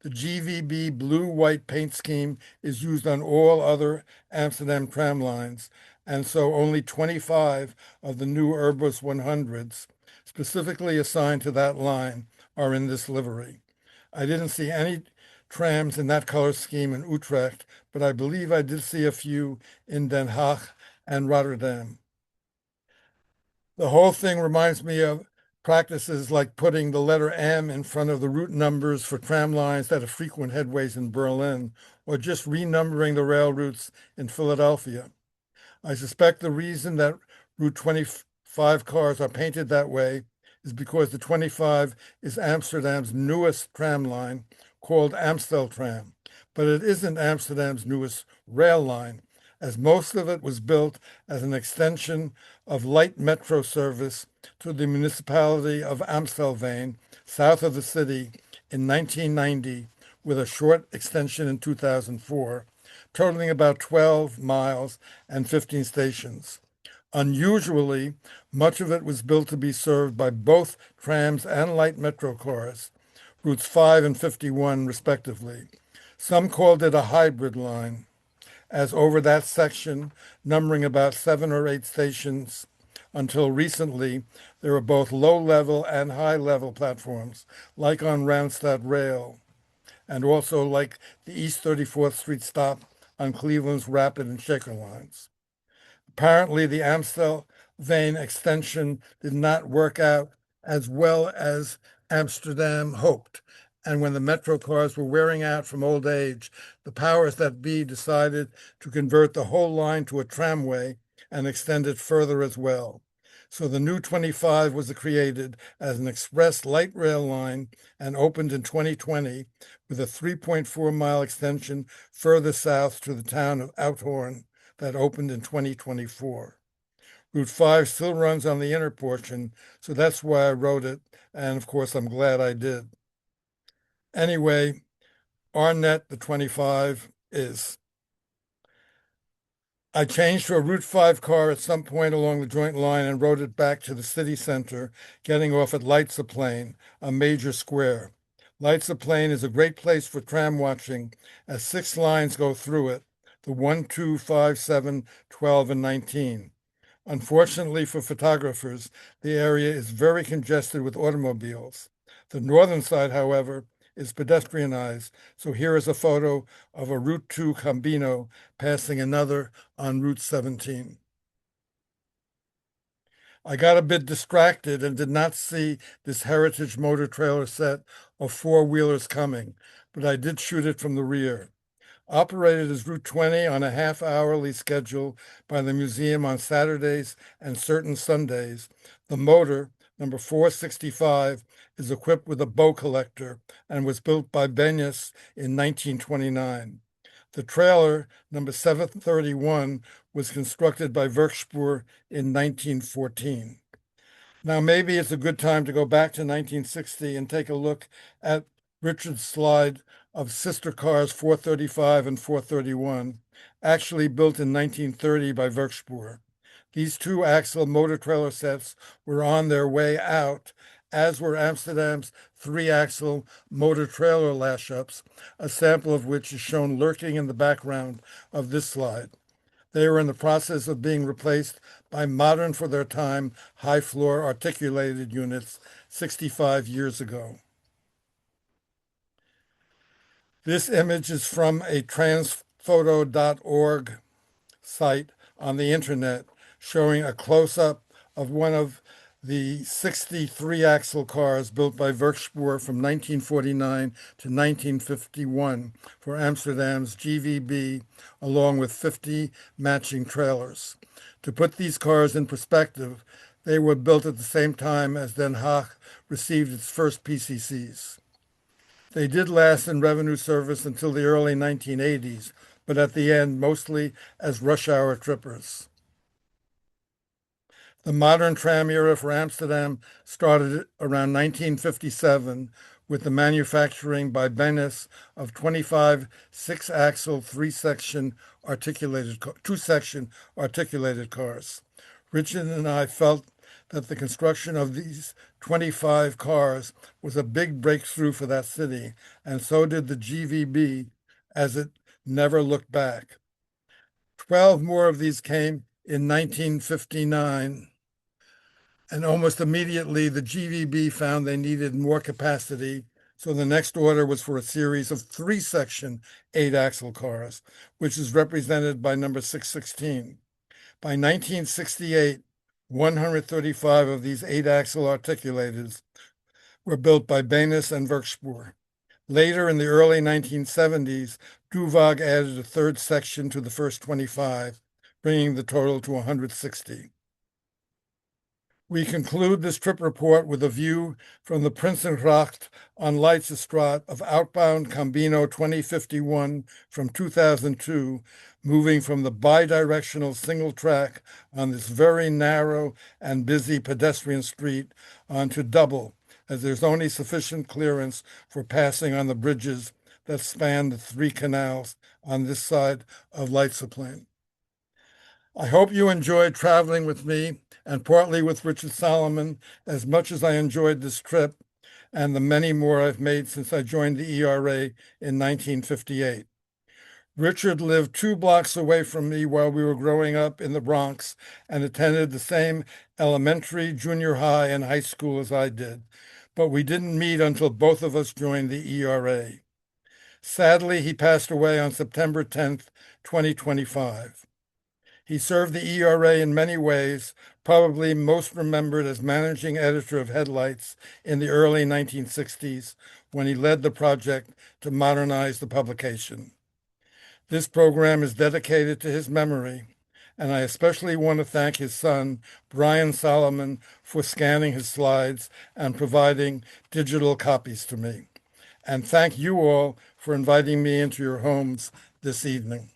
The GVB blue-white paint scheme is used on all other Amsterdam tram lines, and so only 25 of the new Urbus 100s, specifically assigned to that line, are in this livery. I didn't see any trams in that color scheme in Utrecht, but I believe I did see a few in Den Haag and Rotterdam. The whole thing reminds me of practices like putting the letter M in front of the route numbers for tram lines that have frequent headways in Berlin, or just renumbering the rail routes in Philadelphia. I suspect the reason that Route 25 cars are painted that way is because the 25 is Amsterdam's newest tram line, called Amstel Tram, but it isn't Amsterdam's newest rail line, as most of it was built as an extension of light metro service to the municipality of Amstelveen, south of the city, in 1990, with a short extension in 2004, totaling about 12 miles and 15 stations. Unusually, much of it was built to be served by both trams and light metro cars, routes 5 and 51 respectively. Some called it a hybrid line, as over that section, numbering about 7 or 8 stations, until recently, there were both low-level and high-level platforms, like on Randstad Rail, and also like the East 34th Street stop on Cleveland's Rapid and Shaker lines. Apparently, the Amstelveen extension did not work out as well as Amsterdam hoped, and when the metro cars were wearing out from old age, the powers that be decided to convert the whole line to a tramway and extend it further as well. So the new 25 was created as an express light rail line and opened in 2020 with a 3.4-mile extension further south to the town of Outhorn that opened in 2024. Route 5 still runs on the inner portion, so that's why I wrote it, and of course I'm glad I did. Anyway, RNet, the 25, is I changed to a Route 5 car at some point along the joint line and rode it back to the city center, getting off at Leidseplein, a major square. Leidseplein is a great place for tram watching, as 6 lines go through it, the 1, 2, 5, 7, 12, and 19. Unfortunately for photographers, the area is very congested with automobiles. The northern side, however, is pedestrianized, so here is a photo of a Route 2 Cambino passing another on Route 17. I got a bit distracted and did not see this heritage motor trailer set of four-wheelers coming, but I did shoot it from the rear. Operated as Route 20 on a half-hourly schedule by the museum on Saturdays and certain Sundays, the motor, number 465, is equipped with a bow collector and was built by Benyus in 1929. The trailer, number 731, was constructed by Werkspoor in 1914. Now, maybe it's a good time to go back to 1960 and take a look at Richard's slide of sister cars 435 and 431, actually built in 1930 by Werkspoor. These two-axle motor trailer sets were on their way out, as were Amsterdam's three-axle motor trailer lash-ups, a sample of which is shown lurking in the background of this slide. They were in the process of being replaced by modern for their time high-floor articulated units 65 years ago. This image is from a transphoto.org site on the internet showing a close-up of one of the 63-axle cars built by Werkspoor from 1949 to 1951 for Amsterdam's GVB, along with 50 matching trailers. To put these cars in perspective, they were built at the same time as Den Haag received its first PCCs. They did last in revenue service until the early 1980s, but at the end mostly as rush hour trippers. The modern tram era for Amsterdam started around 1957 with the manufacturing by Benyus of 25 six-axle, two-section articulated cars. Richard and I felt that the construction of these 25 cars was a big breakthrough for that city, and so did the GVB, as it never looked back. 12 more of these came in 1959, and almost immediately the GVB found they needed more capacity, so the next order was for a series of three-section, eight-axle cars, which is represented by number 616. By 1968, 135 of these eight-axle articulators were built by Benyus and Werkspoor. Later, in the early 1970s, Duvag added a third section to the first 25, bringing the total to 160. We conclude this trip report with a view from the Prinsengracht on Leidsestraat of outbound Cambino 2051 from 2002, moving from the bidirectional single track on this very narrow and busy pedestrian street onto double, as there's only sufficient clearance for passing on the bridges that span the three canals on this side of Leidseplein. I hope you enjoyed traveling with me and partly with Richard Solomon as much as I enjoyed this trip and the many more I've made since I joined the ERA in 1958. Richard lived 2 blocks away from me while we were growing up in the Bronx and attended the same elementary, junior high, and high school as I did, but we didn't meet until both of us joined the ERA. Sadly, he passed away on September 10th, 2025. He served the ERA in many ways, probably most remembered as managing editor of Headlights in the early 1960s when he led the project to modernize the publication. This program is dedicated to his memory, and I especially want to thank his son, Brian Solomon, for scanning his slides and providing digital copies to me. And thank you all for inviting me into your homes this evening.